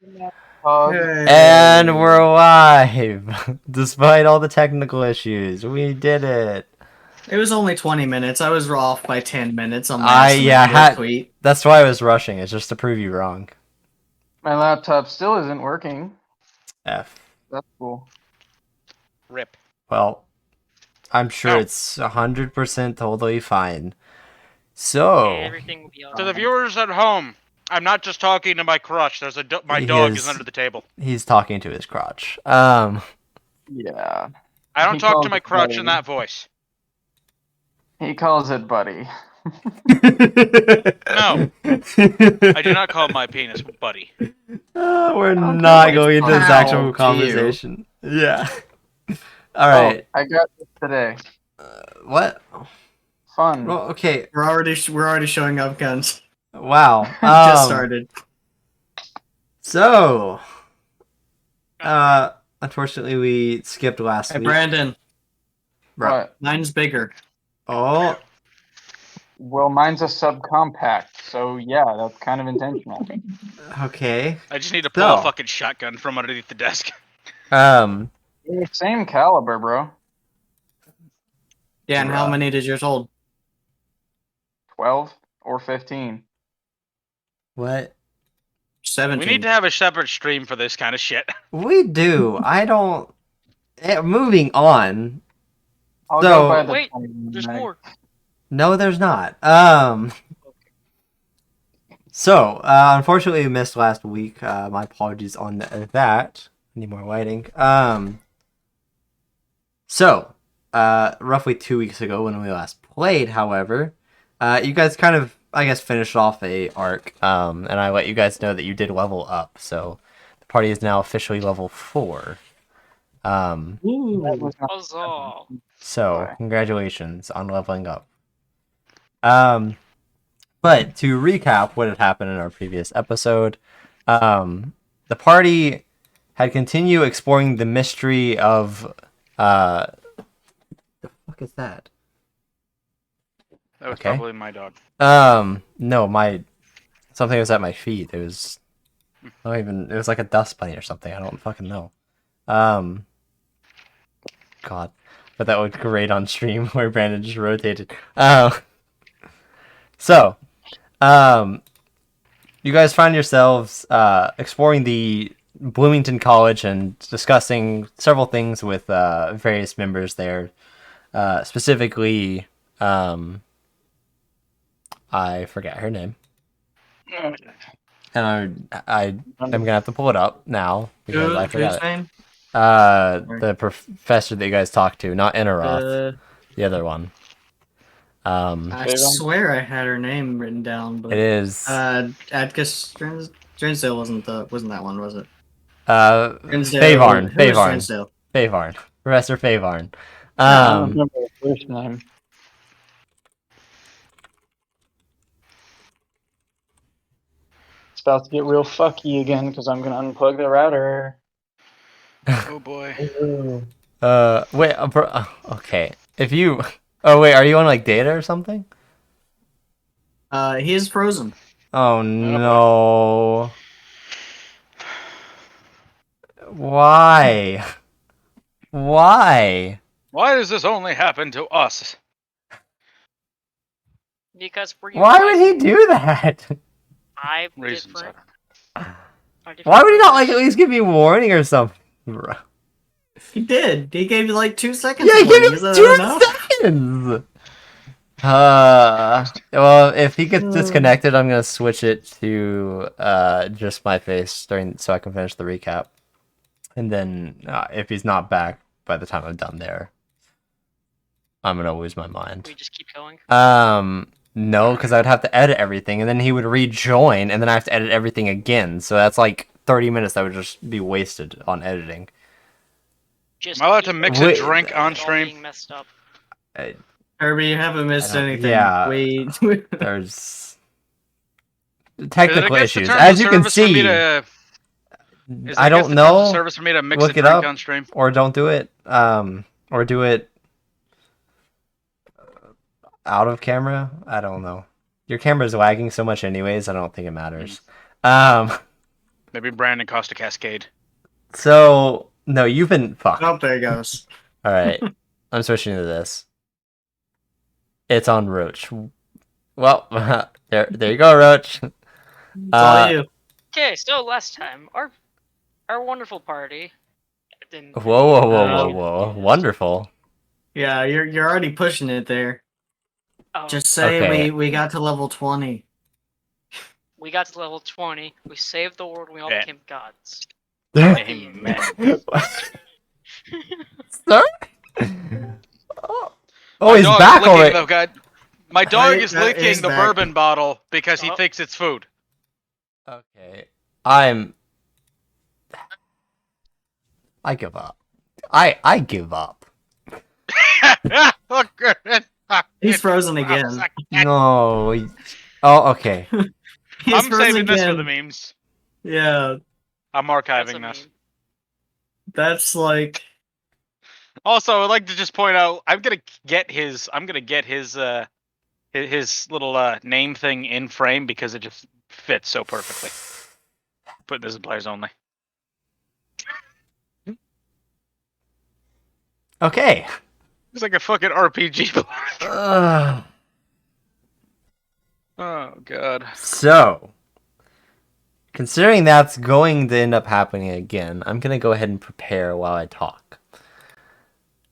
And we're live! Despite all the technical issues, we did it! It was only 20 minutes. I was off by 10 minutes on my estimate tweet. That's why I was rushing. It's just to prove you wrong. My laptop still isn't working. F. That's cool. Rip. Well, I'm sure it's 100% totally fine. So, everything will be all to the viewers at home, I'm not just talking to my crotch. There's my dog is under the table. He's talking to his crotch. Yeah. I don't talk to my crotch in that voice. He calls it buddy. No. I do not call my penis buddy. We're not going into this actual conversation. Yeah. Alright. Oh, I got this today. What? Fun. Well, okay. We're already showing up, guns. Wow. Just started. So, unfortunately, we skipped last week. Brandon. What? Mine's bigger. Oh. Well, mine's a subcompact, so yeah, that's kind of intentional. Okay. I just need to pull a fucking shotgun from underneath the desk. Same caliber, bro. Yeah, and how many did yours hold? 12 or 15. What? 17. We need to have a separate stream for this kind of shit. We do. I don't... Moving on. I'll go by the wait, there's more. No, there's not. So, unfortunately, we missed last week. My apologies on that. Need more lighting. So, roughly 2 weeks ago when we last played, however, you guys kind of, I guess, finished off a arc, and I let you guys know that you did level up, so the party is now officially level 4. So, congratulations on leveling up. But to recap what had happened in our previous episode, the party had continued exploring the mystery of, the fuck is that? That was probably my dog. No, something was at my feet. It was, it was like a dust bunny or something. I don't fucking know. God, but that looked great on stream where Brandon just rotated. So, you guys find yourselves exploring the Bloomington College and discussing several things with various members there. Specifically, I forget her name. And I'm gonna have to pull it up now because I forgot it. Name? The professor that you guys talked to, not Interoth, the other one. I swear I had her name written down, but it is Atticus Stransdale wasn't that one, was it? Favarn. Professor Favarn. I don't remember the first name. It's about to get real fucky again because I'm gonna unplug the router. Oh boy. Wait. Okay. If you. Oh wait, are you on like data or something? He is frozen. Oh no. Why? Why? Why does this only happen to us? Because we're Why would he do that? Reasons. Why would he not like at least give me a warning or something? Bro. He did. He gave you like 2 seconds. Yeah, he gave you 2 seconds. Well, if he gets disconnected, I'm gonna switch it to just my face so I can finish the recap. And then if he's not back by the time I'm done there, I'm gonna lose my mind. We just keep going. No, because I'd have to edit everything, and then he would rejoin, and then I have to edit everything again. So that's like 30 minutes that would just be wasted on editing. Just am I allowed to mix a drink on stream? Messed up. Herbie, you haven't missed anything. Yeah, there's technical issues, as you can see. I don't know. Service for me to mix Look a it drink up, on stream, or don't do it. Or do it out of camera. I don't know. Your camera's lagging so much, anyways. I don't think it matters. Maybe Brandon caused a cascade. So no, you've been fucked. Oh, there he goes. All right, I'm switching to this. It's on Roach. Well, there you go, Roach. It's all you. Okay, so last time our wonderful party didn't. Whoa! Wonderful. Yeah, you're already pushing it there. Oh, Just say Okay. we got to level 20. we got to level 20. We saved the world. We all Yeah. became gods. Amen. Sir? Oh, My he's dog back is licking already. the guy. My dog is That licking is the back. bourbon bottle because he Oh. thinks it's food. Okay, I give up. I give up. He's frozen again. No. Oh, okay. He's I'm frozen saving this for again. the memes. Yeah, I'm That's a archiving this. meme. that's like Also, I'd like to just point out I'm gonna get his his little name thing in frame because it just fits so perfectly. Put this in players only. Okay. It's like a fucking RPG. Uh, Oh god. so, considering that's going to end up happening again, I'm gonna go ahead and prepare while I talk.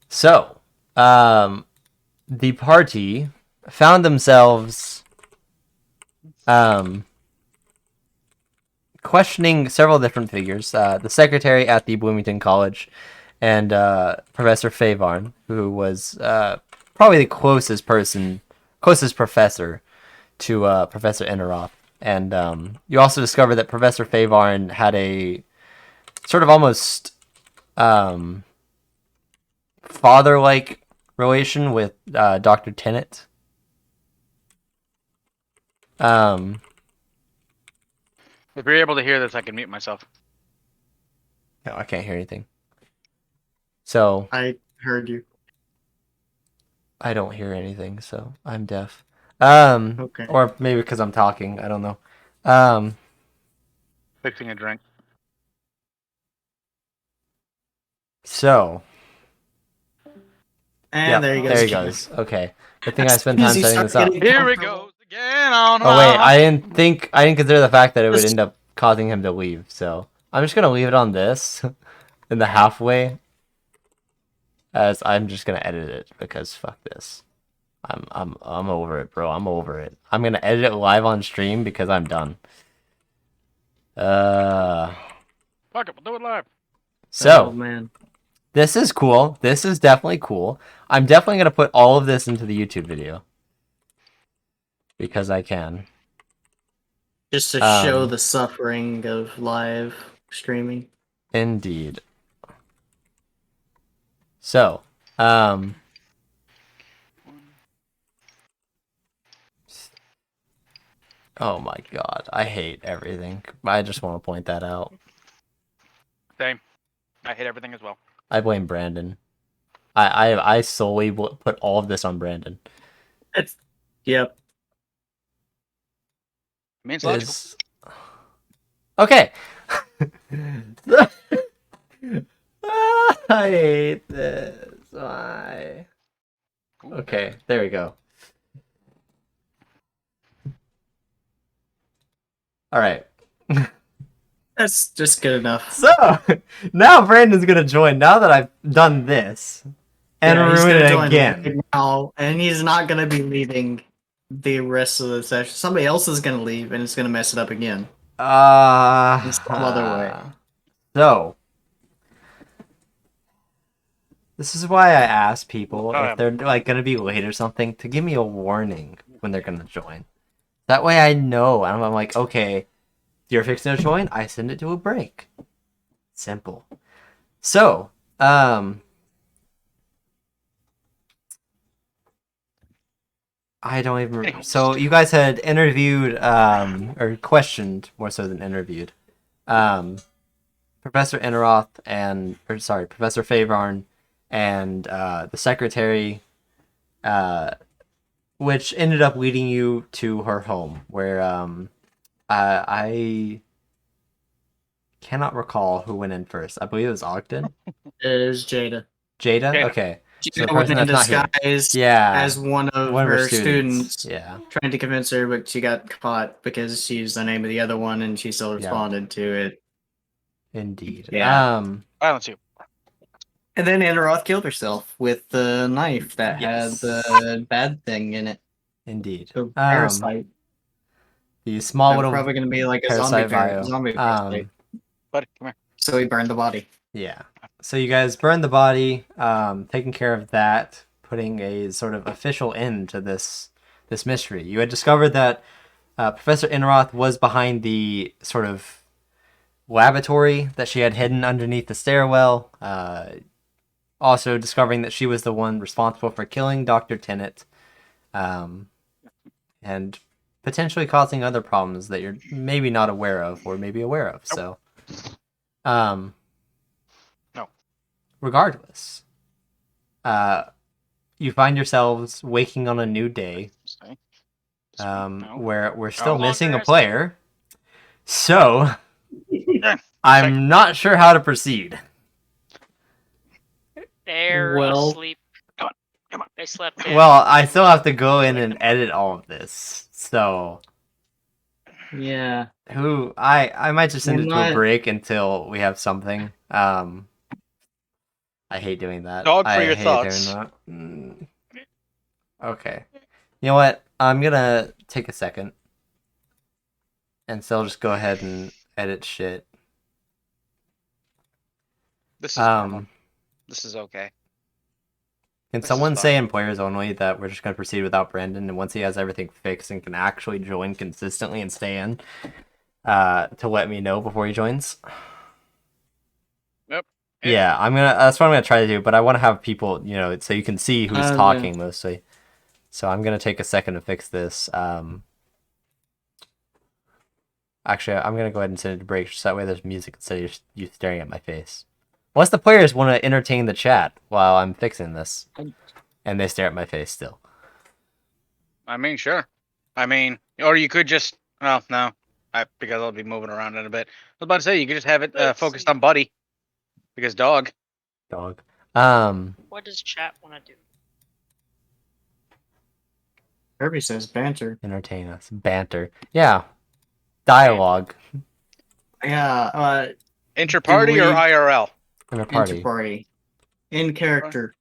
So, the party found themselves questioning several different figures. The secretary at the Bloomington College and Professor Favarn, who was probably the closest professor to Professor Enneroth. And you also discover that Professor Favarn had a sort of almost father-like relation with Dr. Tennant. If you're able to hear this, I can mute myself. No, I can't hear anything. So I heard you. I don't hear anything, so I'm deaf. Okay. Or maybe because I'm talking. I don't know. Fixing a drink. So And yeah, there he goes. there he goes. Okay, good thing I As spent soon as time he setting starts this up. getting Here it comfortable- goes again on. Oh wait, I didn't consider the fact that it would end up causing him to leave. So I'm just gonna leave it on this in the halfway, as I'm just gonna edit it because fuck this. I'm over it, bro. I'm over it. I'm gonna edit it live on stream because I'm done. Fuck it, we'll do it live. So Oh man. this is cool. This is definitely cool. I'm definitely gonna put all of this into the YouTube video because I can. Just to show the suffering of live streaming. Indeed. So, oh my god, I hate everything. I just want to point that out. Same. I hate everything as well. I blame Brandon. I solely put all of this on Brandon. It's yep. Means logical. Is okay. I hate this. Why? Okay, there we go. All right. That's just good enough. So now Brandon's gonna join. Now that I've done this and Yeah, he's ruin gonna it join again. right now, and he's not gonna be leaving the rest of the session. Somebody else is gonna leave, and it's gonna mess it up again. In some other way. So this is why I ask people Oh, if they're like gonna be late or something to give me a warning when they're gonna join. That way I know. And I'm like, okay, you're fixing to join. I send it to a break. Simple. So, I don't even. So you guys had interviewed, or questioned more so than interviewed, Professor Enneroth Professor Favarn, and the secretary, which ended up leading you to her home, where I cannot recall who went in first. I believe it was Ogden. Is Jada. Jada? Jada. Okay. So the Jada went person in that's not here. disguise Yeah. as one of One of her her students. students, Yeah. trying to convince her, but she got caught because she used the name of the other one, and she still responded to it. Indeed. Yeah. Violence you. And then Anna Roth killed herself with the knife that had Yes. the bad thing in it. Indeed. The parasite. The small That was little probably going to be like a parasite zombie vial. parasite. Buddy, come here. So he burned the body. Yeah. So you guys burned the body, taking care of that, putting a sort of official end to this mystery. You had discovered that Professor Inroth was behind the sort of laboratory that she had hidden underneath the stairwell. Also discovering that she was the one responsible for killing Dr. Tennant, and potentially causing other problems that you're maybe not aware of or maybe aware of. So, No. regardless, you find yourselves waking on a new day, Stay. No. where we're still No missing a longer player. So, I'm not sure how to proceed. They're Well- asleep. Come on. They slept in. Well, I still have to go in and edit all of this. So, Yeah. I might just send You it to a might- break until we have something. I hate doing that. Dog, for I your hate thoughts. doing that. Okay. You know what? I'm gonna take a second. And so I'll just go ahead and edit shit. This is normal. Um, This is okay. can This is someone fine. say in players only that we're just gonna proceed without Brandon, and once he has everything fixed and can actually join consistently and stay in, to let me know before he joins? Yep. Yeah, that's what I'm gonna try to do, but I want to have people, so you can see who's Yeah. talking mostly. So I'm gonna take a second to fix this. Actually, I'm gonna go ahead and send it to break, so that way there's music instead of you staring at my face. Unless the players want to entertain the chat while I'm fixing this, and they stare at my face still. I mean, sure. I mean, or you could just. Well, no. Because I'll be moving around in a bit. I was about to say you could just have it Let's focused see. on Buddy. Because dog. Dog. What does chat want to do? Kirby says banter. Entertain us. Banter. Yeah. Dialogue. Yeah. Inter-party Do or we- IRL? In a party. Inter-party. In character.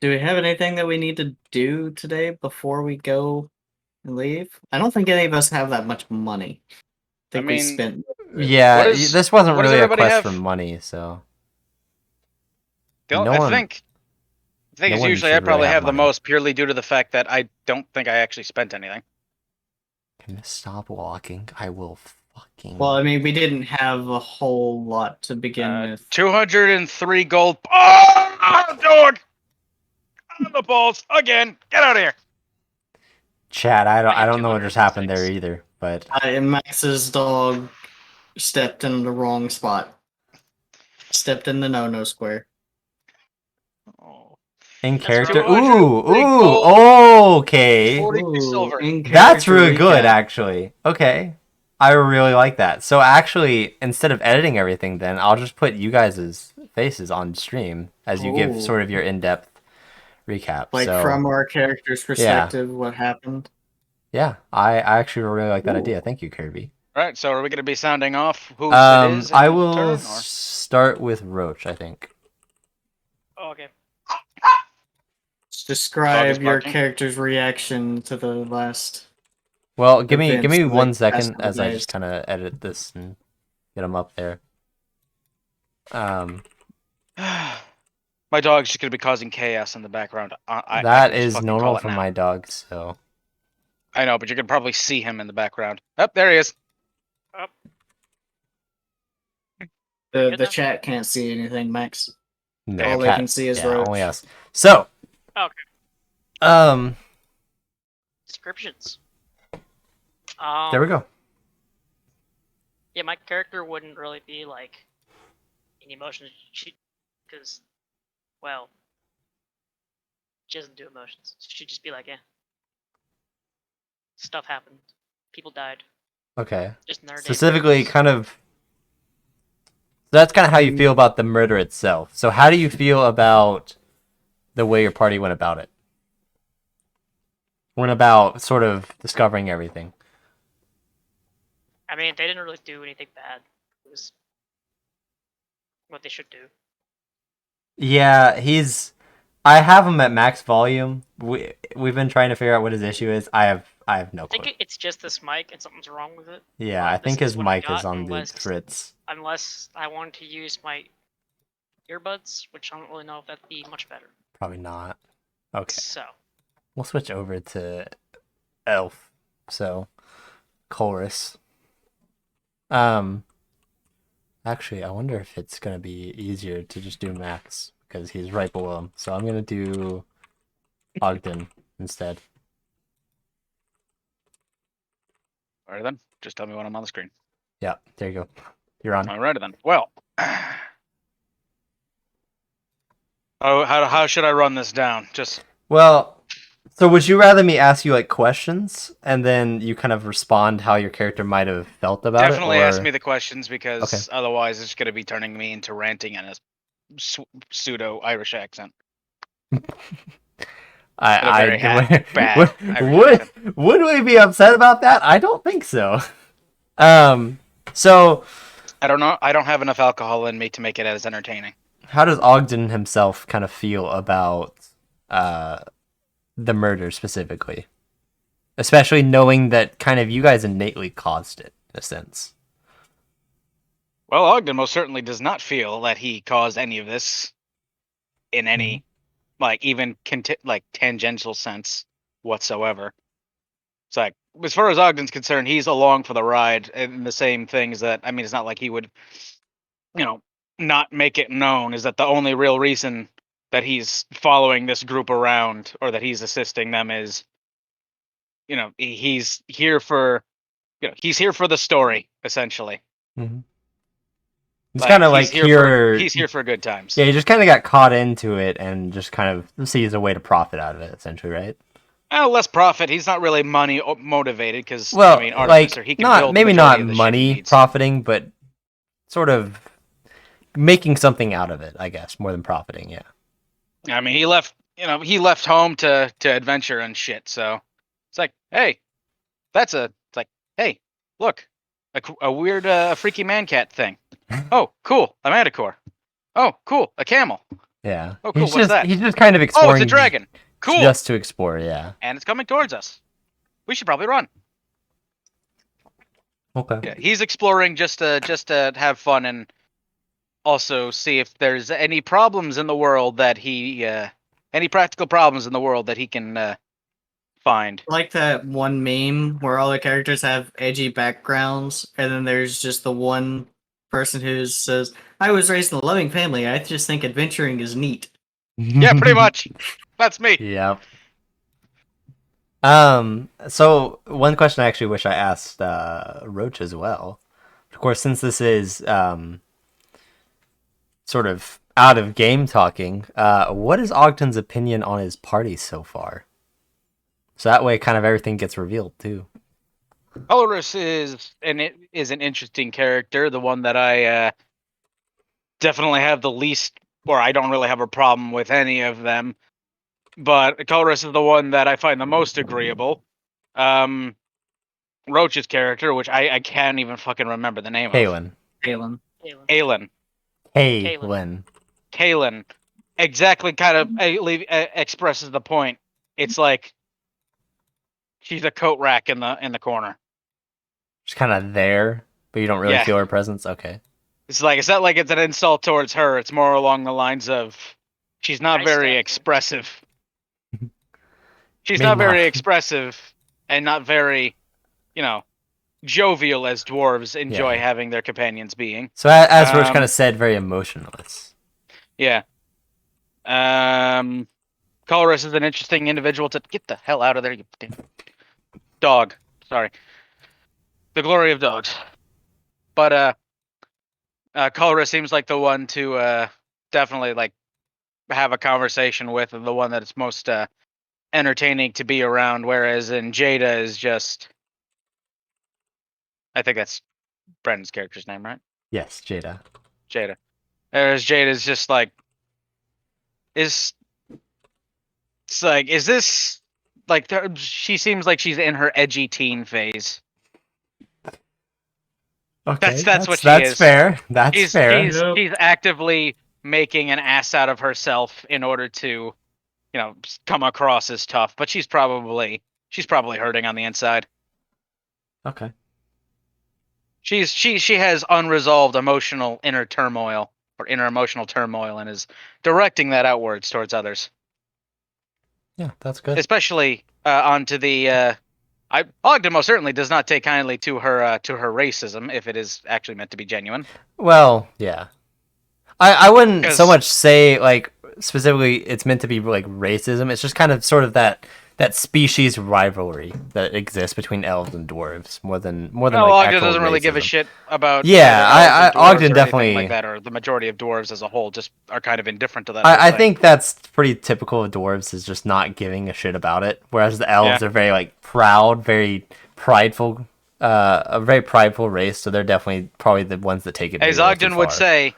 Do we have anything that we need to do today before we go and leave? I don't think any of us have that much money. I think we mean, spent. Yeah, What is- this wasn't what does really a everybody quest have? for money, so. No No one- I think no it's one usually should I probably really have have the money. most purely due to the fact that I don't think I actually spent anything. Can you stop walking? I will fucking. Well, I mean, we didn't have a whole lot to begin with. 203 gold. Oh, dog! On the balls again. Get out of here. Chat, I I don't know what just happened there 206. either, but Max's dog stepped in the wrong spot. Stepped in the no-no square. Oh. in That's character. right. Ooh, okay. 40 silver. in That's character really good, recap. actually. Okay. I really like that. So actually, instead of editing everything, then I'll just put you guys' faces on stream as you give Ooh. sort of your in-depth recap. Like so, from our character's perspective, what happened. yeah, I actually really like that Ooh. idea. Thank you, Kirby. Right, so are we going to be sounding off who it is? I in will turn, or- start with Roach, I think. Oh, okay. Just Dog describe is your barking. character's reaction to the last. Well, give me Events of the 1 past second couple as I days. just kind of edit this and get them up there. My dog's just going to be causing chaos in the background. I that can just is fucking normal call it for now. my dog, so. I know, but you can probably see him in the background. Oh, there he is. The Good now? chat can't see anything, Max. No, All they cat- can see is yeah, Roach. only us. So, Okay. Descriptions. there we go. Yeah, my character wouldn't really be like any emotions. Because, well, she doesn't do emotions. She'd just be like, stuff happened. People died. Okay. Just nerd Specifically, DoorBreakers. kind of. That's kind of how you feel about the murder itself. So, how do you feel about the way your party went about it? Went about sort of discovering everything. I mean, they didn't really do anything bad. It was what they should do. Yeah, I have him at max volume. We've been trying to figure out what his issue is. I have no I think clue. it's just this mic and something's wrong with it. Yeah, I This think his is what I mic is got on the fritz. unless I want to use my earbuds, which I don't really know if that'd be much better. Probably not. Okay, So, we'll switch over to Elf. So, chorus. Actually, I wonder if it's gonna be easier to just do Max because he's right below him. So I'm gonna do Ogden instead. Alright then. Just tell me when I'm on the screen. Yeah, there you go. You're on. Alrighty then. Well. Oh, how should I run this down? Just Well, so would you rather me ask you like questions and then you kind of respond how your character might have felt about definitely it, or ask me the questions because Okay. otherwise it's going to be turning me into ranting in a pseudo Irish accent. I very bad would, Irish accent. would we be upset about that? I don't think so. So I don't know. I don't have enough alcohol in me to make it as entertaining. how does Ogden himself kind of feel about the murder specifically? Especially knowing that kind of you guys innately caused it, in a sense. Well, Ogden most certainly does not feel that he caused any of this in any, like, even tangential sense whatsoever. It's like, as far as Ogden's concerned, he's along for the ride, and the same things that, I mean, it's not like he would, not make it known is that the only real reason that he's following this group around or that he's assisting them is, he's here for, he's here for the story, essentially. Mm-hmm. It's kind of like he's here for good times. Yeah, he just kind of got caught into it and just kind of sees a way to profit out of it, essentially, right? Less profit. He's not really money motivated because, Well, I mean, Artificer, he can build maybe majority not of the shit he money needs. profiting, but sort of making something out of it, I guess, more than profiting. Yeah. I mean, he left home to adventure and shit. So it's like, hey, it's like, hey, look, a weird, freaky man cat thing. Oh, cool, a manticore. Oh, cool, a camel. Yeah. Oh, cool, what's that? He's just kind of Oh, exploring. it's a dragon. Cool. Just to explore, yeah. And it's coming towards us. We should probably run. Okay. Yeah, he's exploring just to have fun and also see if there's any problems in the world that any practical problems in the world that he can find. I like that one meme where all the characters have edgy backgrounds, and then there's just the one person who says, "I was raised in a loving family. I just think adventuring is neat." Yeah, pretty much. That's me. Yep. So one question I actually wish I asked Roach as well. Of course, since this is sort of out of game talking, what is Ogden's opinion on his party so far? So that way, kind of everything gets revealed too. Colorus is an interesting character, the one that I definitely have the least, or I don't really have a problem with any of them. But Colorus is the one that I find the most agreeable. Roach's character, which I can't even fucking remember the name of. Kaylin. Kaylin. Exactly, kind of expresses the point. It's like she's a coat rack in the corner. She's kind of there, but you don't really feel her presence. Okay. It's not like it's an insult towards her. It's more along the lines of she's not very expressive. She's not very expressive and not very, jovial as dwarves enjoy having their companions being. So as Roach kind of said, very emotionless. Yeah. Colorus is an interesting individual to get the hell out of there, you dog. Sorry. The glory of dogs. But Colorus seems like the one to definitely like have a conversation with, and the one that it's most entertaining to be around, whereas in Jada is just I think that's Brandon's character's name, right? Yes, Jada. Jada. Whereas Jada's just like, is it's like, is this like? She seems like she's in her edgy teen phase. Okay, That's what she is. fair. That's She's fair. she's actively making an ass out of herself in order to, come across as tough. But she's probably hurting on the inside. Okay. She has unresolved emotional inner turmoil or inner emotional turmoil and is directing that outwards towards others, Yeah, that's good. especially onto the. Ogden most certainly does not take kindly to her racism if it is actually meant to be genuine. Well, yeah. I wouldn't so 'Cause- much say like specifically it's meant to be like racism. It's just kind of sort of that species rivalry that exists between elves and dwarves more than Well, like Ogden actual doesn't really give a racism. shit about Yeah, either elves or dwarves Ogden or anything definitely- like that, or the majority of dwarves as a whole just are kind of indifferent to that. whole I thing. think that's pretty typical of dwarves is just not giving a shit about it. Whereas the elves Yeah. are very like proud, very prideful, a very prideful race. So they're definitely probably the ones that take it. As maybe a little Ogden too would far. say,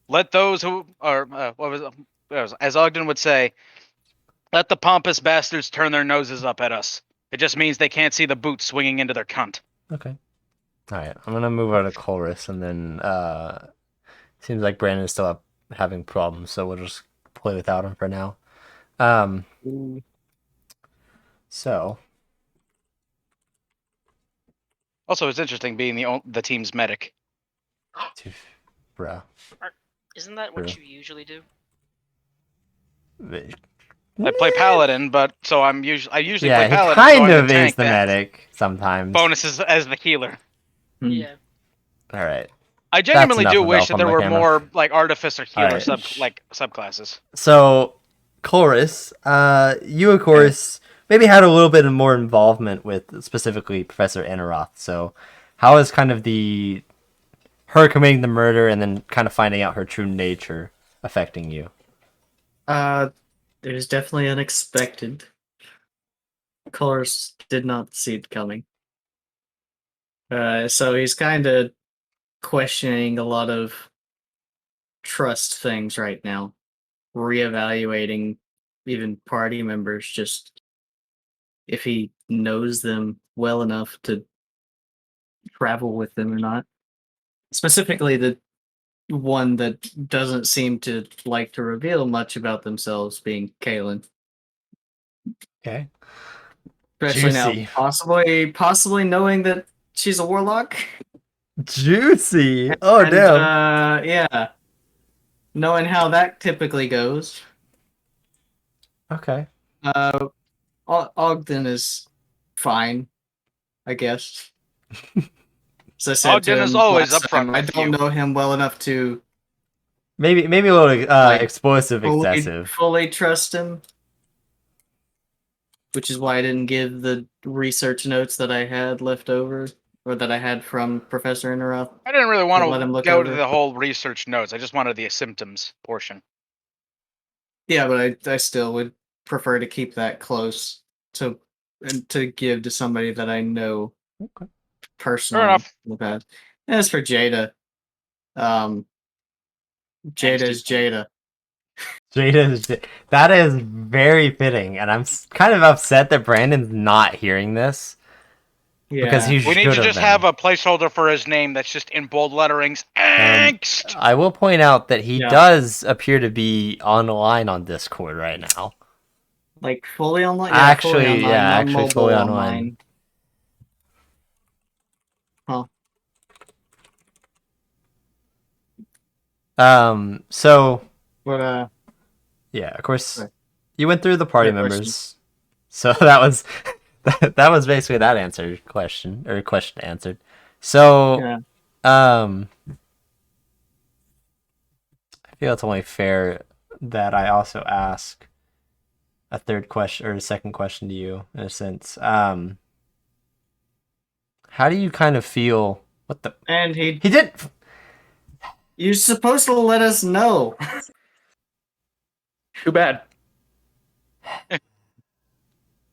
let those who are as Ogden would say, let the pompous bastards turn their noses up at us. It just means they can't see the boots swinging into their cunt. Okay. All right, I'm gonna move out of chorus, and then seems like Brandon's still having problems, so we'll just play without him for now. So Also, it's interesting being the team's medic. bro, Isn't that what True. you usually do? I play paladin, but so I usually yeah, play he paladin. kind so I'm of the tank is the that medic sometimes. bonuses as the healer. Yeah. All right. I genuinely enough do of wish that there were Alpha more like artificer healer Alright. subclasses. So, chorus, you of course maybe had a little bit of more involvement with specifically Professor Inaroth. So, how is kind of her committing the murder and then kind of finding out her true nature affecting you? It was definitely unexpected. Colors did not see it coming. So he's kind of questioning a lot of trust things right now, reevaluating even party members, just if he knows them well enough to travel with them or not. Specifically, the one that doesn't seem to like to reveal much about themselves, being Kaylin. Okay. Especially Juicy. now, possibly knowing that she's a warlock. Juicy. Oh, And, damn. yeah. Knowing how that typically goes. Okay. Ogden is fine, I guess. As I said Ogden to is him always last time, upfront I with don't you. know him well enough to Maybe a little Like, explosive, excessive. fully trust him. Which is why I didn't give the research notes that I had left over, or that I had from Professor Interrupt. I didn't really want Let him to look go to over. the whole research notes. I just wanted the symptoms portion. Yeah, but I still would prefer to keep that close to and to give to somebody that I know Okay. personally. Fair enough. in the past. As for Jada, Jada is Jada. That is very fitting, and I'm kind of upset that Brandon's not hearing this Yeah. because he We need should to just been. have a placeholder for his name that's just in bold letterings. Angst. I will point out that he Yeah. does appear to be online on Discord right now. Like fully online. Yeah, Actually, fully online, yeah, not actually mobile fully online. Huh. So But yeah, of course, Right. you went through the party Good question. members. So that was that was basically that question answered. So yeah. I feel it's only fair that I also ask a third question or a second question to you in a sense. How do you kind of feel? What the? And He did. you're supposed to let us know. Too bad.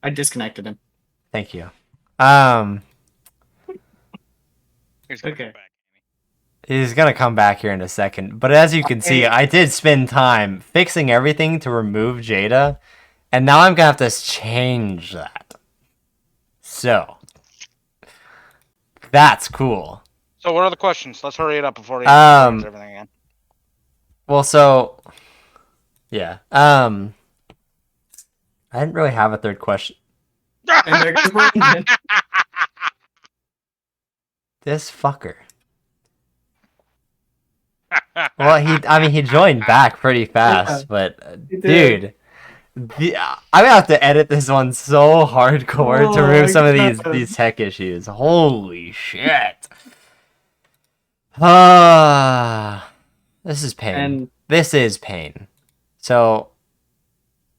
I disconnected him. Thank you. How He's gonna Okay. come back. He's gonna come back here in a second. But as you can see, I did spend time fixing everything to remove Jada, and now I'm gonna have to change that. So that's cool. So what are the questions? Let's hurry it up before he ruins everything again. Well, so yeah. I didn't really have a third question. And there goes Brandon. This fucker. Well, he joined back pretty fast, Yeah, but he dude, I'm gonna have to edit this one so hardcore to Oh remove my some of God. these tech issues. Holy shit. Ah, this is pain. And This is pain. So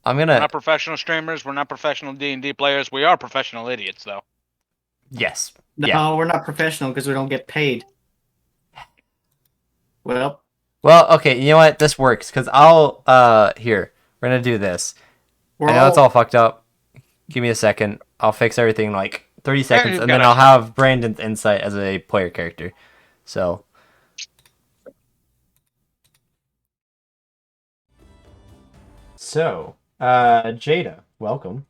I'm We're gonna not professional streamers. We're not professional D&D players. We are professional idiots, though. yes. no, Yeah. we're not professional because we don't get paid. Well, Okay, you know what? This works because I'll here. We're gonna do this. we're I know it's all fucked up. Give me a second. I'll fix everything in like 30 seconds, you've and got then it. I'll have Brandon's insight as a player character. So. Jada, welcome.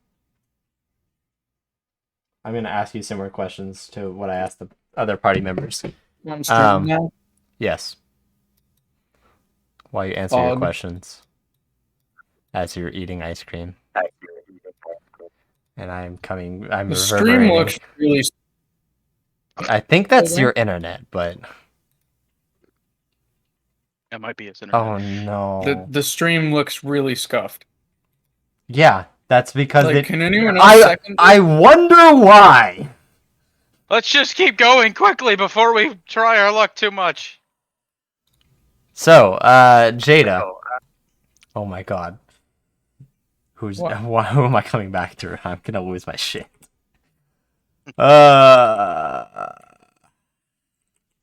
I'm gonna ask you similar questions to what I asked the other party members. I'm streaming now. Yes. While you answer your Odd. questions, as you're eating ice cream. And I'm The stream reverberating. looks really. I think that's Okay. your internet, but That might be his internet. oh no. The stream looks really scuffed. Yeah, that's because Like, can anyone else I second? I wonder why. Let's just keep going quickly before we try our luck too much. So, Jada. Oh my god. Who am I coming back to? I'm gonna lose my shit.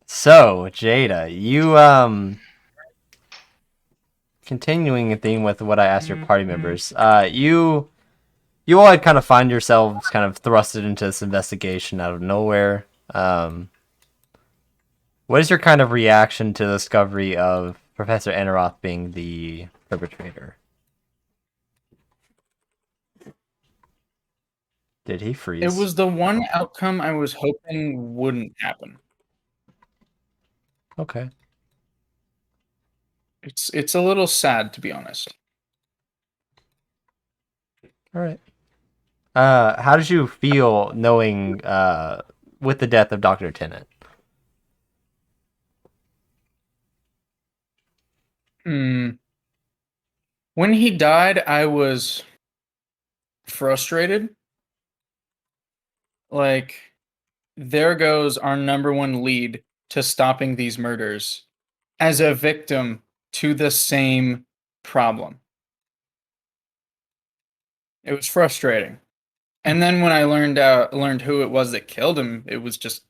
So, Jada, you continuing a theme with what I asked your party members. You all had kind of find yourselves kind of thrusted into this investigation out of nowhere. What is your kind of reaction to the discovery of Professor Enneroth being the perpetrator? Did he freeze? It was the one outcome I was hoping wouldn't happen. Okay. It's a little sad, to be honest. All right. How did you feel knowing with the death of Dr. Tennant? When he died, I was frustrated. Like, there goes our number one lead to stopping these murders as a victim to the same problem. It was frustrating. And then when I learned who it was that killed him, it was just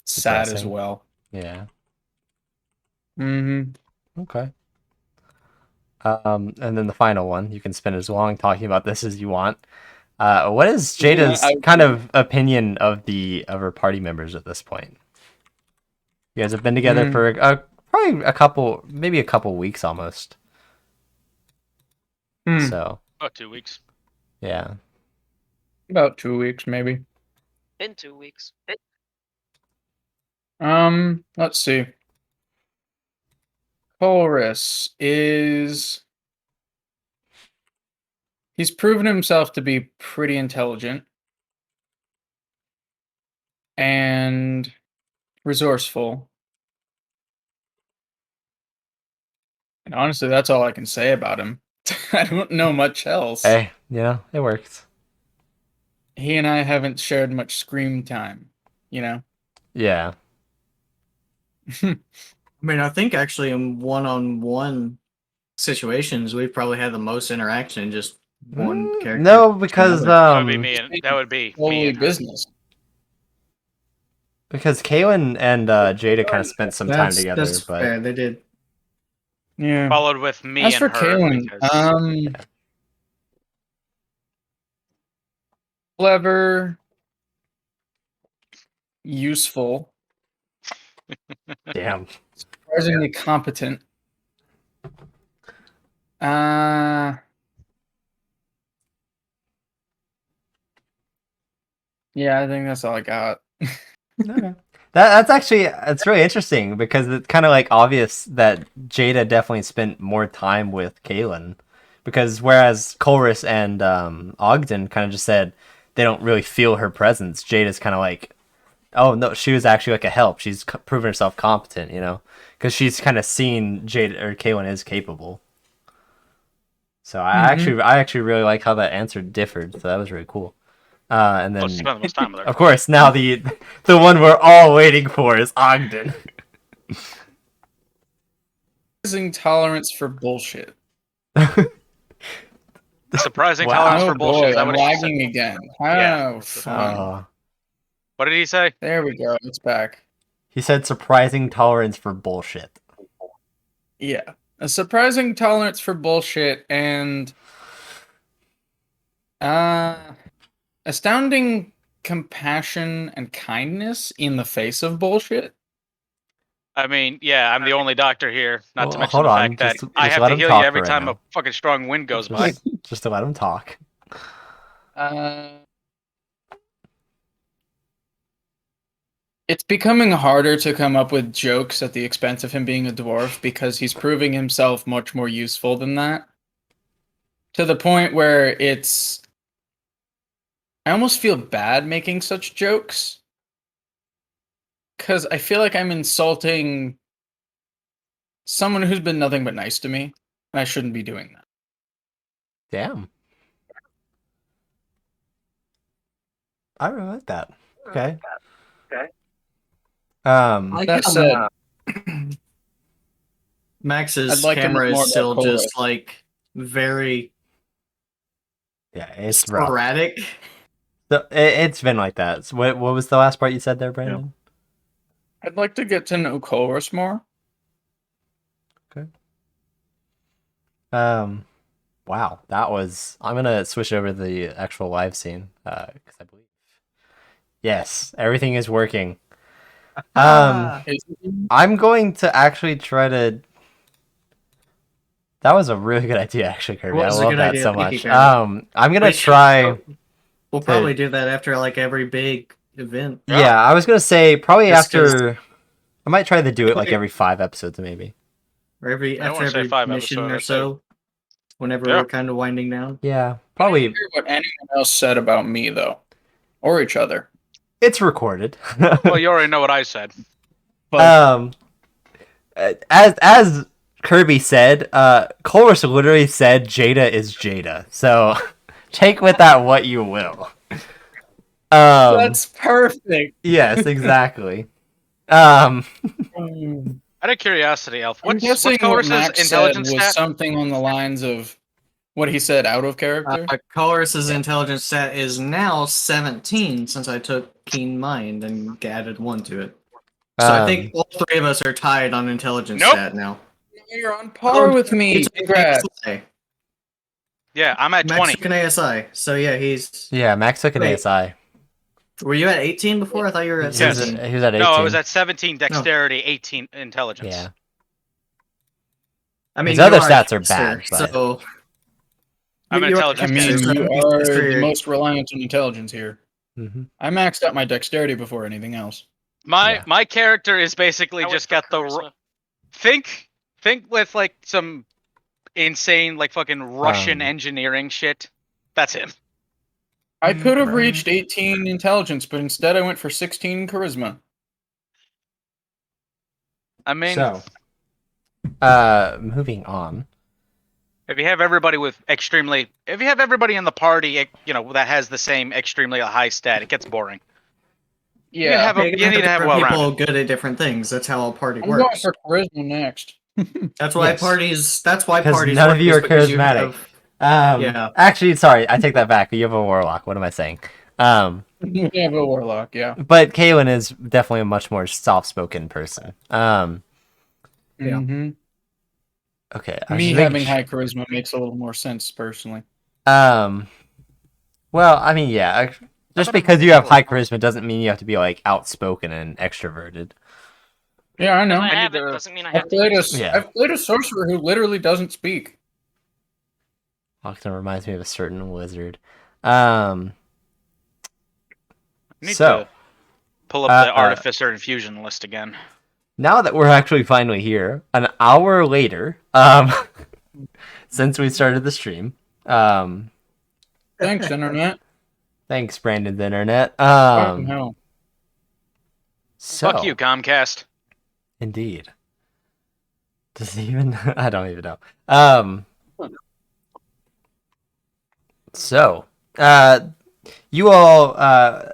sad as Depressing. well. Yeah. Mm-hmm. Okay. And then the final one. You can spend as long talking about this as you want. What is Jada's kind of opinion of her party members at this point? You guys have been together for probably maybe a couple weeks almost. So About 2 weeks. yeah. About 2 weeks, maybe. In 2 weeks. Let's see. Chorus he's proven himself to be pretty intelligent and resourceful. And honestly, that's all I can say about him. I don't know much else. Hey, it works. He and I haven't shared much screen time, you know? Yeah. I mean, I think actually in one-on-one situations, we've probably had the most interaction in just one character. No, because That would be me. That would be me Totally and her. business. because Kaylin and Jada kind of spent some time together, That's but fair. They did. Yeah. Followed with me As and for her. Kaylin, because- clever, useful, Damn. Surprisingly competent. Yeah, I think that's all I got. Okay. That's actually it's really interesting because it's kind of like obvious that Jada definitely spent more time with Kaylin, because whereas Colress and Ogden kind of just said they don't really feel her presence, Jada's kind of like, oh no, she was actually like a help. She's proven herself competent, you know, because she's kind of seen Jada or Kaylin is capable. So I actually really like how that answer differed. So that was really cool. And Well, she then spent the most time with her. of course, now the one we're all waiting for is Ogden. Surprising tolerance for bullshit. Surprising Wow. tolerance Oh for bullshit. boy, Is that I'm what he said? lagging again. Yeah. Oh, fun. What did he say? There we go. It's back. He said surprising tolerance for bullshit. Yeah. A surprising tolerance for bullshit and astounding compassion and kindness in the face of bullshit. I mean, yeah, I'm the only doctor here. Not to Well, mention hold the on, fact that just I have let to him heal talk you every for right time now. a fucking strong wind goes by. Just to let him talk. It's becoming harder to come up with jokes at the expense of him being a dwarf because he's proving himself much more useful than that. To the point where I almost feel bad making such jokes. Because I feel like I'm insulting someone who's been nothing but nice to me. And I shouldn't be doing that. Damn. I really like that. Okay. That said, Max's I'd like to know camera more is about still Colress. just like very yeah, it's rough. sporadic. It's been like that. So what was the last part you said there, Brandon? I'd like to get to know Colress more. Okay. Wow, that was. I'm gonna switch over to the actual live scene because I believe. Yes, everything is working. I'm going to actually try to. That was a really good idea, actually, Kirby. I Was a love good that idea. so Thank you, much. Kirby. I'm gonna We should- try. We'll probably do that after like every big event. Yeah, I was gonna say probably Just 'cause- after. I might try to do it like every 5 episodes, maybe. Or I after wouldn't say every 5 mission episodes, or I'd say- so. Whenever Yeah. we're kind of winding down. Yeah, I probably. didn't hear what anyone else said about me, though. Or each other. It's recorded. Well, you already know what I said. But As Kirby said, Colress literally said Jada is Jada. So take with that what you will. that's perfect. Yes, exactly. Out of curiosity, Elf, I'm what's guessing what Colress's Max intelligence said was stat? something on the lines of what he said out of character. Colress's intelligence stat is now 17 since I took Keen Mind and added 1 to it. So I think all 3 of us are tied on intelligence Nope. stat now. You're on par with me. He's Congrats. ASI. Yeah, I'm at Max 20. took an ASI. So yeah, he's. Yeah, Max took an Wait. ASI. Were you at 18 before? I thought you were at He was, 17. he was at 18. No, I was at 17 dexterity, 18 intelligence. Yeah. I mean, His other you are a stats are caster, bad, but- So. I'm an you are a I intelligence mean, caster, you so are caster, the you're- most reliant on intelligence here. Mm-hmm. I maxed out my dexterity before anything else. Yeah. My character is basically I went just for got the charisma. think with like some insane like fucking Russian engineering shit. That's him. I could have Right. reached 18 intelligence, but instead I went for 16 charisma. I mean, So, moving on. if you have everybody in the party, you know, that has the same extremely high stat, it gets boring. Yeah, have a- Yeah, you need to have different well-rounded. people good at different things. That's how a party I'm going works. for charisma next. That's why Yes. parties. That's why Because parties. none of work, you is are because you charismatic. have- Yeah. Actually, sorry, I take that back. You have a warlock. What am I saying? We have a warlock, yeah. But Kaylin is definitely a much more soft-spoken person. Yeah. Mhm. Okay. I was Me just having making high charisma makes a little more sense, personally. Well, I mean, yeah. Just because you have high charisma doesn't mean you have to be like outspoken and extroverted. Yeah, I know. I I need haven't to- doesn't mean I I've have to played use it. Yeah. I've played a sorcerer who literally doesn't speak. Ogden reminds me of a certain wizard. I need So, to pull up the Artificer Infusion list again. now that we're actually finally here, an hour later, since we started the stream, Thanks, internet. thanks, Brandon's internet. Fucking hell. So, Fuck you, Comcast. indeed. Does he even? I don't even know. So, you all,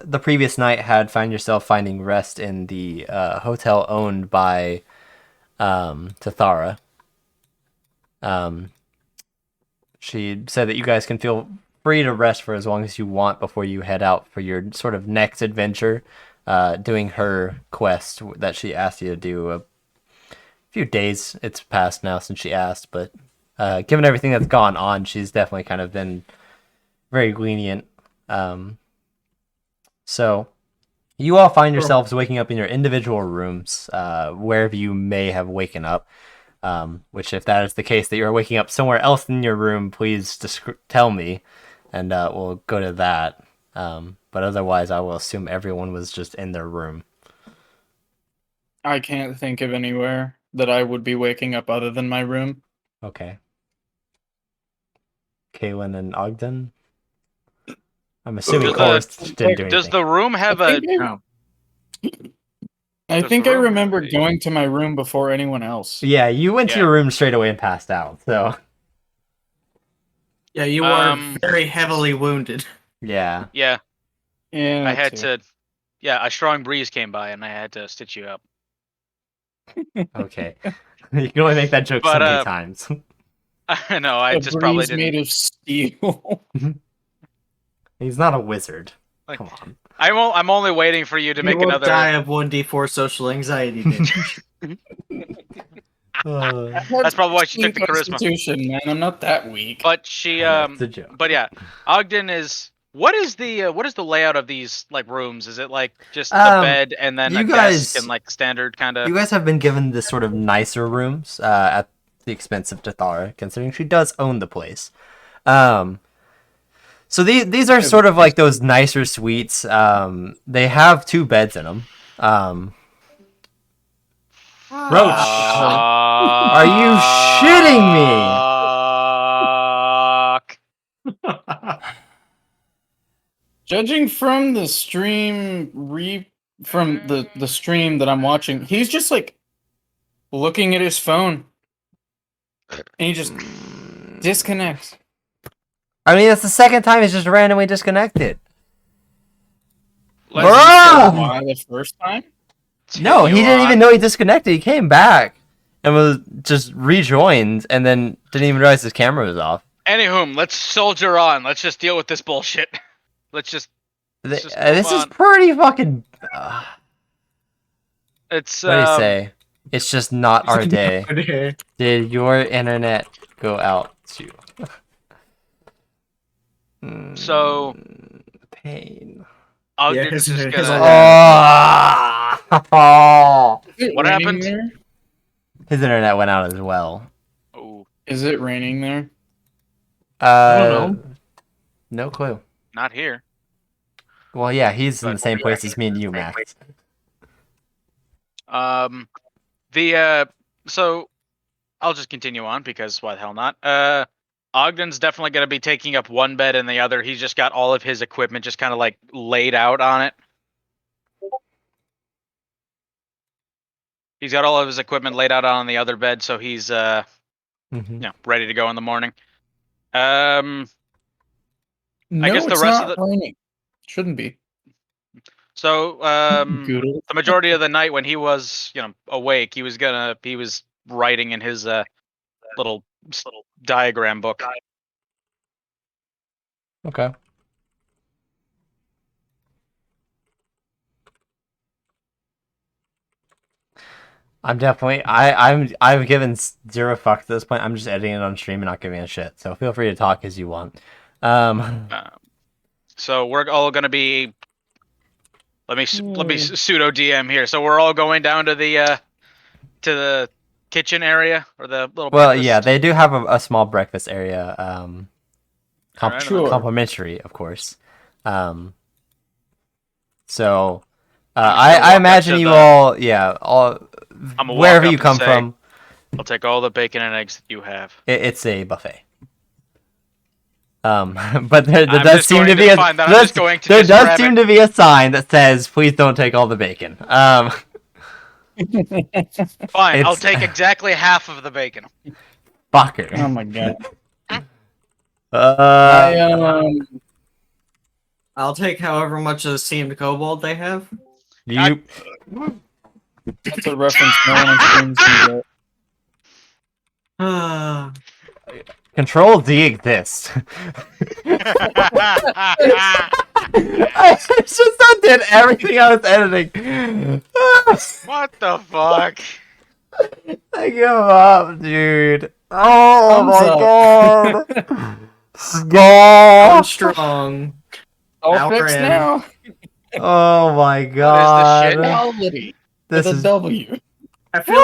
the previous night had found yourself finding rest in the hotel owned by Tathara. She said that you guys can feel free to rest for as long as you want before you head out for your sort of next adventure, doing her quest that she asked you to do a few days. It's passed now since she asked, but given everything that's gone on, she's definitely kind of been very lenient. So you all find yourselves waking up in your individual rooms, wherever you may have waken up. Which, if that is the case, that you're waking up somewhere else in your room, please tell me, and we'll go to that. But otherwise, I will assume everyone was just in their room. I can't think of anywhere that I would be waking up other than my room. Okay. Kaylin and Ogden? I'm assuming Does Chorus didn't do anything. Does the room have a? I Does think the I room remember have a- going to my room before anyone else. Yeah, you went to Yeah. your room straight away and passed out, so... Yeah, you are very heavily wounded. Yeah. Yeah, Yeah, I had too. to. Yeah, a strong breeze came by and I had to stitch you up. Okay. You can only make that joke so But, many times. I know. I A just probably breeze didn't. made of steel. He's not a wizard. Like- Come on. I'm only waiting for you to You make won't another. die of 1d4 social anxiety damage. That's probably why she took the charisma. Constitution, man. I'm not that weak. But she I know, it's a joke. But yeah, Ogden is. What is the layout of these like rooms? Is it like just the bed and then you a guys- desk and like standard kind of? You guys have been given this sort of nicer rooms at the expense of Tathara, considering she does own the place. So these are sort of like those nicer suites. They have 2 beds in them. Roach, are you shitting me? Judging from the stream from the stream that I'm watching, he's just like looking at his phone. And he just disconnects. I mean, it's the second time he's just randomly disconnected. Let's Bruh! Why the first time? No, he didn't continue even on. know he disconnected. He came back and was just rejoined, and then didn't even realize his camera was off. Anywho, let's soldier on. Let's just deal with this bullshit. Let's just. Let's just move This is on. pretty fucking. It's What do you say? It's just not our day. Okay. Did your internet go out too? So Pain. Ogden's his- just his gonna. Oh! Is it What raining happened? there? His internet went out as well. Oh, Is it raining there? don't know. No clue. not here. Well, yeah, he's in But- the same place as me and you, Max. So I'll just continue on because why the hell not? Ogden's definitely gonna be taking up one bed and the other. He's just got all of his equipment just kind of like laid out on it. He's got all of his equipment laid out on the other bed, so he's Mhm. ready to go in the morning. No, guess the it's rest of not the- raining. Shouldn't be. So Goodle. the majority of the night when he was awake, he was writing in his little diagram book. Okay. I'm definitely I've given 0 fucks at this point. I'm just editing it on stream and not giving a shit. So feel free to talk as you want. So we're all gonna be. Let me pseudo DM here. So we're all going down to the to the kitchen area or the little. Well, breakfast? yeah, they do have a small breakfast area. Alright, Sure. Complimentary, of course. So, I'm just gonna I walk up imagine to you the- all, yeah, all I'm gonna wherever walk you up come and say, from, I'll take all the bacon and eggs that you have. it's a buffet. But there I'm does just seem going to be a fine, then I'm there- just going to there just does grab seem it. to be a sign that says, "Please don't take all the bacon." Fine, I'll It's- take exactly half of the bacon. Fucker. Oh my god. Uh, I'll take however much of the steamed kobold they have. you That's a reference no one on streams can get. Ah, Control D exists. I just undid everything I was editing. What the fuck? I give up, dude. Oh Thumbs my up. god. I'm God. strong. All Now we're fixed in. now. Oh my What is god. this shit? Quality. This With a is W. I feel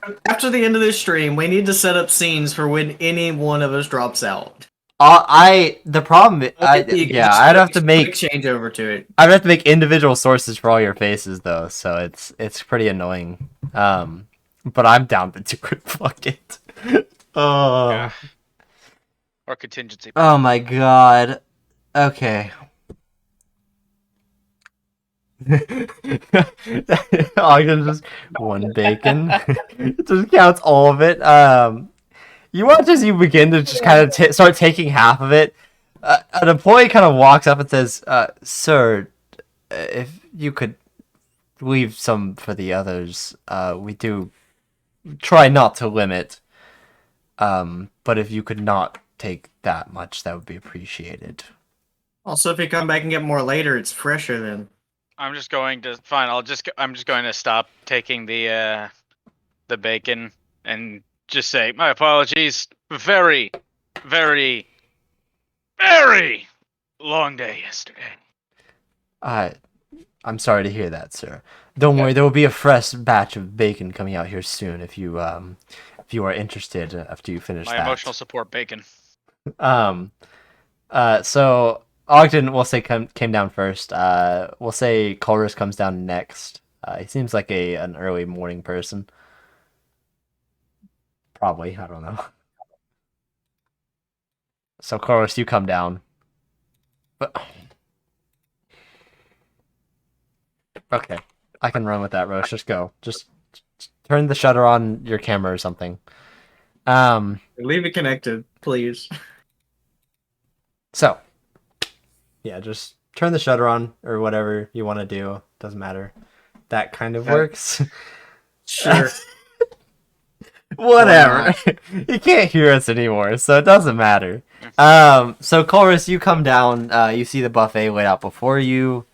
like after the end of this stream, we need to set up scenes for when any one of us drops out. the problem You can yeah, just I'd have to quick make change over to it. I'd have to make individual sources for all your faces though, so it's pretty annoying. But I'm down to do it. Fuck it. Oh. Yeah. Or contingency. Oh my god. Okay. Ogden just one bacon. It just counts all of it. You watch as you begin to just kind of start taking half of it. An employee kind of walks up and says, "Sir, if you could leave some for the others, we do try not to limit. But if you could not take that much, that would be appreciated." Also, if you come back and get more later, it's fresher then. I'm just going to fine. I'm just going to stop taking the bacon and just say my apologies. Very, very, very long day yesterday. I'm sorry to hear that, sir. Don't worry, there will be a fresh batch of bacon coming out here soon if you are interested after you finish My that. emotional support bacon. So Ogden, we'll say came down first. We'll say Chorus comes down next. He seems like an early morning person. Probably, I don't know. So Chorus, you come down. But okay, I can run with that, Roche. Just go. Just turn the shutter on your camera or something. Leave it connected, please. So, yeah, just turn the shutter on or whatever you want to do. Doesn't matter. That kind of Okay. works. Sure. Whatever. You can't hear us anymore, so it doesn't matter. So Chorus, you come down. You see the buffet laid out before you.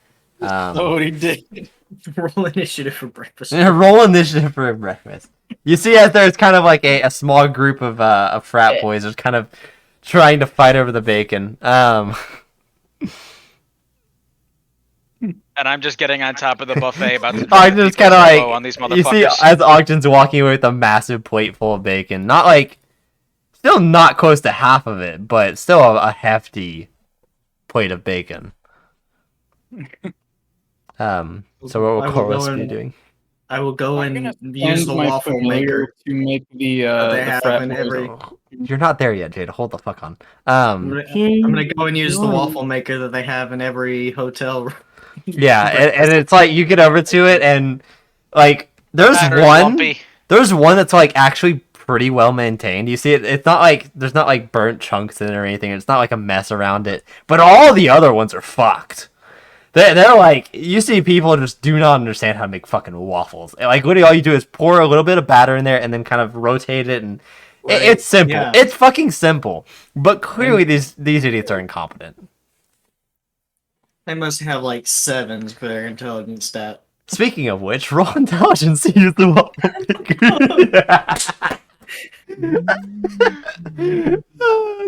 Oh, what he did. Roll initiative for breakfast. Roll initiative for breakfast. You see, as there's kind of like a small group of frat boys, just kind of trying to fight over the bacon. And I'm just getting on top of the buffet about to Ogden's kind of like on these you see motherfuckers. as Ogden's walking away with a massive plate full of bacon. Not like, still not close to half of it, but still a hefty plate of bacon. So what I will will Chorus go be in- doing? I will go I'm and gonna use send the my waffle familiar maker. to make the they have frat in boys. every- You're not there yet, Jade. Hold the fuck on. I'm gonna go and use the waffle maker that they have in every hotel. Yeah, and it's like you get over to it and like there's Batter is one lumpy. there's one that's like actually pretty well maintained. You see it, it's not like there's not like burnt chunks in it or anything. It's not like a mess around it. But all the other ones are fucked. They're like, you see people just do not understand how to make fucking waffles. Like literally all you do is pour a little bit of batter in there and then kind of rotate it and Right. it's simple. Yeah. It's fucking simple. But clearly these idiots are incompetent. They must have like 7s for their intelligence stat. Speaking of which, roll intelligence to use the waffle maker.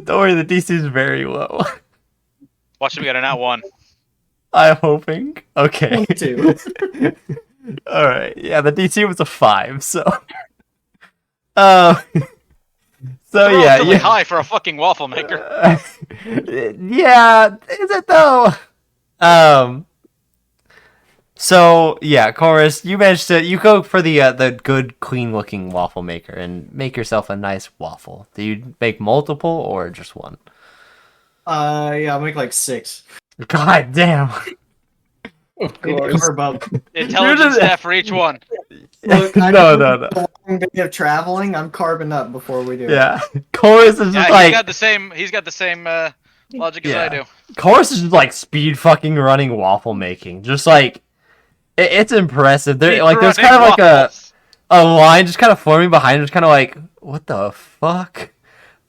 Don't worry, the DC is very low. Watch him get a nat 1. I'm hoping. Okay. 22. Alright, yeah, the DC was a 5, so. So yeah, Relatively yeah. high for a fucking waffle maker. Yeah, is it though? So yeah, Chorus, you managed to go for the good, clean looking waffle maker and make yourself a nice waffle. Do you make multiple or just one? Yeah, I'll make like 6. Of God damn. course. Carb up. Intelligence You're the- staff for each one. Look, I No, know no. a long day of traveling. I'm carbing up before we do it. Yeah, Chorus is Yeah, just like he's got the same logic as I Yeah. do. Chorus is just like speed fucking running waffle making. Just like it's impressive. There, like, there's kind of like a line just kind of forming behind him, just kind of like, what the fuck?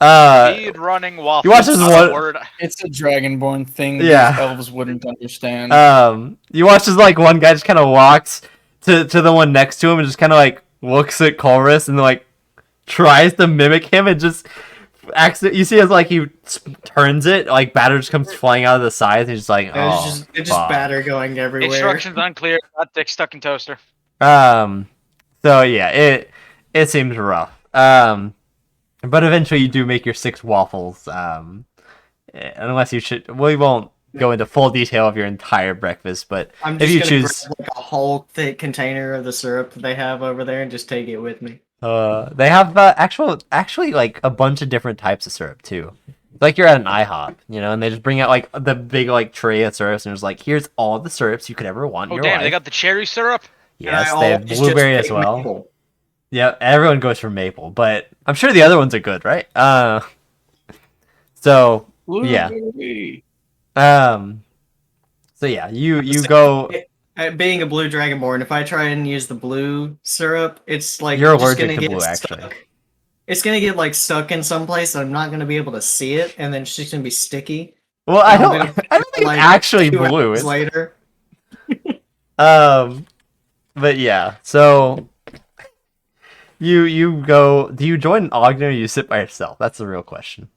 Speed running waffles. you watch this not one- a word. It's a dragonborn thing Yeah. these elves wouldn't understand. You watch as like one guy just kind of walks to the one next to him and just kind of like looks at Chorus and like tries to mimic him and just you see as like he turns it, like batter just comes flying out of the sides and he's just like, oh, It's just fuck. batter going everywhere. Instructions unclear. Got dick stuck in toaster. So yeah, it seems rough. But eventually you do make your 6 waffles. Unless you should, we won't go into full detail of your entire breakfast, but I'm if just you gonna choose, grab like a whole thick container of the syrup that they have over there and just take it with me. they have actually like a bunch of different types of syrup too. Like you're at an IHOP, you know, and they just bring out like the big like tray of syrups and it's like, here's all the syrups you could ever want in Oh your damn, life. they got the cherry syrup. Yes, And I they have always just blueberry as take well. maple. Yeah, everyone goes for maple, but I'm sure the other ones are good, right? So yeah. Blueberry. So yeah, you go. Being a blue dragonborn, if I try and use the blue syrup, it's like You're just allergic gonna to get blue, stuck. actually. It's gonna get like stuck in some place, and I'm not gonna be able to see it, and then it's just gonna be sticky. Well, I I'm don't. gonna I don't think like it's actually 2 blue. hours It's, later. but yeah. So you go. Do you join an Ogden or you sit by yourself? That's the real question.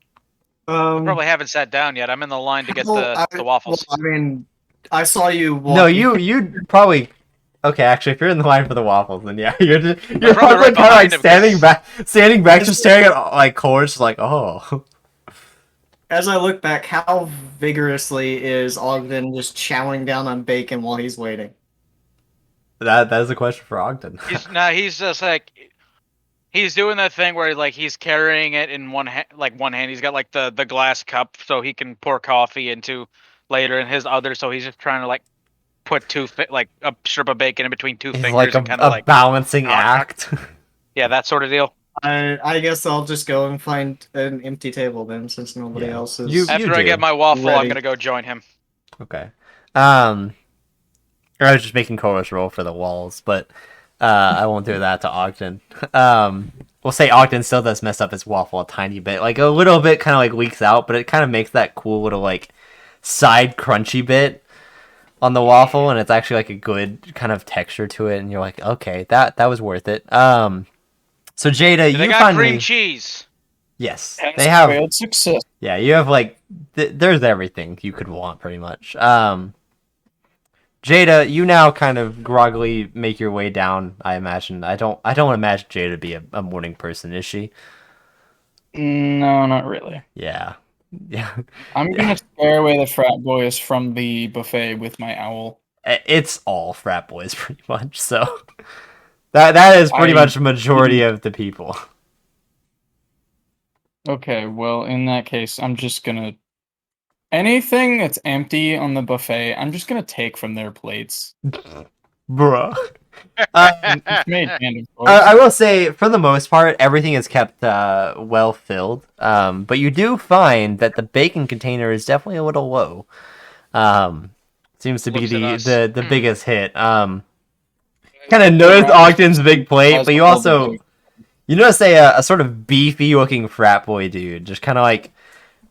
Probably haven't sat down yet. I'm in the line to get the waffles. Well, I mean, I saw you. No, walking- you'd probably. Okay, actually, if you're in the line for the waffles, then yeah, you're probably probably right kind of like behind him, standing back, just staring at like Chorus, like, oh. As I look back, how vigorously is Ogden just chowing down on bacon while he's waiting? That is a question for Ogden. He's just like he's doing that thing where like he's carrying it in one hand, he's got like the glass cup so he can pour coffee into later in his other, so he's just trying to like put like a strip of bacon in between 2 It's fingers like and kind a of like balancing act. yeah, that sort of deal. I guess I'll just go and find an empty table then, since nobody Yeah. else is. You After I do. get my waffle, I'm Ready. gonna go join him. Okay. I was just making Chorus roll for the walls, but I won't do that to Ogden. We'll say Ogden still does mess up his waffle a tiny bit, like a little bit, kind of like leaks out, but it kind of makes that cool little like side crunchy bit on the waffle, and it's actually like a good kind of texture to it, and you're like, okay, that was worth it. So Jada, They you got finally cream cheese. yes, Has they have. failed success. Yeah, you have like there's everything you could want pretty much. Jada, you now kind of groggily make your way down. I imagine. I don't imagine Jada to be a morning person, is she? No, not really. Yeah, yeah. I'm gonna scare away the frat boys from the buffet with my owl. It's all frat boys pretty much. So that is pretty much the majority of the people. Okay, well, in that case, I'm just gonna anything that's empty on the buffet, I'm just gonna take from their plates. Bruh. It's made hand, of course. I will say, for the most part, everything is kept well filled. But you do find that the bacon container is definitely a little low. Seems to be Looks at us. the biggest hit. Kind of noticed Ogden's big plate, but you also notice a sort of beefy looking frat boy dude, just kind of like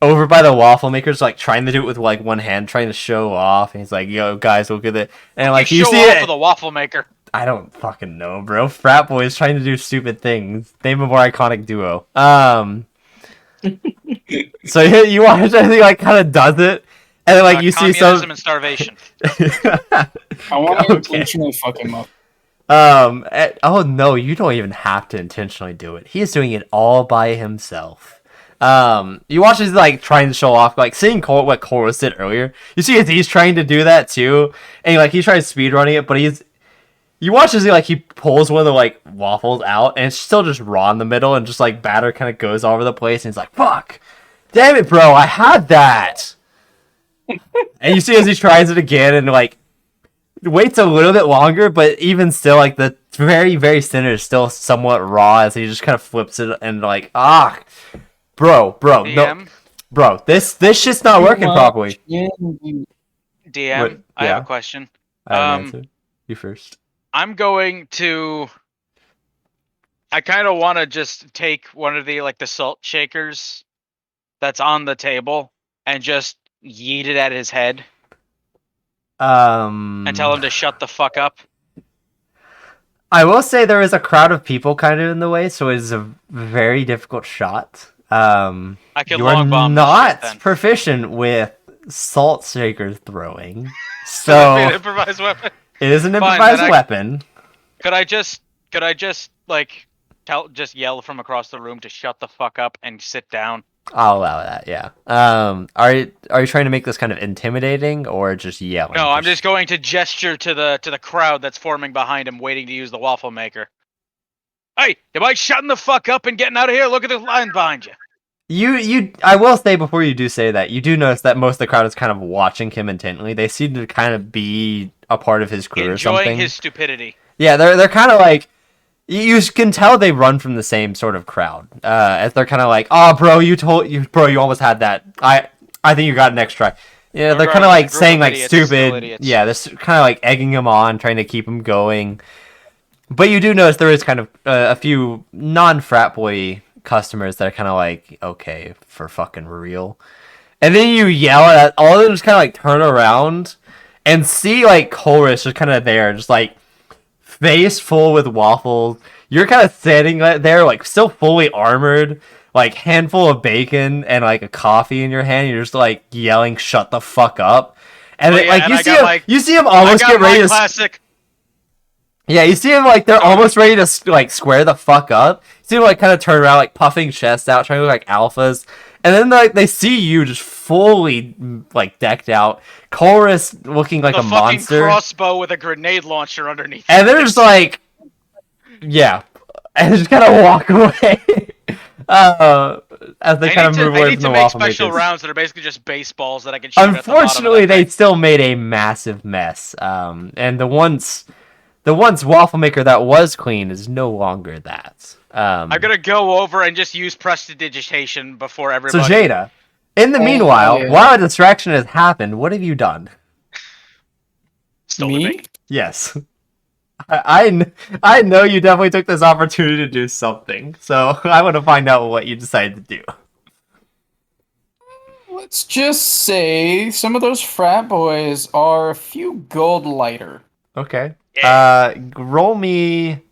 over by the waffle makers, like trying to do it with like one hand, trying to show off. And he's like, "Yo, guys, look at it!" And like you show see off it. for the waffle maker. I don't fucking know, bro. Frat boys trying to do stupid things. Name a more iconic duo. So you watch, I think, like kind of does it, and then like you see Communism some. and starvation. I want to Okay. intentionally fuck him up. Oh no, you don't even have to intentionally do it. He is doing it all by himself. You watch as like trying to show off, like seeing what Koros did earlier. You see as he's trying to do that too, and like he's trying speed running it, but you watch as he pulls one of the like waffles out, and it's still just raw in the middle, and just like batter kind of goes all over the place, and he's like, "Fuck, damn it, bro, I had that." And you see as he tries it again, and like waits a little bit longer, but even still, like the very very center is still somewhat raw as he just kind of flips it, and like bro, no, DM, bro, this shit's not working properly. DM, What? I have Yeah. a question. I have an answer. You first. I'm going to. I kind of want to just take one of the the salt shakers that's on the table and just yeet it at his head and tell him to shut the fuck up. I will say there is a crowd of people kind of in the way, so it is a very difficult shot. I can You are long bomb this not shit, then. proficient with salt shaker throwing, So that'd be an so improvised weapon. it is an Fine, improvised then weapon. Could I just like just yell from across the room to shut the fuck up and sit down? I'll allow that. Yeah. Are you trying to make this kind of intimidating or just yelling? No, I'm just going to gesture to the crowd that's forming behind him, waiting to use the waffle maker. Hey, you mind shutting the fuck up and getting out of here? Look at this line behind you. I will say before you do say that, you do notice that most of the crowd is kind of watching him intently. They seem to kind of be a part of his crew or Enjoying something. his stupidity. Yeah, they're kind of like, you can tell they run from the same sort of crowd. As they're kind of like, oh, bro, you almost had that. I think you got an next try. Yeah, they're kind of like saying like idiots are still stupid. idiots. Yeah, they're kind of like egging him on, trying to keep him going. But you do notice there is kind of a few non-frat boy customers that are kind of like, okay, for fucking real. And then you yell at all of them, just kind of like turn around and see like Chorus just kind of there, just like face full with waffles. You're kind of standing there, like still fully armored, like handful of bacon and like a coffee in your hand. You're just like yelling, "Shut the fuck up!" And Well, yeah, like and you see him I almost got get ready my to. classic. Yeah, you see him like they're almost ready to like square the fuck up. You see him like kind of turn around, like puffing chest out, trying to look like alphas, and then like they see you just fully like decked out, Chorus looking like The a fucking monster, crossbow with a grenade launcher underneath. and they're just like, yeah, and just kind of walk away. As they kind of move I away need from to the make waffle special makers. rounds that are basically just baseballs that I can shoot at the bottom of Unfortunately, that they thing. still made a massive mess. And the once waffle maker that was clean is no longer that. I'm gonna go over and just use prestidigitation before So everybody. Jada, in the meanwhile, yeah. while a distraction has happened, what have you done? Stole the Me? bacon. Yes. I know you definitely took this opportunity to do something, so I want to find out what you decided to do. Let's just say some of those frat boys are a few gold lighter. Okay. Yeah. Roll me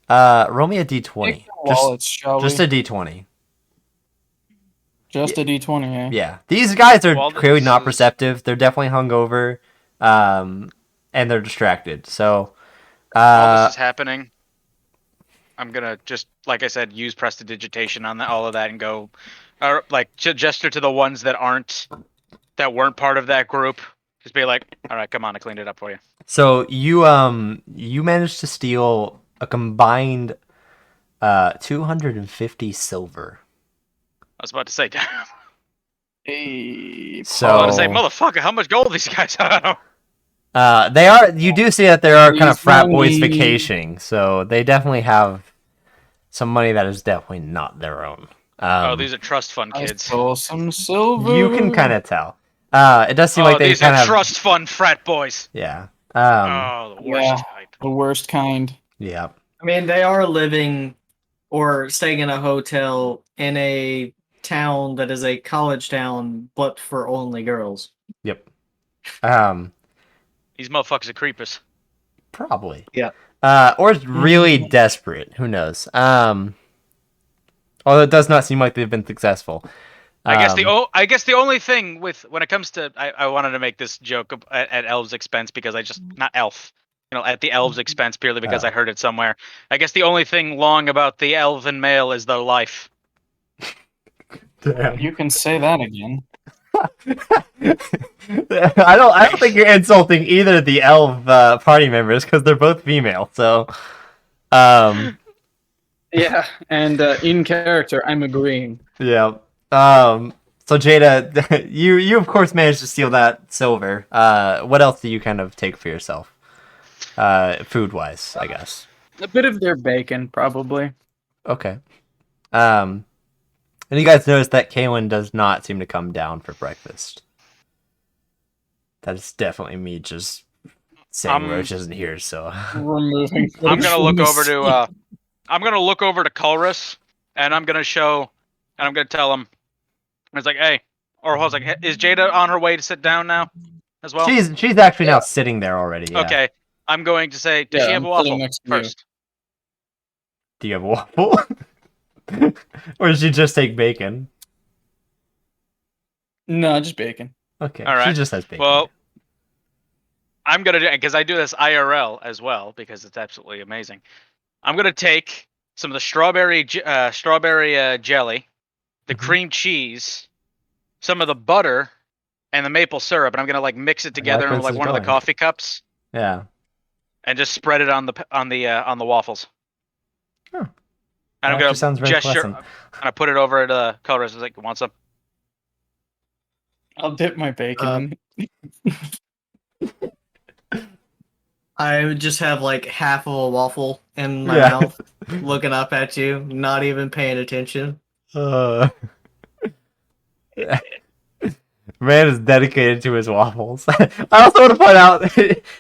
a d20. Take their wallets, shall Just we? a d20. Just a D20, eh? Yeah. These guys are Well, clearly this not is- perceptive. They're definitely hungover, and they're distracted. So, While this is happening, I'm gonna just, like I said, use prestidigitation on all of that and go, or like gesture to the ones that weren't part of that group. Just be like, all right, come on, I cleaned it up for you. so you managed to steal a combined 250 silver. I was about to say, damn. Hey, So I was about to say, motherfucker, how much gold these guys have? they are. You do see that there are kind of Please frat boys money. vacationing, so they definitely have some money that is definitely not their own. Oh, these are trust fund I kids. stole some silver. You can kind of tell. It does seem Oh, like they these kind are of trust fund frat boys. yeah. Oh, the worst yeah. type. The worst kind. Yeah. I mean, they are living or staying in a hotel in a town that is a college town, but for only girls. Yep. These motherfuckers are creepers. Probably. Yeah. Or really desperate. Who knows? Although it does not seem like they've been successful. I guess the only thing with when it comes to I wanted to make this joke at Elf's expense because not Elf, at the elves' expense purely because Oh. I heard it somewhere. I guess the only thing long about the elven male is their life. Damn. You can say that again. I don't think you're insulting either of the elf party members because they're both female. So, Yeah, and in character, I'm agreeing. yeah. So Jada, you of course managed to steal that silver. What else do you kind of take for yourself? Food wise, I guess. A bit of their bacon, probably. Okay. And you guys notice that Kaylin does not seem to come down for breakfast. That is definitely me just saying Roach isn't here, so Removing. I'm gonna look over to. to I'm gonna look over to Culrus, and I'm gonna tell him. It's like, hey, or I was like, hey, is Jada on her way to sit down now, as well? she's actually now sitting there already. Yeah. Okay, I'm going to say, does she have a I'm sitting waffle next to you. first? Do you have a waffle? Or did she just take bacon? No, just bacon. Okay. All right. She just has bacon. Well, I'm gonna do because I do this IRL as well because it's absolutely amazing. I'm gonna take some of the strawberry jelly, the Mhm. cream cheese, some of the butter, and the maple syrup, and I'm gonna like mix it together where in like this is one of the going. coffee cups Yeah. and just spread it on the waffles. Huh. And That I'm gonna actually sounds very gesture, pleasant. and I put it over at Colorado. I was like, want some? I'll dip my bacon in. I would just have like half of a waffle in my Yeah. mouth, looking up at you, not even paying attention. Man is dedicated to his waffles. I also want to point out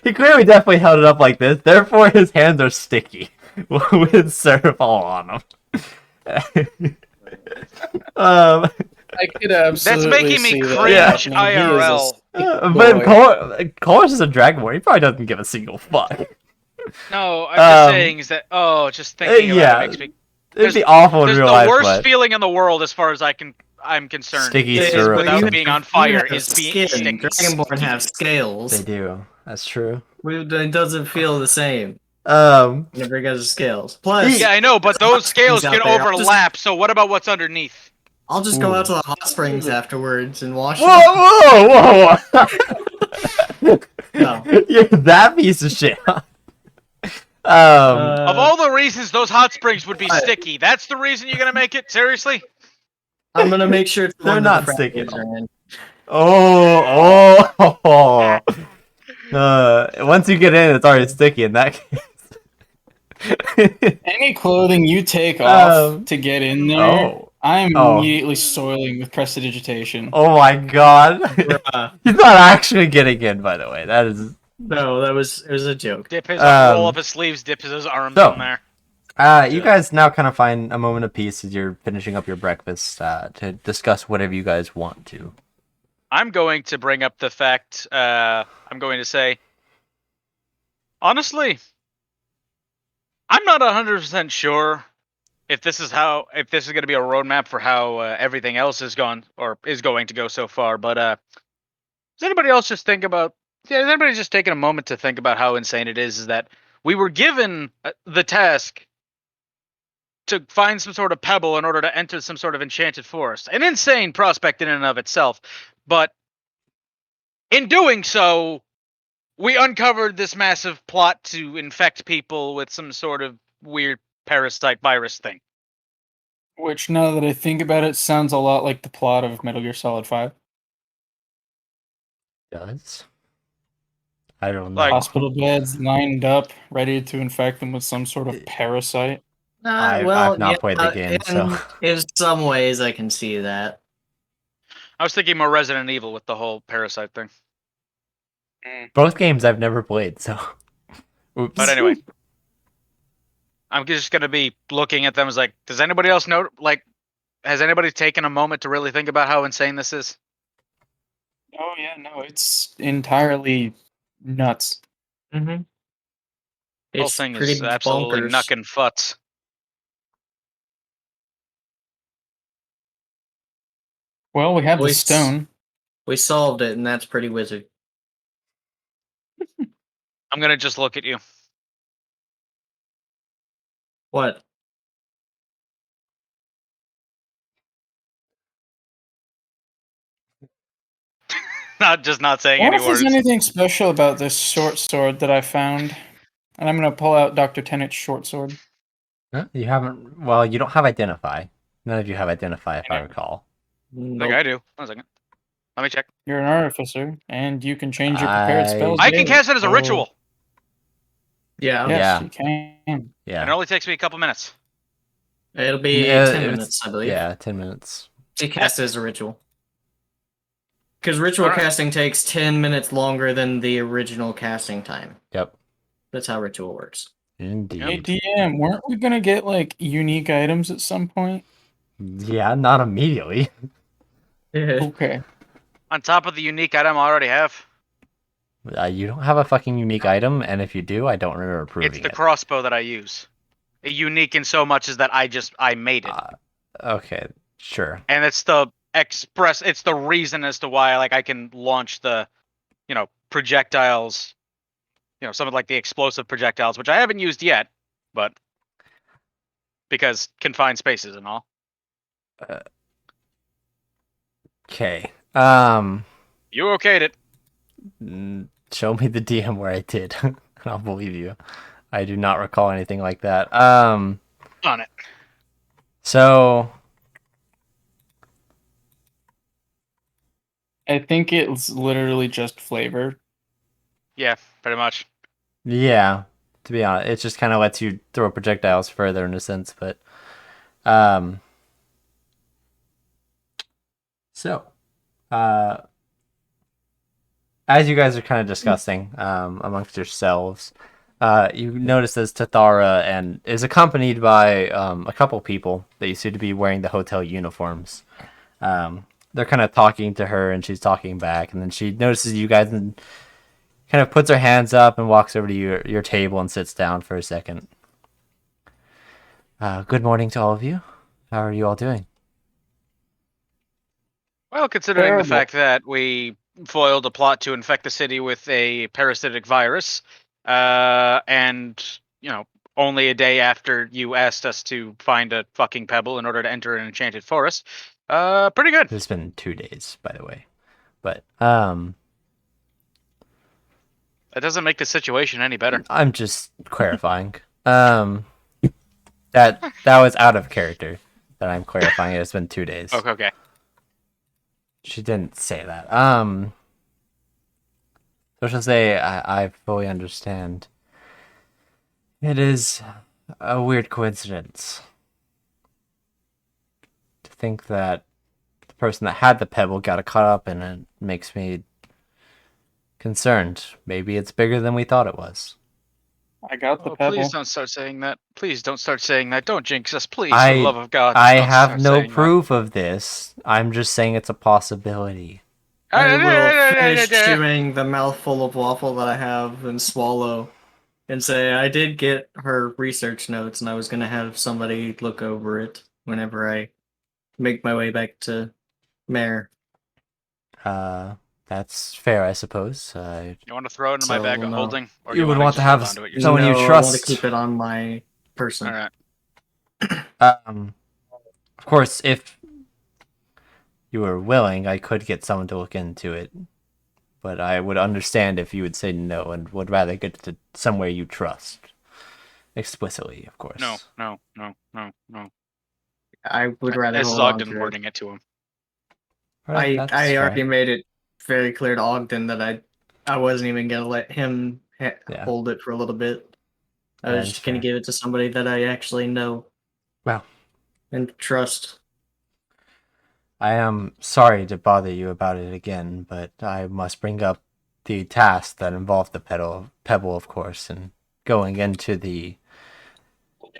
he clearly definitely held it up like this, therefore his hands are sticky with syrup all on them. I could absolutely making me see that cringe happening. He is a IRL. sticky But boy. Cole's is a Dragonborn. He probably doesn't give a single fuck. No, I'm just saying is that just thinking about yeah, it makes me. it'd be awful in There's real the life, worst but feeling in the world as far as I'm concerned. sticky Is syrup. when without you being have- on fire you have is being skin. sticky. Dragonborn have scales. They do. That's true. It doesn't feel the same Um, whenever it goes to scales. Plus, Yeah, I know, but there's those hot springs scales out can there. overlap. So what about what's underneath? I'll just go Ooh. out to the hot springs afterwards and wash it. whoa, whoa! No. You're that piece of shit. Of all the reasons those hot springs would be What? sticky, that's the reason you're gonna make it? Seriously? I'm gonna make sure it's They're one not that the sticky at fractures are in. Once you get in, it's already sticky in that case. Any clothing you take off Um, to get in there, oh, I'm Oh. immediately soiling with prestidigitation. oh my god! Bruh. He's not actually getting in, by the way. That is. No, it was a joke. Dip his Um, roll up his sleeves, dip his arms so- in there. You guys now kind of find a moment of peace as you're finishing up your breakfast to discuss whatever you guys want to. I'm going to bring up the fact. I'm going to say, honestly, I'm not 100% sure if this is going to be a roadmap for how everything else is going to go so far. But does anybody else just think about? Yeah, has anybody just taken a moment to think about how insane it is that we were given the task to find some sort of pebble in order to enter some sort of enchanted forest. An insane prospect in and of itself. But in doing so, we uncovered this massive plot to infect people with some sort of weird parasite virus thing. Which, now that I think about it, sounds a lot like the plot of Metal Gear Solid 5. Does? I don't know. Like- Hospital beds lined up, ready to infect them with some sort of parasite. I've not played the game, so- in some ways I can see that. I was thinking more Resident Evil with the whole parasite thing. Both games I've never played, so. Oops. But anyway, I'm just gonna be looking at them as like, does anybody else know? Like, has anybody taken a moment to really think about how insane this is? Oh yeah, no, it's entirely nuts. Mm-hmm. The whole thing is absolutely knuckin' futs. Well, we have the Voice. stone. We solved it, and that's pretty wizard. I'm gonna just look at you. What? Not saying I wonder any if there's words. anything special about this short sword that I found. And I'm gonna pull out Dr. Tennant's short sword. Huh? You haven't. Well, you don't have identify. None of you have identify, if I Yeah. recall. I think Nope. I do. 1 second. Let me check. You're an artificer, and you can change your prepared spells. I can daily. cast it as a So, ritual, Yeah. Yes, Yeah. you can. and it Yeah. only takes me a couple minutes. It'll be 10 minutes, I believe. Yeah, 10 minutes. To cast as a ritual. Because ritual Alright. casting takes 10 minutes longer than the original casting time. Yep. That's how ritual works. Hey Indeed. DM, weren't we gonna get like unique items at some point? Yeah, not immediately. Okay. On top of the unique item I already have, You don't have a fucking unique item, and if you do, I don't remember approving it's the it. crossbow that I use. Unique in so much as that I made it, Okay, sure. and it's the express. It's the reason as to why I can launch the, projectiles. Some of like the explosive projectiles, which I haven't used yet, but because confined spaces and all. Okay. You okayed it. Show me the DM where I did, and I'll believe you. I do not recall anything like that. On it. So I think it's literally just flavor. Yeah, pretty much. yeah, to be honest, it just kind of lets you throw projectiles further in a sense, but um. So, as you guys are kind of discussing amongst yourselves, you notice as Tathara and is accompanied by a couple people that you see to be wearing the hotel uniforms. They're kind of talking to her, and she's talking back, and then she notices you guys and kind of puts her hands up and walks over to your table and sits down for a second. Good morning to all of you. How are you all doing? Well, considering Terrible. the fact that we foiled a plot to infect the city with a parasitic virus, and only a day after you asked us to find a fucking pebble in order to enter an enchanted forest, pretty good. It's been 2 days, by the way, but That doesn't make the situation any better. I'm just clarifying. That was out of character. That I'm clarifying. It's been 2 days. Okay. She didn't say that. So she'll say, I fully understand. It is a weird coincidence to think that the person that had the pebble got caught up in it. Makes me concerned. Maybe it's bigger than we thought it was. I got the Oh, pebble. please don't start saying that. Please don't start saying that. Don't jinx us, please. I- For the love of God. I don't have start no saying proof of this. I'm just saying it's a possibility. I will that. finish chewing the mouthful of waffle that I have and swallow and say I did get her research notes and I was going to have somebody look over it whenever I make my way back to Mare. That's fair, I suppose. You want to throw it in my So, bag of no. holding, or You do would wanna want to just have hold onto it yourself? someone you No, I want to trust. keep it on my person. All right. Of course, if you were willing, I could get someone to look into it. But I would understand if you would say no and would rather get to somewhere you trust. Explicitly, of course. No. I would rather This is hold on Ogden to it. wording it to him. Alright, that's I fair. already made it very clear to Ogden that I wasn't even going to let him Yeah. hold it for a little bit. I That was is just going to fair. give it to somebody that I actually know Well, and trust. I am sorry to bother you about it again, but I must bring up the task that involved the pebble, of course, and going into the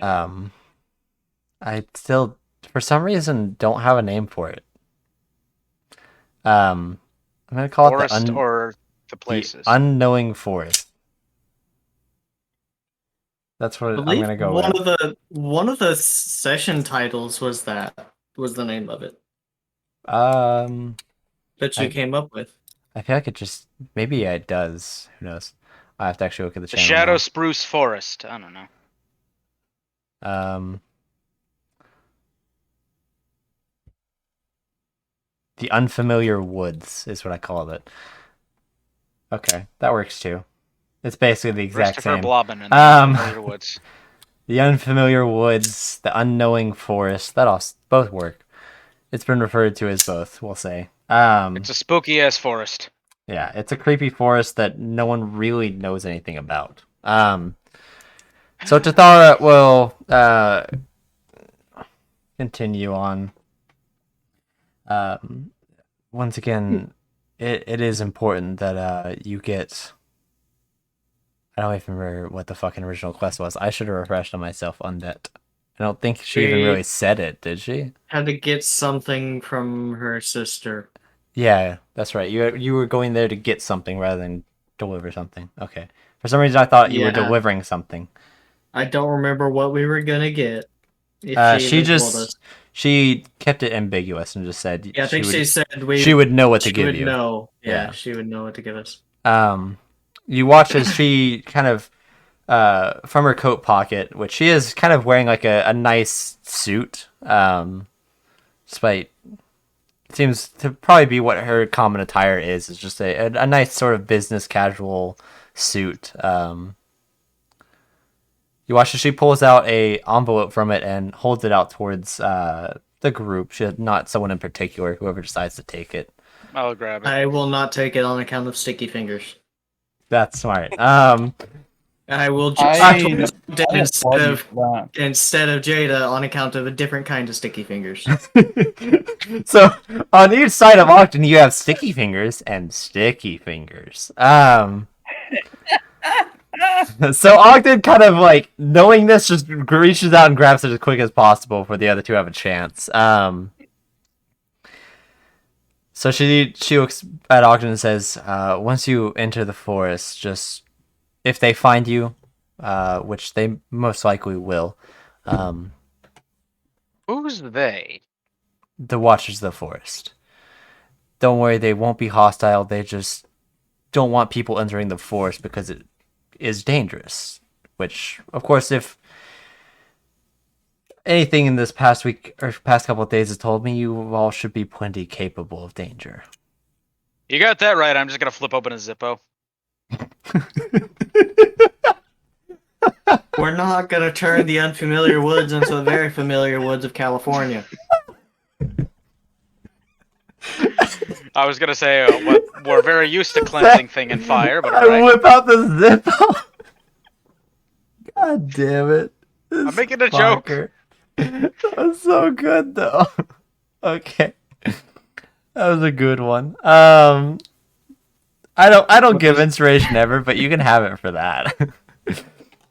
I still for some reason don't have a name for it. I'm gonna call Forest it or the the places. unknowing forest. That's what I I'm believe gonna go one with. of the session titles was the name of it Um, that you I- came up with. I feel like it just maybe it does. Who knows? I have to actually look at the The channel. Shadow now. Spruce Forest. I don't know. The Unfamiliar Woods is what I called it. Okay, that works too. It's basically the exact Christopher same. Blobbin in the Um, Unfamiliar Woods. The Unfamiliar Woods, the Unknowing Forest, that all both work. It's been referred to as both, we'll say. It's a spooky ass forest. Yeah, it's a creepy forest that no one really knows anything about. So Tathara will continue on. Once again, it is important that you get. I don't even remember what the fucking original quest was. I should have refreshed on myself on that. I don't think she even really said it, did she? Had to get something from her sister. Yeah, that's right. You were going there to get something rather than deliver something. Okay. For some reason, I thought you were Yeah. delivering something. I don't remember what we were gonna get. If She even told us. she kept it ambiguous and just said Yeah, I think she said she would know what to she give would you. know. Yeah. She would know what to give us. You watch as she kind of from her coat pocket, which she is kind of wearing like a nice suit, despite it seems to probably be what her common attire is just a nice sort of business casual suit. You watch as she pulls out a envelope from it and holds it out towards the group. She not someone in particular, whoever decides to take it. I'll grab it. I will not take it on account of sticky fingers. That's smart. I will just instead of Jada on account of a different kind of sticky fingers. So on each side of Ogden, you have sticky fingers and sticky fingers. So Ogden kind of like knowing this just reaches out and grabs it as quick as possible for the other two to have a chance. So she looks at Ogden and says, once you enter the forest, just if they find you, which they most likely will, Who's they? the Watchers of the Forest. Don't worry, they won't be hostile. They just don't want people entering the forest because it is dangerous. Which, of course, if anything in this past week or past couple of days has told me, you all should be plenty capable of danger. You got that right. I'm just gonna flip open a Zippo. We're not gonna turn the unfamiliar woods into the very familiar woods of California. I was gonna say we're very used to cleansing thing and fire, but I alright. whip out the Zippo. God damn it! I'm making a joke. That was so good though. Okay, that was a good one. I don't give inspiration ever, but you can have it for that.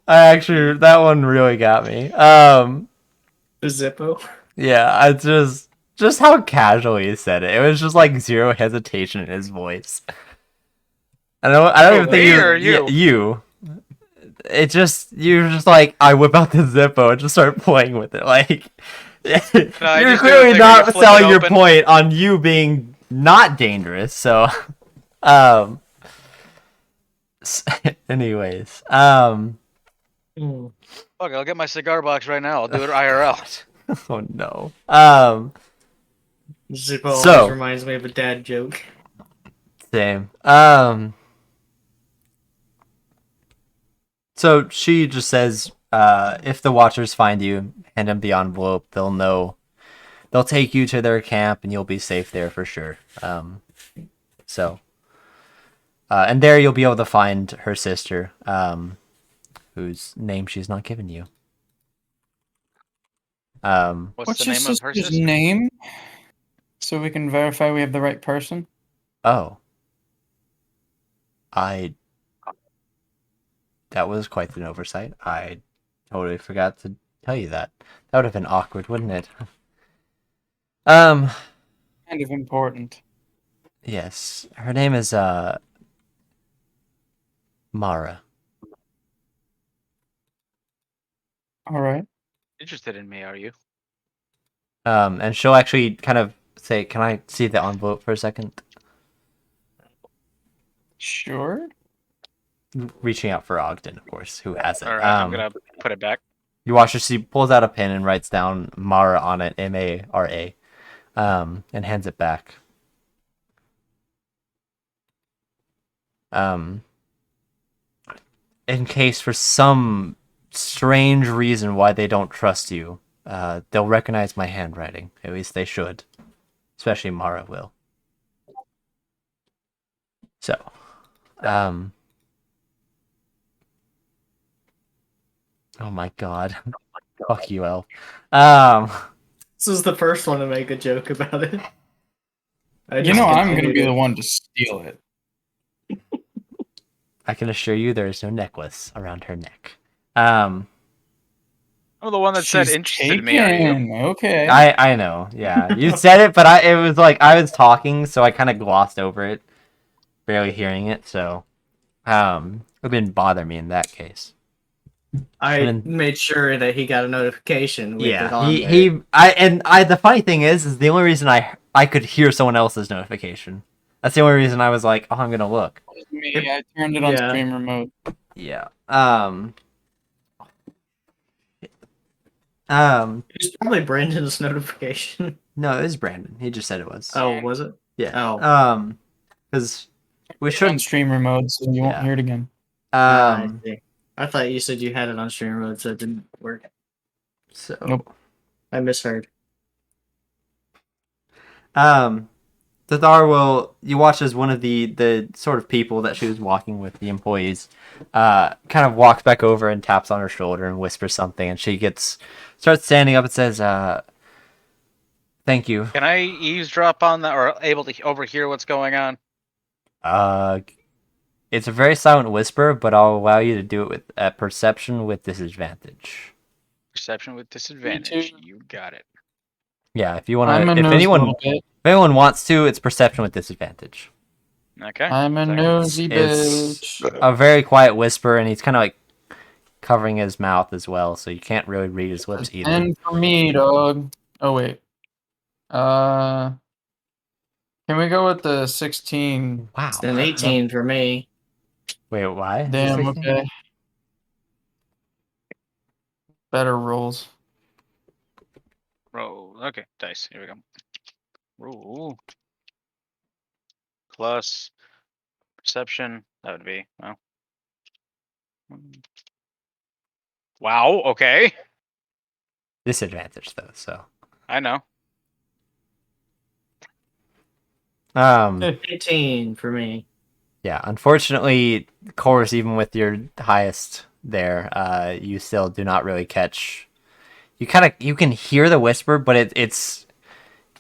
That one really got me. The Zippo? Yeah, I just how casually he said it. It was just like zero hesitation in his voice. I don't even think you. It just you're just like I whip out the Zippo and just start playing with it. Like you're clearly not selling your point on you being not dangerous. So, anyways, Fuck, I'll get my cigar box right now. I'll do it IRL. Oh no. Zippo always reminds me of a dad joke. Same. So she just says, if the Watchers find you, hand them the envelope. They'll know. They'll take you to their camp, and you'll be safe there for sure. And there you'll be able to find her sister, whose name she's not given you. What's the your name of her sister's sister? name? So we can verify we have the right person. Oh. That was quite an oversight. I totally forgot to tell you that. That would have been awkward, wouldn't it? Kind of important. Yes. Her name is Mara. All right. Interested in me, are you? And she'll actually kind of say, "Can I see the envelope for a second?" Sure. reaching out for Ogden, of course, who has it. All right, I'm gonna put it back. You watch her. She pulls out a pen and writes down Mara on it, Mara, and hands it back. In case for some strange reason why they don't trust you, they'll recognize my handwriting. At least they should. Especially Mara will. So, oh my god. Fuck you, Elf. This was the first one to make a joke about it. I'm going to be the one to steal it. I can assure you there is no necklace around her neck. I'm the one that said She's interested in me. Are you? taken. Okay. I know, yeah. You said it, but it was like I was talking, so I kind of glossed over it, barely hearing it. So, it didn't bother me in that case. I made sure that he got a notification. With it on there. The funny thing is the only reason I could hear someone else's notification. That's the only reason I was like, oh, I'm gonna look. Me, I turned it on streamer mode. Yeah. It's probably Brandon's notification. No, it was Brandon. He just said it was. Oh, was it? Yeah. Oh. Because we On shouldn't. streamer mode, so you won't hear it again. I see. I thought you said you had it on streamer mode, so it didn't work. So. Nope. I misheard. Tathar you watch as one of the sort of people that she was walking with, the employees, kind of walks back over and taps on her shoulder and whispers something, and she starts standing up and says, thank you. Can I eavesdrop on that, or able to overhear what's going on? It's a very silent whisper, but I'll allow you to do it with perception with disadvantage. Perception with disadvantage. You got it. Yeah, if you want to, if anyone wants to, it's perception with disadvantage. Okay. I'm a nosy bitch. It's a very quiet whisper, and he's kind of like covering his mouth as well, so you can't really read his lips either. And for me, dog. Oh wait. Can we go with the 16? Wow. It's an 18 for me. Wait, why? Damn. Okay. Better rolls. Roll. Okay, dice. Here we go. Roll. Plus perception. That would be, well. Wow, okay. Disadvantage though, so. I know. 18 for me. Yeah, unfortunately, of course, even with your highest there, you still do not really catch. You can hear the whisper, but it's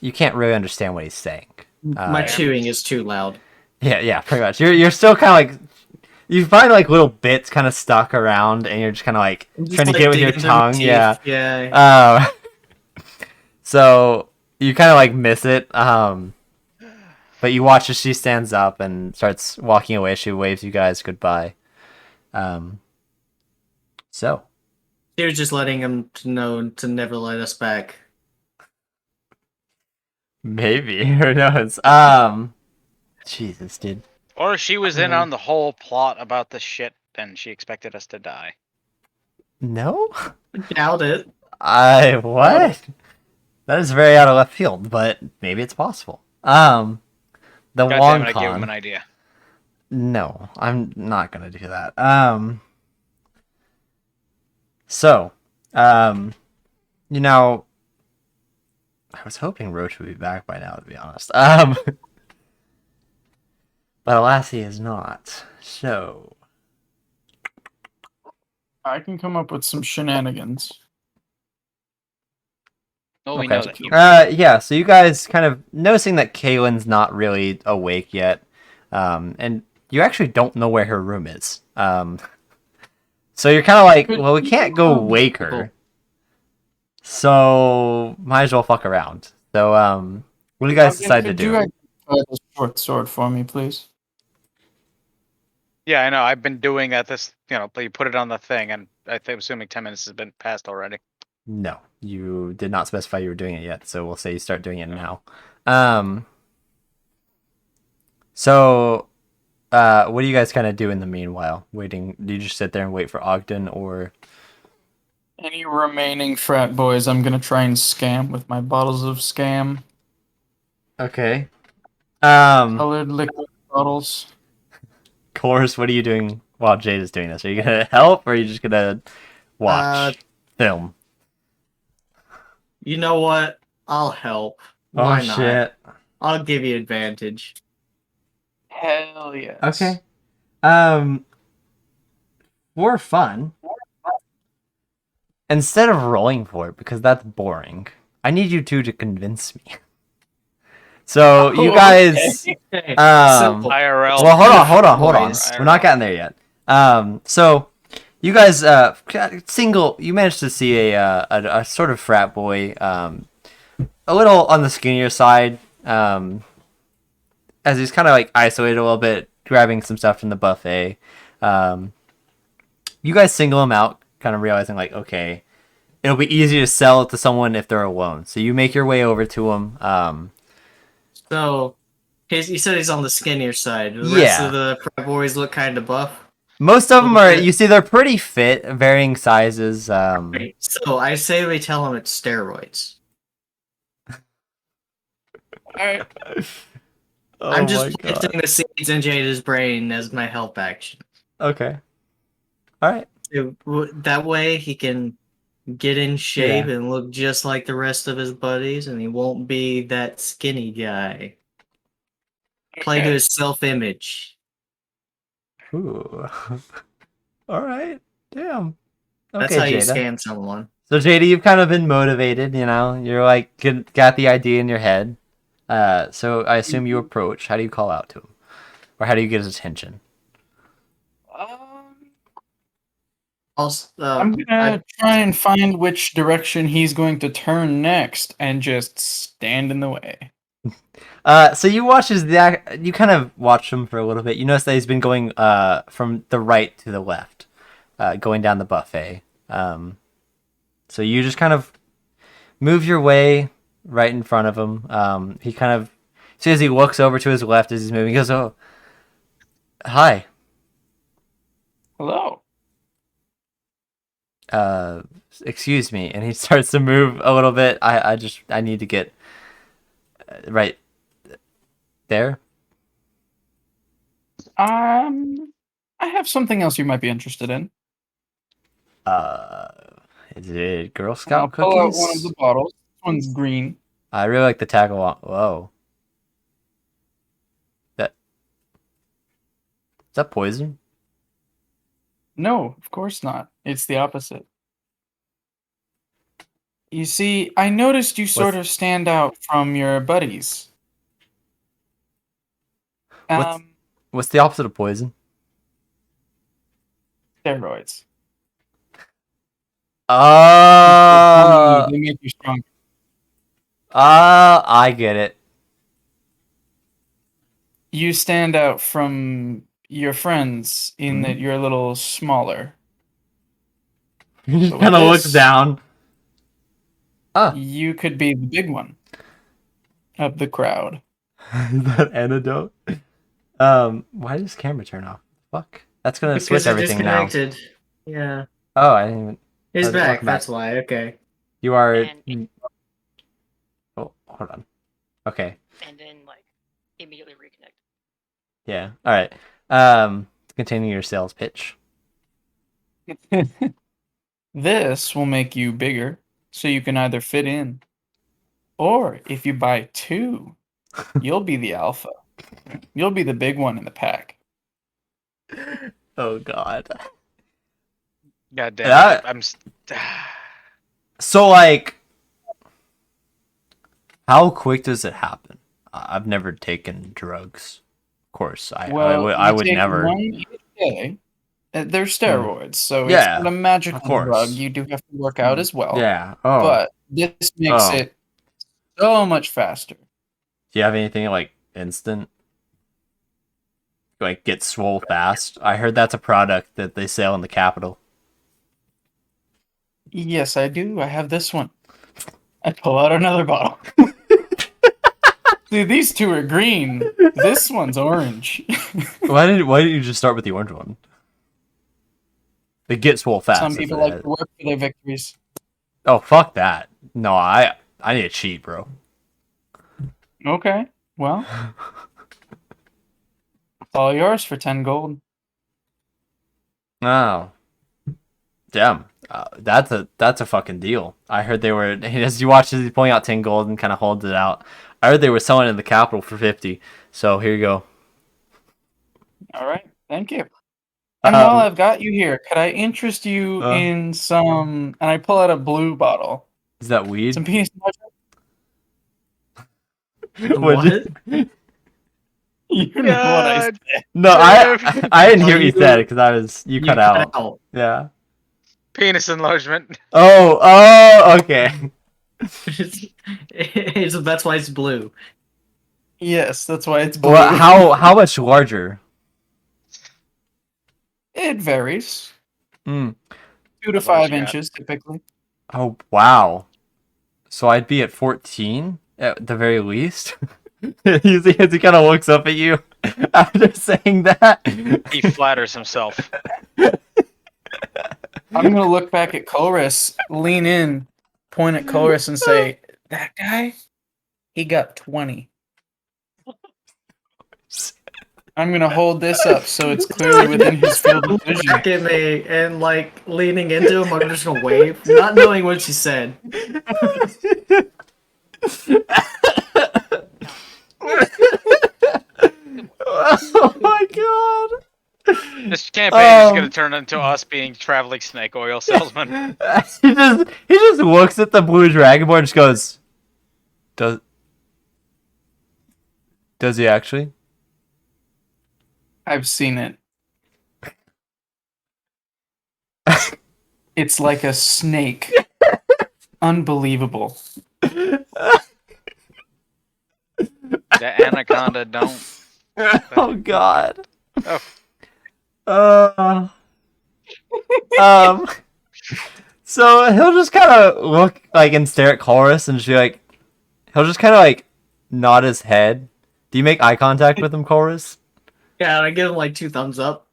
you can't really understand what he's saying. My chewing is too loud. Yeah, pretty much. You're still kind of like you find like little bits kind of stuck around, and you're just kind of like trying to get it with your tongue. Yeah. So you kind of like miss it. But you watch as she stands up and starts walking away. She waves you guys goodbye. So. She was just letting him know to never let us back. Maybe. Who knows? Jesus, dude. Or she was in on the whole plot about the shit and she expected us to die. No? Doubt it. What? That is very out of left field, but maybe it's possible. The Wong I Con. gave him an idea. No, I'm not gonna do that. So, you know, I was hoping Roach would be back by now, to be honest. But alas, he is not. So, I can come up with some shenanigans. Oh, we okay. know that. Yeah. So you guys kind of noticing that Kaylin's not really awake yet, and you actually don't know where her room is. So you're kind of like, well, we can't go wake her. So might as well fuck around. So what do you guys decide to do? Could you the short sword for me, please? Yeah, I know. I've been doing that. But you put it on the thing, and I'm assuming 10 minutes has been passed already. No, you did not specify you were doing it yet, so we'll say you start doing it now. what do you guys kind of do in the meanwhile? Waiting? Do you just sit there and wait for Ogden, or? Any remaining frat boys, I'm gonna try and scam with my bottles of scam. Okay. Colored liquid bottles. Course, what are you doing while Jade is doing this? Are you gonna help, or are you just gonna watch film? You know what? I'll help. Why Oh not? shit. I'll give you advantage. Hell yes. Okay. For fun, instead of rolling for it, because that's boring, I need you two to convince me. So you guys, Okay. um, IRL. well, hold on. Boys. We're not getting there yet. So you guys, you managed to see a sort of frat boy, a little on the skinnier side, as he's kind of like isolated a little bit, grabbing some stuff from the buffet. You guys single him out, kind of realizing like, okay, it'll be easy to sell it to someone if they're alone. So you make your way over to him. So, you said he's on the skinnier side. The rest Yeah. of the frat boys look kind of buff. Most of them are, Okay. you see, they're pretty fit, varying sizes. Right. So I say we tell him it's steroids. Alright. Oh I'm just planting the seeds in Jada's brain as my help action. Okay. All right. That way he can get in shape Yeah. and look just like the rest of his buddies, and he won't be that skinny guy. Play to his self-image. Ooh. All right. Damn. That's Okay, how you Jada. scam someone. So Jada, you've kind of been motivated. You know, you're like got the idea in your head. So I assume you approach. How do you call out to him, or how do you get his attention? Also, I'm gonna try and find which direction he's going to turn next and just stand in the way. So you watch you kind of watch him for a little bit. You notice that he's been going from the right to the left, going down the buffet. So you just kind of move your way right in front of him. He kind of, see as he looks over to his left as he's moving, he goes, "Oh, hi. Hello. Excuse me," and he starts to move a little bit. I need to get right there. I have something else you might be interested in. Is it Girl I'll Scout pull out one of cookies? the bottles. This one's green. I really like the tackle on. Whoa. Is that poison? No, of course not. It's the opposite. You see, I noticed you sort of stand out from your buddies. What's the opposite of poison? Steroids. They make you stronger. I get it. You stand out from your friends in that you're a little smaller. He just But kind of with looks this- down. You could be the big one of the crowd. Is that antidote? Why did this camera turn off? Fuck. That's gonna Because switch it everything now. disconnected. Yeah. Oh, I didn't even. He's Welcome back, back. that's why. Okay. You are. And- Oh, hold on. Okay. and then like immediately reconnect. Yeah. All right. Continue your sales pitch. This will make you bigger, so you can either fit in, or if you buy two, you'll be the alpha. You'll be the big one in the pack. Oh God. God damn That- it. I'm. So like, how quick does it happen? I've never taken drugs. Of course, I you would take never. one each day. They're steroids, so Yeah, it's not a magical course. drug. You do have to work out as well. Yeah. Oh. But this makes Oh. it so much faster. Do you have anything like instant? Like get swole fast? I heard that's a product that they sell in the capital. Yes, I do. I have this one. I pull out another bottle. See, these two are green. This one's orange. Why didn't you just start with the orange one? It gets swole fast. Some that's people it. like to work for their victories. Oh, fuck that. No, I need to cheat, bro. Okay, well, it's all yours for 10 gold. Oh. Damn. That's a fucking deal. I heard they were, as you watch as he's pulling out 10 gold and kind of holds it out. I heard they were selling in the capital for 50. So here you go. All right, thank you. And while Um, I've got you here, could I interest you in some? And I pull out a blue bottle. Is that weed? Some penis enlargement. What'd What? You know what I God. said. No, I didn't hear what you said because you cut out. out. Yeah. Penis enlargement. Oh, okay. That's why it's blue. Yes, that's why it's blue. Well, how much larger? It varies. Hmm. 2 to What 5 you got? inches, typically. Oh, wow. So I'd be at 14 at the very least. As he kind of looks up at you after saying that. He flatters himself. I'm gonna look back at Colress, lean in, point at Colress, and say, "That guy, he got 20." I'm gonna hold this up so it's clearly within his field of vision. Back at me and like leaning into him, I'm just gonna wave, not knowing what she said. Oh my god. This campaign is going to turn into us being traveling snake oil salesmen. he just looks at the blue dragonborn and just goes, does he actually? I've seen it. It's like a snake. Unbelievable. The anaconda don't. Oh god. Oh. So he'll just kind of look like and stare at Chorus and just be like, he'll just kind of like nod his head. Do you make eye contact with him, Chorus? Yeah, and I give him like 2 thumbs up.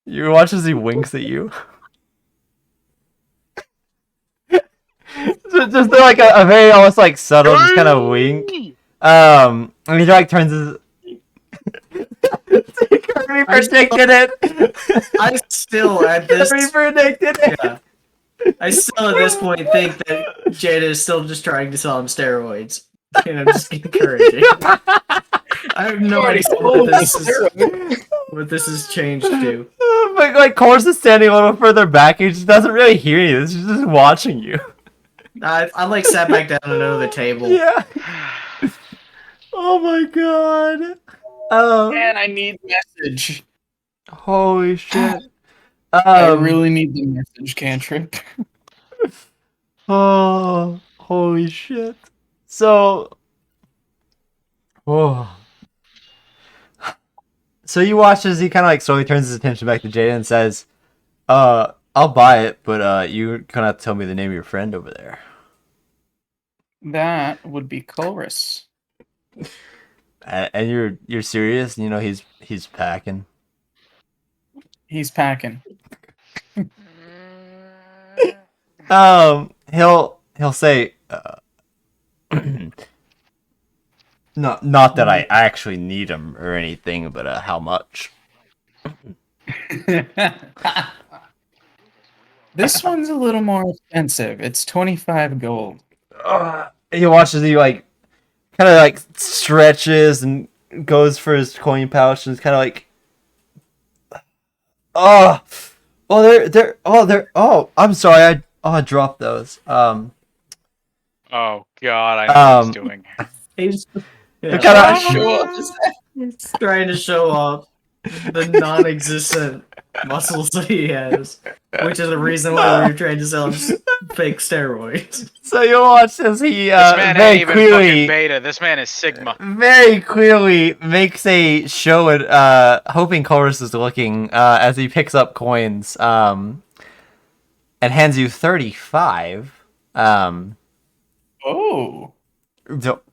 You watch as he winks at you. just like a very almost like subtle, just kind of wink. And he like turns his. Kirby predicted it. I still at this Kirby predicted it. yeah. I still at this point think that Jada is still just trying to sell him steroids. And I'm just encouraging. I have no idea what this has changed to. But like Chorus is standing a little further back, he just doesn't really hear you. He's just watching you. I like sat back down at another table. Yeah. Oh my god. Man, I need message. Holy shit. I really need the message cantrip. Oh, holy shit. So, so you watch as he kind of like slowly turns his attention back to Jada and says, I'll buy it, but you kind of have to tell me the name of your friend over there. That would be Colress. And you're serious? You know he's packing. He's packing. He'll say, not that I actually need him or anything, but how much? This one's a little more expensive. It's 25 gold. He watches you like kind of like stretches and goes for his coin pouch and is kind of like, I'm sorry, I dropped those. Oh god, I know what he's doing. He's They're yeah, kinda- he's trying to show off the non-existent muscles that he has, which is the reason why we were trying to sell him fake steroids. So you watch as he This man very ain't even fucking clearly, beta. This man is Sigma. very clearly makes a show at hoping Chorus is looking as he picks up coins and hands you 35. Oh.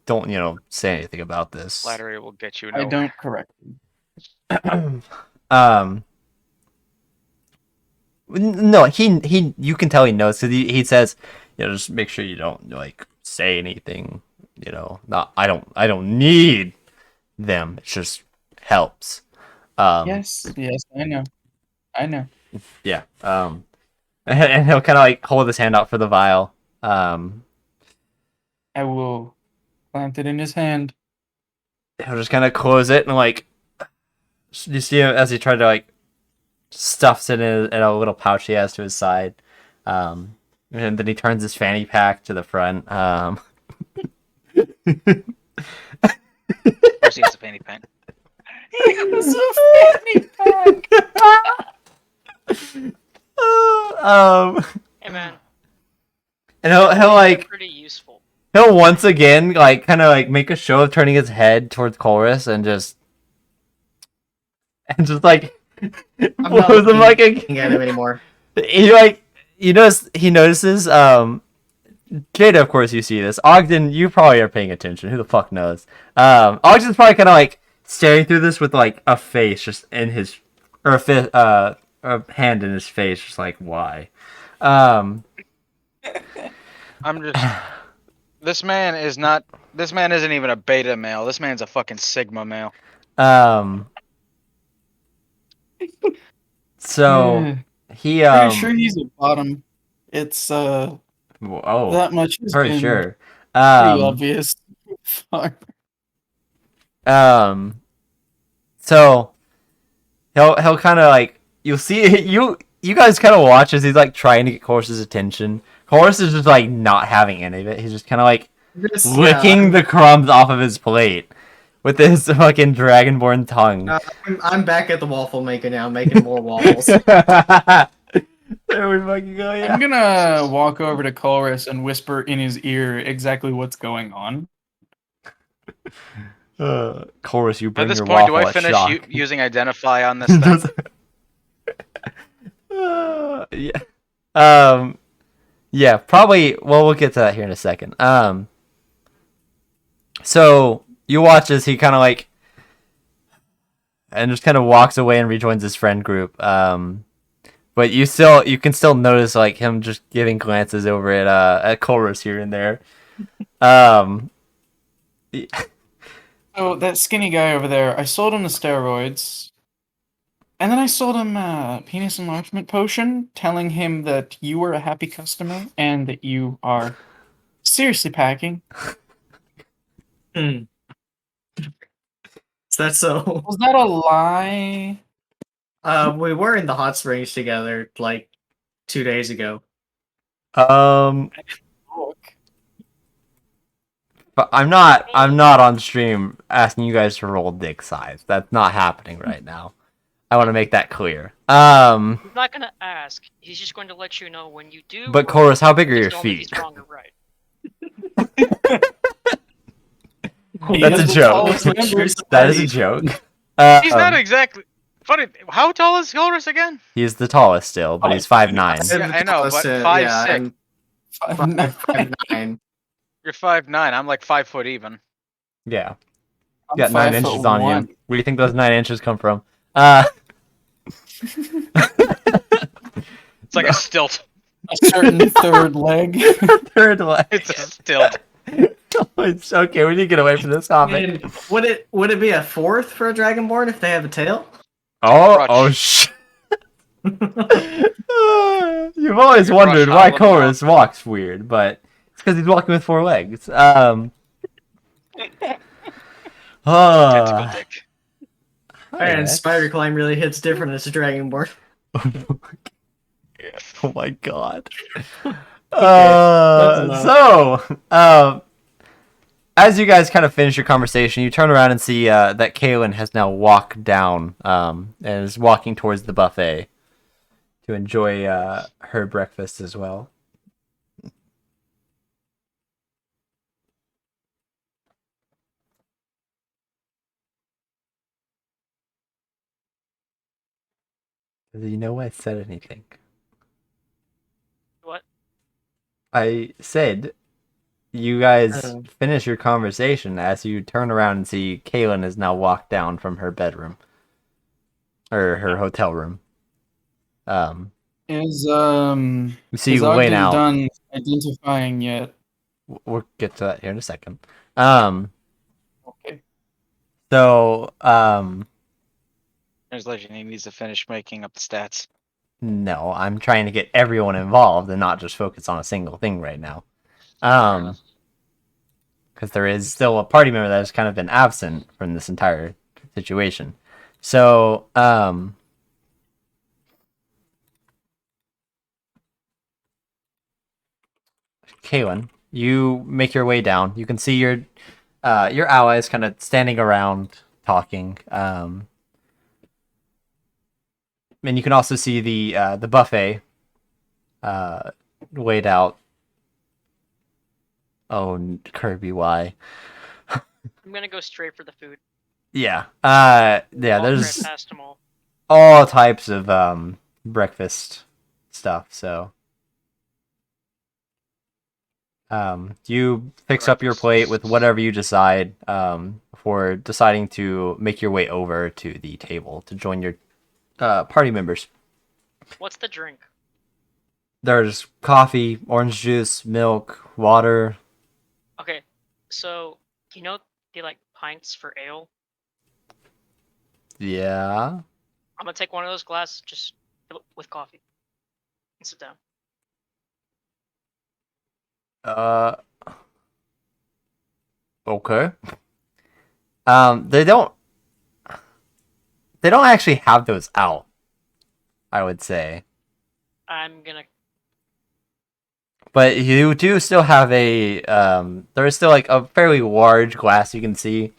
don't say anything about this. Flattery will get you I nowhere. don't correct you. No, he you can tell he knows because he says, just make sure you don't like say anything. Not I don't need them. It just helps. Yes, I know. Yeah. And he'll kind of like hold his hand out for the vial. I will plant it in his hand. He'll just kind of close it and like you see him as he tried to like stuffs it in a little pouch he has to his side. And then he turns his fanny pack to the front. Of course, he has a fanny pack. It's a fanny pack. Hey man, And he'll they're like pretty useful. he'll once again like kind of like make a show of turning his head towards Chorus and just like I'm not blows him like looking at him anymore. he notices Jada, of course you see this. Ogden, you probably are paying attention. Who the fuck knows? Ogden's probably kind of like staring through this with like a face just in his or a hand in his face, just like why? I'm just. This man isn't even a beta male. This man's a fucking sigma male. So he Pretty sure he's a bottom. It's oh, that much is pretty sure. pretty obvious. So he'll kind of like you'll see you guys kind of watch as he's like trying to get Chorus's attention. Chorus is just like not having any of it. He's just kind of like licking the crumbs off of his plate with his fucking dragonborn tongue. I'm back at the waffle maker now, making more waffles. There we fucking go. Yeah. I'm gonna walk over to Chorus and whisper in his ear exactly what's going on. Chorus, you bring At this your point, do waffle I at finish shock. using identify on this thing? Yeah. Yeah, probably. Well, we'll get to that here in a second. So you watch as he kind of like, and just kind of walks away and rejoins his friend group. But you can still notice like him just giving glances over at Chorus here and there. So that skinny guy over there, I sold him the steroids, and then I sold him a penis enlargement potion, telling him that you were a happy customer and that you are seriously packing. Is that so? Was that a lie? We were in the hot springs together like 2 days ago. Look. But I'm not on stream asking you guys to roll dick size. That's not happening right now. I want to make that clear. He's not gonna ask. He's just going to let you know when you do. But roll, Chorus, how big are your it's only if feet? he's wrong or right. That's a He has the joke. tallest members. That is a joke. He's not exactly. Funny. How tall is Chorus again? He's the tallest still, but he's 5'9". Yeah, I know, but 5'6". I'm 5'9". You're 5'9". I'm like 5 foot even. Yeah. I'm You got 9 inches on 5'1". you. Where do you think those 9 inches come from? It's like a stilt. A certain third leg. Third leg. It's a stilt. It's okay. We need to get away from this topic. And would it be a fourth for a dragonborn if they have a tail? Oh shit. You've always wondered why Chorus walks weird, but it's because he's walking with 4 legs. Tentacle dick. And spider climb really hits different as a dragonborn. Oh my god. that's So, as you guys kind of finish your conversation, you turn around and see that Kaylin has now walked down and is walking towards the buffet to enjoy her breakfast as well. Do you know why I said anything? What? I said you guys Oh. finish your conversation as you turn around and see Kaylin has now walked down from her bedroom or her hotel room. Is You see is Wayne Ogden out. done identifying yet? We'll get to that here in a second. Okay. So Translation, he needs to finish making up the stats. no, I'm trying to get everyone involved and not just focus on a single thing right now. Fair enough. Because there is still a party member that has kind of been absent from this entire situation. So, Kaylin, you make your way down. You can see your allies kind of standing around talking. And you can also see the buffet laid out. Oh, Kirby, why? I'm gonna go straight for the food. Yeah. Walk right There's past them all. all types of breakfast stuff. So, you fix up your plate with whatever you decide before deciding to make your way over to the table to join your party members. What's the drink? There's coffee, orange juice, milk, water. Okay, so you know the like pints for ale. Yeah. I'm gonna take one of those glasses just with coffee and sit down. Uh. Okay. They don't actually have those out, I would say. I'm gonna. But you do still have a there is still like a fairly large glass you can see.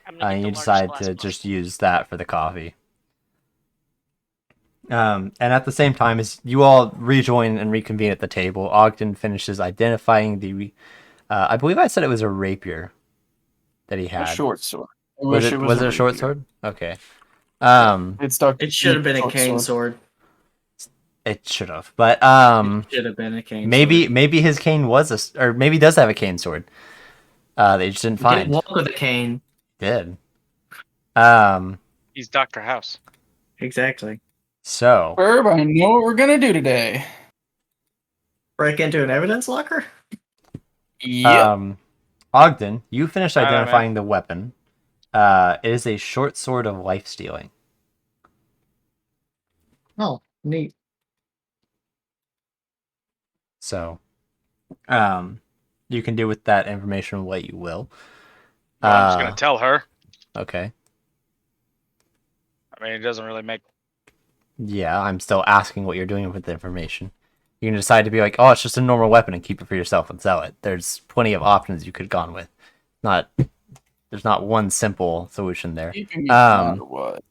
I'm gonna And get you the largest decide glass to possible. just use that for the coffee. And at the same time, as you all rejoin and reconvene at the table, Ogden finishes identifying the. I believe I said it was a rapier that he A had. short sword. I Was wish it was it a short rapier. sword? Okay. It's Dr. It should have been a short cane sword. It should have, but It should have been a cane sword. maybe his cane was or maybe he does have a cane sword. They just didn't He didn't find. walk with a cane. Did. He's Dr. House. Exactly. So. Herb, I know what we're gonna do today. Break into an evidence locker? Yep. Ogden, you finished Alright, identifying the weapon. It is a short sword of life stealing. Oh, neat. So, you can do with that information what you will. Well, I'm just gonna tell her. Okay. I mean, it doesn't really make. Yeah, I'm still asking what you're doing with the information. You can decide to be like, oh, it's just a normal weapon and keep it for yourself and sell it. There's plenty of options you could have gone with. There's not one simple solution there. Keeping me down or what?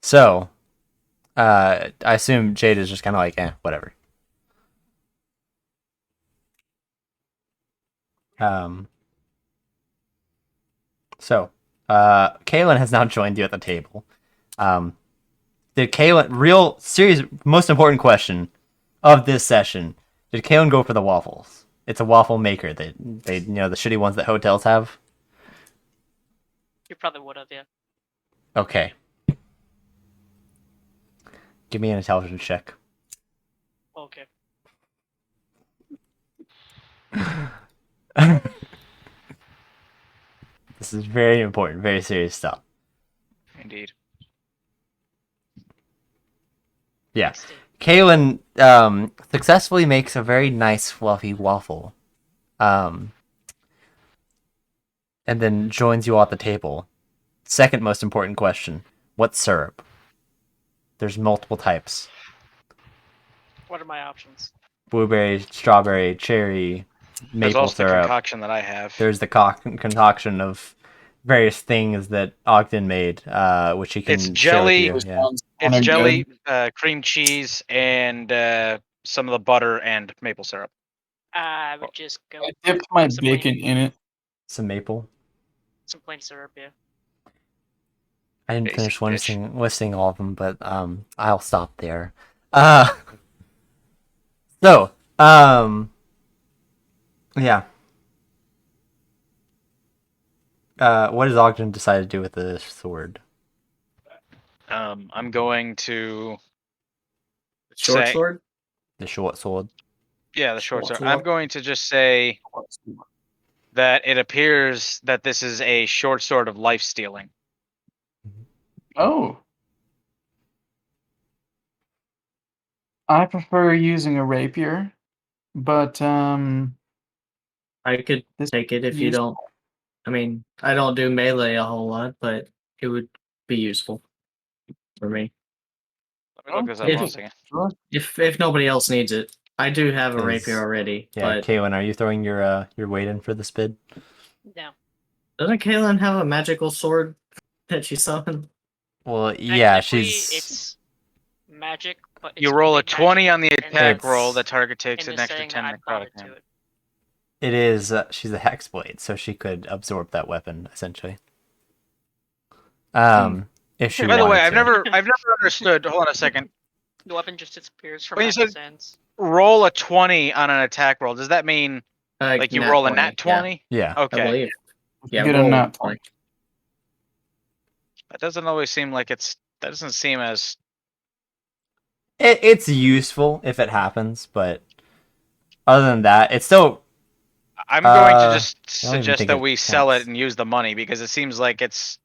So, I assume Jade is just kind of like, whatever. So, Kaylin has now joined you at the table. Did Kaylin, real serious, most important question of this session, did Kaylin go for the waffles? It's a waffle maker. They the shitty ones that hotels have. You probably would have, yeah. Okay. Give me an intelligence check. Okay. This is very important, very serious stuff. Indeed. Yeah. 16. Kaylin successfully makes a very nice fluffy waffle. And then joins you all at the table. Second most important question. What syrup? There's multiple types. What are my options? Blueberry, strawberry, cherry, There's maple also the syrup. concoction that I have. There's the concoction of various things that Ogden made, which he can It's share with jelly. you. Yeah. It's jelly, cream cheese, and some of the butter and maple syrup. I would just go I dipped my some plain- bacon in it. Some maple. some plain syrup, yeah. I didn't Basic finish bitch. listing all of them, but I'll stop there. So Yeah. What does Ogden decide to do with the sword? I'm going to Short say, sword. The short sword. yeah, the short Short sword. I'm sword. going to just say that it appears that this is a short sword of life stealing. Oh. I prefer using a rapier, but I could this take it if you use- don't. I mean, I don't do melee a whole lot, but it would be useful for me. Let me look this up take one it. second. Sure. If nobody else needs it, I do have a rapier Is- already. Yeah, But Kaylin, are you throwing your weight in for this bid? No. doesn't Kaylin have a magical sword that she summoned? Well, yeah, Technically, she's. it's magic, but it's You roll a only 20 magic on the in attack the- roll. It's- The target takes in an the extra setting 10 that I'm necrotic bonded to damage. it. It is. She's a hexblade, so she could absorb that weapon essentially. If she By the way, wanted to. I've never understood. Hold on a second. The weapon just disappears from When you Max's said- hands. Roll a 20 on an attack roll. Does that mean like you Nat roll a 20, nat 20? Yeah. I Okay. believe. Yeah, Get a roll nat 20. That doesn't always seem like that doesn't seem as It's useful if it happens, but other than that, it's still. I'm going to Uh, just I don't even suggest think that it we sell it counts. and use the money because it seems like it's.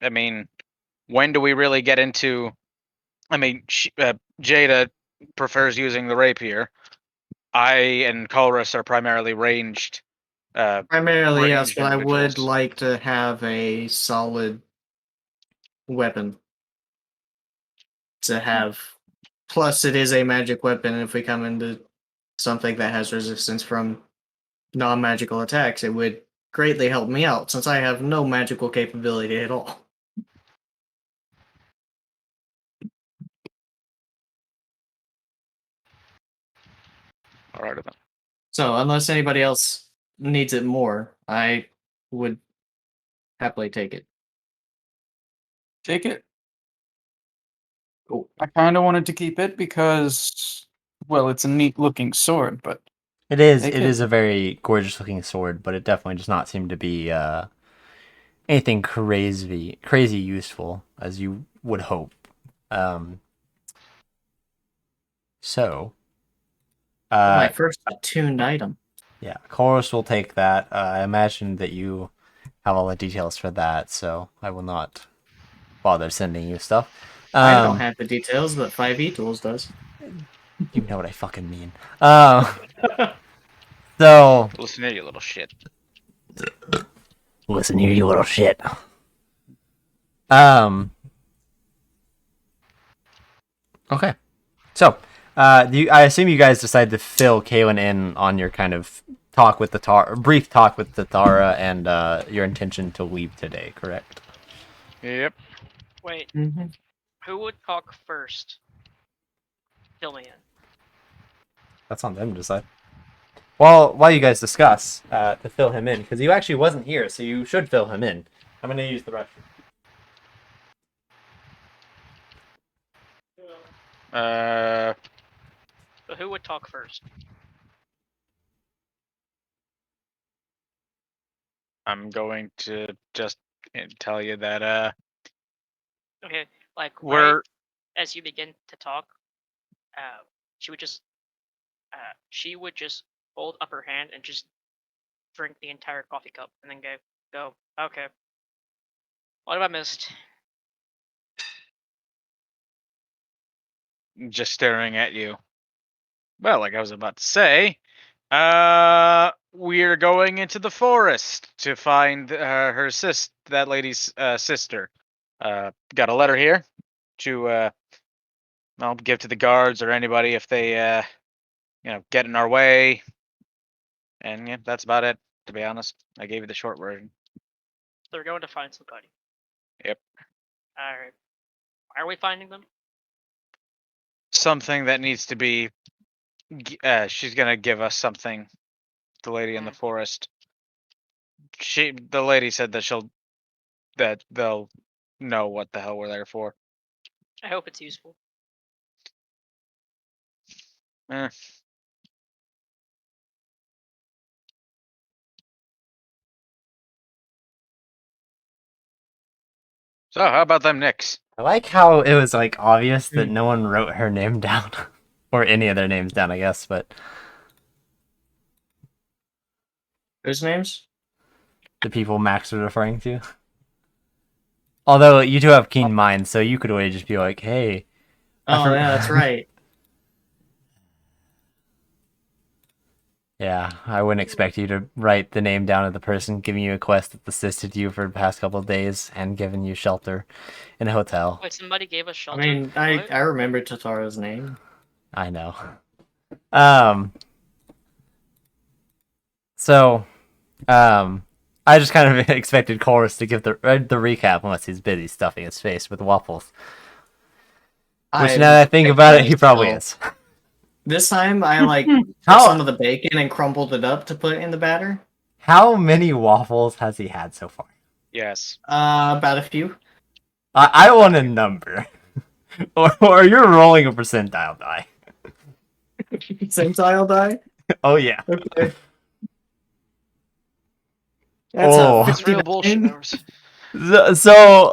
I mean, when do we really get into? I mean, Jada prefers using the rapier. I and Colrus are primarily ranged. Primarily, yes, Ranged but I would individuals. like to have a solid weapon to have. Plus, it is a magic weapon. And if we come into something that has resistance from non-magical attacks, it would greatly help me out since I have no magical capability at all. All right, then. So, unless anybody else needs it more, I would happily take it. Take it. Cool. I kind of wanted to keep it because, well, it's a neat looking sword, but It is. Take It it. is a very gorgeous looking sword, but it definitely does not seem to be anything crazy useful as you would hope. So, My first attuned item. yeah, Chorus will take that. I imagine that you have all the details for that, so I will not bother sending you stuff. I don't have the details, but 5e Tools does. You know what I fucking mean. So Listen here, you little shit. listen here, you little shit. Okay. So, I assume you guys decided to fill Kaylin in on your kind of talk with the brief talk with the Tara, and your intention to leave today, correct? Yep. Wait, Mhm. who would talk first? Fill me in. That's on them to decide. Well, while you guys discuss to fill him in, because you actually wasn't here, so you should fill him in. I'm gonna use the restroom. So who would talk first? I'm going to just tell you that Okay, like we're right as you begin to talk, she would just hold up her hand and just drink the entire coffee cup and then go. Okay. What have I missed? just staring at you. Well, like I was about to say, we're going into the forest to find that lady's sister. Got a letter here to I'll give to the guards or anybody if they get in our way. And yeah, that's about it. To be honest, I gave you the short version. They're going to find somebody. Yep. Alright. Why are we finding them? Something that needs to be. She's gonna give us something. The lady in the forest. The lady said that they'll know what the hell we're there for. I hope it's useful. Eh, So how about them Knicks? I like how it was like obvious that Hmm. no one wrote her name down, or any of their names down, I guess. But Whose names? the people Max was referring to. Although you do have keen minds, so you could always just be like, "Hey." I Oh for- yeah, that's right. Yeah, I wouldn't expect you to write the name down of the person giving you a quest that's assisted you for the past couple of days and given you shelter in a hotel. Wait, somebody gave us I shelter. mean, What? I remember Tataro's name. I know. So, I just kind of expected Chorus to give the recap unless he's busy stuffing his face with waffles. Which, now that I think about it, he probably is. This time, I like took How- some of the bacon and crumbled it up to put in the batter. How many waffles has he had so far? Yes. About a few. I want a number. or you're rolling a percentile die. Percentile die. Oh, yeah. Okay. That's Oh. a It's real 59. bullshit hours. So,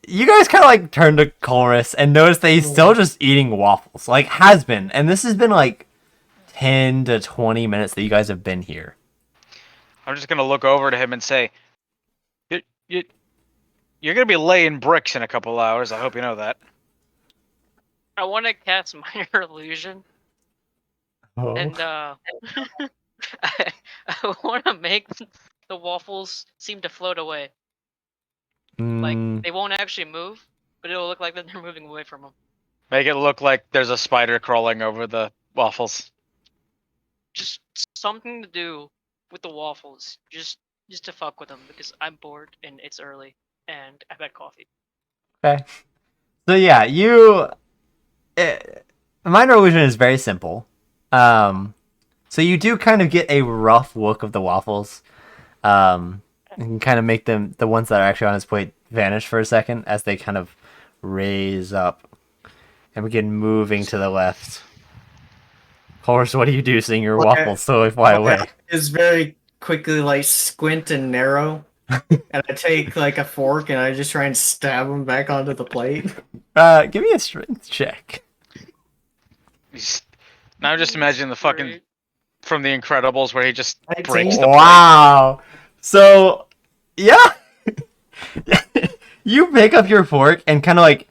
you guys kind of like turn to Chorus and notice that he's still just eating waffles. Like, has been. And this has been like 10 to 20 minutes that you guys have been here. I'm just gonna look over to him and say, "You're gonna be laying bricks in a couple hours. I hope you know that." I want to cast minor illusion, and I want to make the waffles seem to float away. Like Mm, they won't actually move, but it'll look like that they're moving away from them. Make it look like there's a spider crawling over the waffles. Just something to do with the waffles, just to fuck with them because I'm bored and it's early and I've had coffee. okay. So, yeah, minor illusion is very simple. So you do kind of get a rough look of the waffles. And kind of make them, the ones that are actually on his plate, vanish for a second as they kind of raise up and begin moving to the left. Horse, what do you do seeing your Okay. waffles slowly fly away? Is very quickly like squint and narrow, and I take like a fork and I just try and stab him back onto the plate. Give me a strength check. Now just imagine the fucking Great. from The Incredibles where he just 19. breaks the Wow. So, yeah. You pick up your fork and kind of like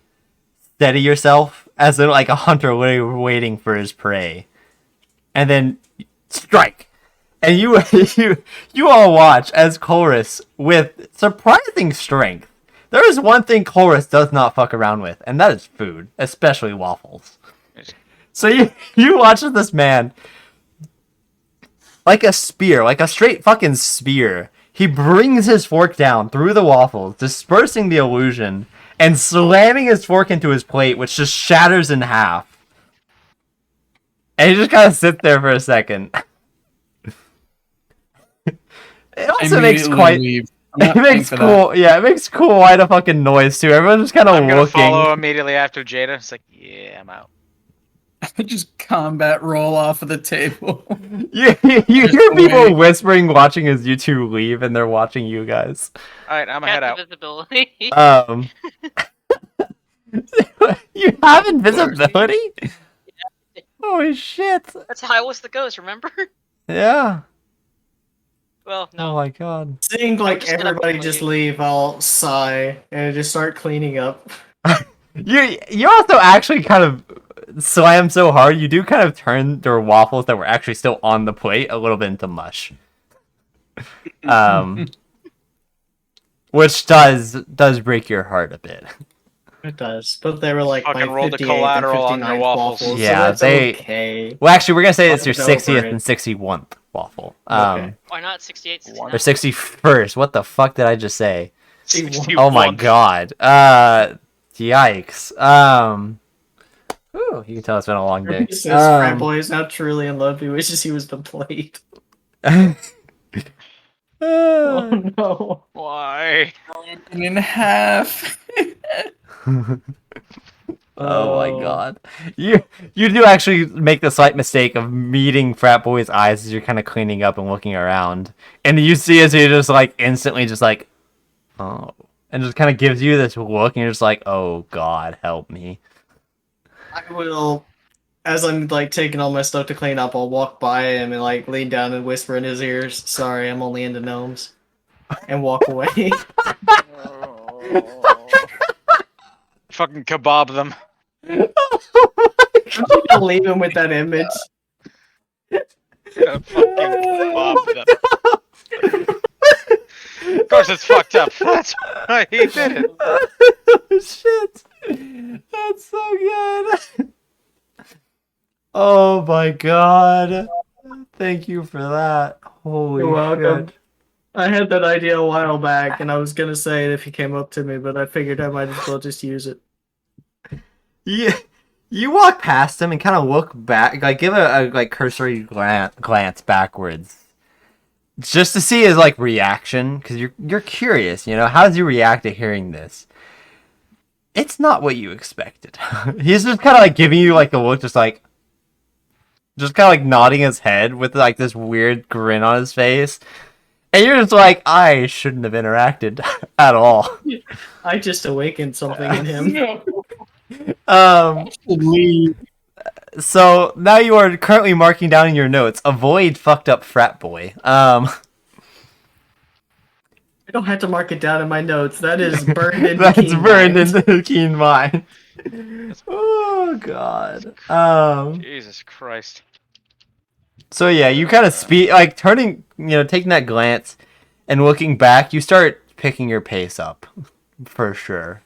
steady yourself as in like a hunter waiting for his prey. And then strike. And you all watch as Chorus, with surprising strength. There is one thing Chorus does not fuck around with, and that is food, especially waffles. So you watch as this man, like a spear, like a straight fucking spear, he brings his fork down through the waffles, dispersing the illusion, and slamming his fork into his plate, which just shatters in half. And he just kind of sits there for a second. It also makes Immediately quite... leave. I'm It not paying makes for cool, yeah, it makes quite a fucking noise too. Everyone's just kind of I'm gonna looking. follow immediately after Jada. It's like, yeah, I'm out. that. Just combat roll off of the table. You hear people wait. whispering, watching as you two leave, and they're watching you guys. All right, I'm gonna head out. Visibility. You have invisibility? Holy shit! That's how I was the ghost. Remember? Yeah. Well, no. Oh my god. Seeing like just gonna everybody just leave. leave, I'll sigh and just start cleaning up. You also actually kind of slam so hard, you do kind of turn their waffles that were actually still on the plate a little bit into mush. Which does break your heart a bit. It does, but they were like Fucking my rolled the 58th collateral on and their 59th waffles. waffles. Yeah, so that's they- okay. Well, actually, we're gonna say it's your I'll go for 60th it. and 61th waffle. Okay. Why not 68? 69? Or 61st. What the fuck did I just say? 61. Oh my god. Yikes. Ooh, you can tell it's been a long day. He says Frat Boy is not truly in love. He wishes he was the plate. Oh no. Why? In half. Oh my god. You do actually make the slight mistake of meeting Frat Boy's eyes as you're kind of cleaning up and looking around. And you see as he just like instantly just like, oh. and just kind of gives you this look, and you're just like, "Oh God, help me." I will, as I'm like taking all my stuff to clean up, I'll walk by him and like lean down and whisper in his ears, "Sorry, I'm only into gnomes," and walk away. Fucking kebab them. I'm just gonna leave him with that image. Fucking kebab them. Of course, it's fucked up. That's why he did it. Oh, shit. That's so good. Oh my God. Thank you for that. Holy You're welcome. shit. I had that idea a while back, and I was gonna say it if he came up to me, but I figured I might as well just use it. Yeah. You walk past him and kind of look back, like give a like cursory glance backwards, just to see his like reaction, because you're curious, you know, how does he react to hearing this? It's not what you expected. He's just kind of like giving you like a look, just kind of like nodding his head with like this weird grin on his face, and you're just like, I shouldn't have interacted at all. I just awakened something in him. So now you are currently marking down in your notes, avoid fucked up frat boy. I don't have to mark it down in my notes. That is burned into That's keen burned mind. into the keen mind. Oh God. Jesus Christ. So yeah, you kind of speed, like turning, you know, taking that glance and looking back, you start picking your pace up, for sure.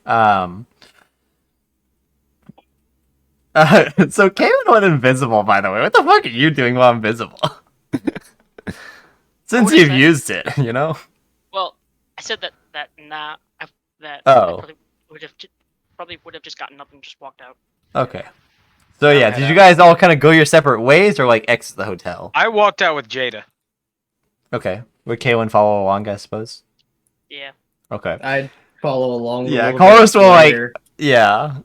So Kaylin went invisible, by the way. What the fuck are you doing while invisible? Since What is you've that? used it, you know. Well, I said that I Oh. probably would have just gotten up and just walked out. Okay. So yeah, Alright, did you guys all kind of go your separate ways or like exit the hotel? I walked out with Jada. Okay. Would Kaylin follow along, I suppose? Yeah. Okay. I'd follow along. A Yeah, little Carlos bit will like, later. yeah.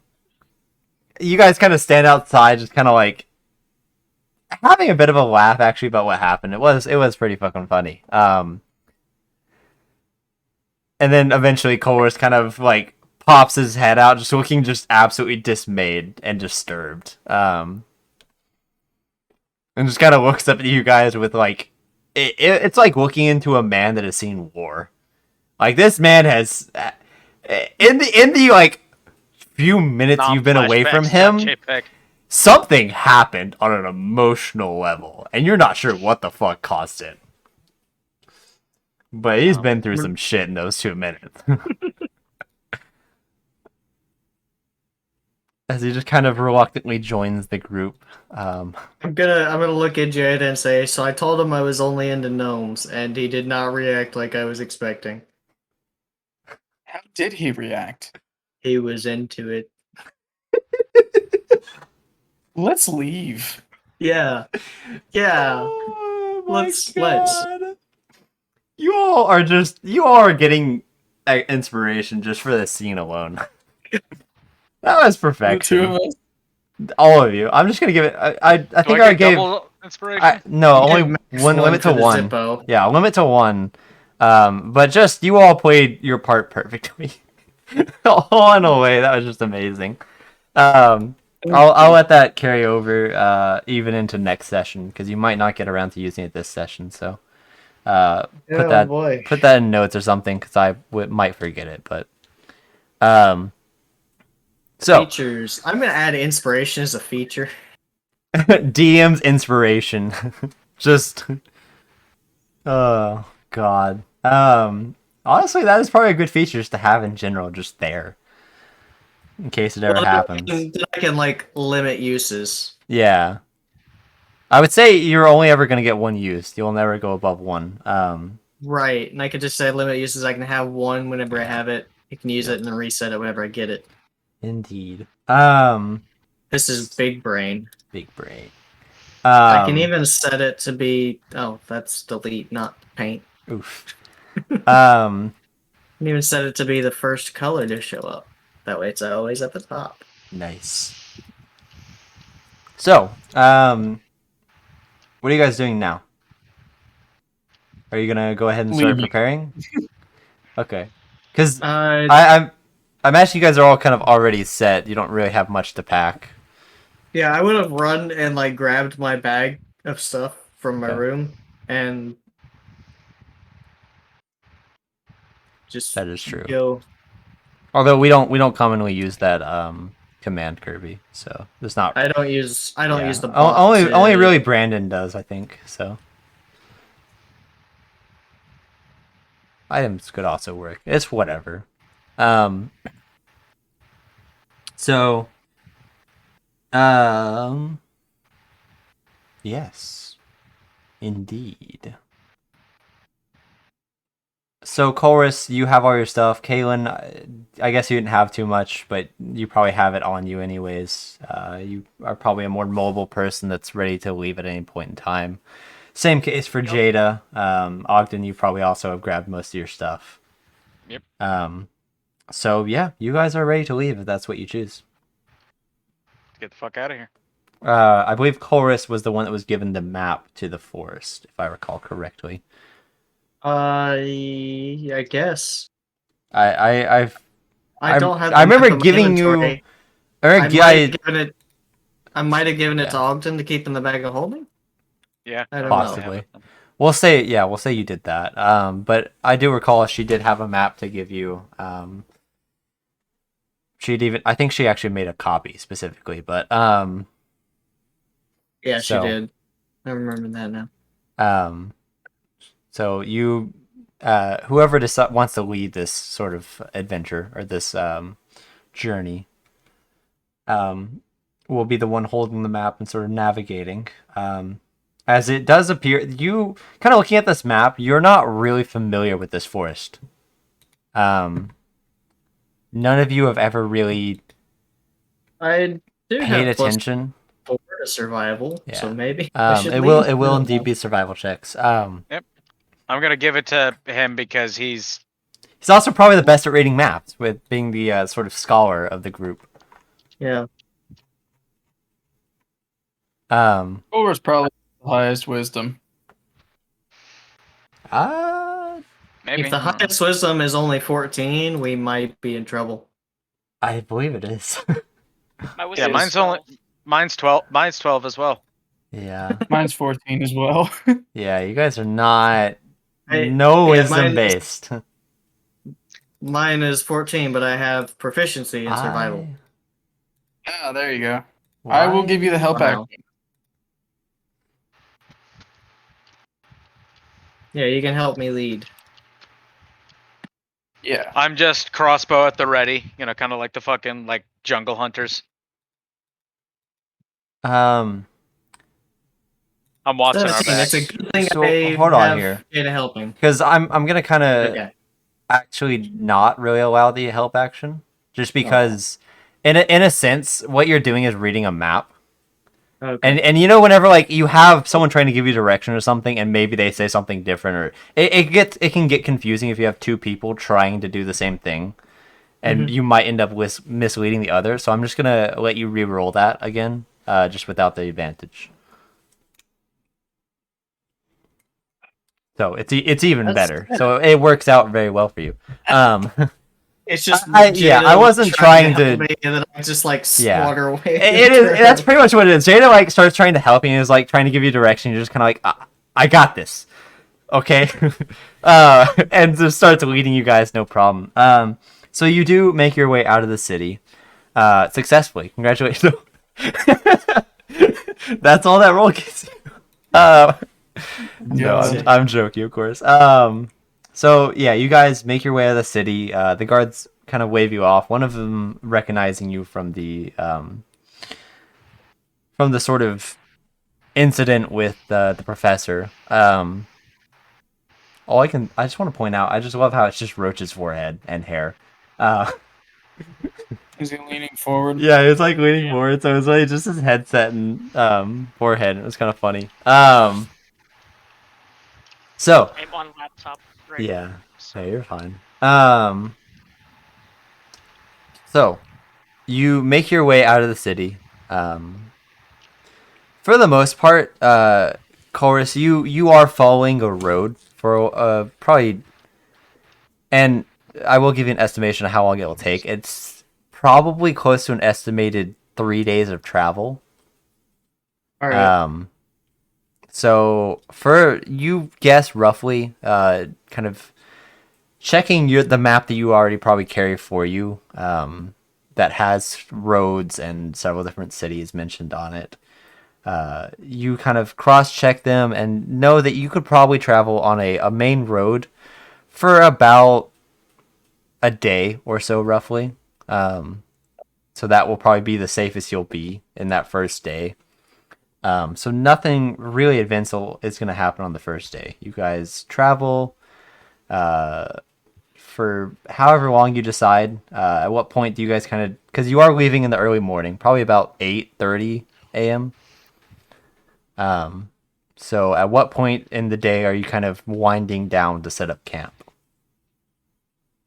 You guys kind of stand outside, just kind of like having a bit of a laugh actually about what happened. It was pretty fucking funny. And then eventually Carlos kind of like pops his head out, just looking just absolutely dismayed and disturbed. And just kind of looks up at you guys with like, it's like looking into a man that has seen war. Like this man has, in the like few minutes you've been away from him, JPEG. something happened on an emotional level, and you're not sure what the fuck caused it. But he's been through some shit in those 2 minutes. As he just kind of reluctantly joins the group. I'm gonna look at Jada and say, so I told him I was only into gnomes, and he did not react like I was expecting. How did he react? He was into it. Let's leave. Yeah. Yeah. Oh my Let's- God. You all are getting inspiration just for this scene alone. That was The two perfection. of us. All of you. I'm just gonna give it. I Do think I I get gave. double inspiration? No, You only get one. Limit for to the one. Zippo. Yeah, limit to one. But just you all played your part perfectly. All in a way that was just amazing. I'll let that carry over even into next session because you might not get around to using it this session. So Oh, boy. put that in notes or something because I might forget it. But so Features. I'm gonna add inspiration as a feature. DM's inspiration, just oh God. Honestly, that is probably a good feature just to have in general, just there, in case it ever happens. Then I can like limit uses. Yeah. I would say you're only ever going to get one use. You'll never go above one. Right, and I could just say limit uses. I can have one whenever I have it. I can use it and then reset it whenever I get it. Indeed. This is big brain. Big brain. I can even set it to be. Oh, that's delete, not paint. Oof. I can even set it to be the first color to show up. That way, it's always at the top. Nice. So, what are you guys doing now? Are you gonna go ahead and start Leaving. preparing? Okay. Because Uh, I imagine you guys are all kind of already set. You don't really have much to pack. yeah, I would have run and like grabbed my bag of stuff from my Okay. room and just That is true. go. Although we don't commonly use that command, Kirby. So there's not. I don't use Yeah. the bot. Only really to- Brandon does, I think. So items could also work. It's whatever. Um. So. Yes, indeed. So, Chorus, you have all your stuff. Kaylin, I guess you didn't have too much, but you probably have it on you anyways. You are probably a more mobile person that's ready to leave at any point in time. Same case for Jada. Ogden, you probably also have grabbed most of your stuff. Yep. So, yeah, you guys are ready to leave if that's what you choose. Get the fuck out of here. I believe Chorus was the one that was given the map to the forest, if I recall correctly. I guess I don't have. I the map remember in my giving you. inventory. I I might have given it Yeah. to Ogden to keep in the bag of holding. Yeah, I don't Possibly. We'll say you did that. But I do recall she did have a map to give you. I think she actually made a copy specifically, but Yeah, So- she did. I remember that now. so you, whoever wants to lead this sort of adventure or this journey, will be the one holding the map and sort of navigating. As it does appear, you kind of looking at this map, you're not really familiar with this forest. None of you have ever really I do paid have attention. +4 to survival, Yeah. so maybe I should It leave. will indeed be survival checks. I'm gonna give it to him because he's He's also probably the best at reading maps, with being the sort of scholar of the group. Yeah. Thor's probably the highest wisdom. maybe. If the I don't know. highest wisdom is only 14, we might be in trouble. I believe it is. My Yeah, wisdom is mine's 12. mine's 12. Mine's 12 as well. Yeah, Mine's 14 as well. yeah. You guys are not Yeah, wisdom mine is- based. Mine is 14, but I have proficiency in survival. Ah, there you go. I will give you the help Wow. action. Yeah, you can help me lead. Yeah. I'm just crossbow at the ready. You know, kind of like the fucking like jungle hunters. Um. I'm watching our 17, backs. it's a good thing So, I hold on have here. Jada helping. Because I'm gonna kind of Okay. actually not really allow the help action, just because, in a sense, what you're doing is reading a map. Okay. And you know, whenever like you have someone trying to give you direction or something, and maybe they say something different, or it can get confusing if you have two people trying to do the same thing, and you might end up misleading the other. So I'm just gonna let you re-roll that again, just without the advantage. So it's even That's better. So it works out very well for you. It's just I Jada wasn't trying help to- me, and then I just like Yeah. squatter away. It is. That's pretty much what it is. Jada like starts trying to help you and is like trying to give you direction. You're just kind of like, I got this, okay, and just starts leading you guys, no problem. So you do make your way out of the city, successfully. Congratulations. That's all that roll gets you. No, I'm joking, of course. So yeah, you guys make your way out of the city. The guards kind of wave you off. One of them recognizing you from the sort of incident with the professor. I just want to point out, I just love how it's just Roach's forehead and hair. Is he leaning forward? Yeah, it's like leaning forward, so it's like just his headset and forehead. It was kind of funny. So I'm on laptop right yeah, now, so hey, you're fine. So you make your way out of the city. For the most part, Chorus, you are following a road for probably, and I will give you an estimation of how long it will take. It's probably close to an estimated 3 days of travel. All right. So for you guess roughly, kind of checking the map that you already probably carry for you, that has roads and several different cities mentioned on it. You kind of cross-check them and know that you could probably travel on a main road for about a day or so, roughly. So that will probably be the safest you'll be in that first day. So nothing really eventful is going to happen on the first day. You guys travel for however long you decide. At what point do you guys kind of, because you are leaving in the early morning, probably about 8:30 a.m. So at what point in the day are you kind of winding down to set up camp?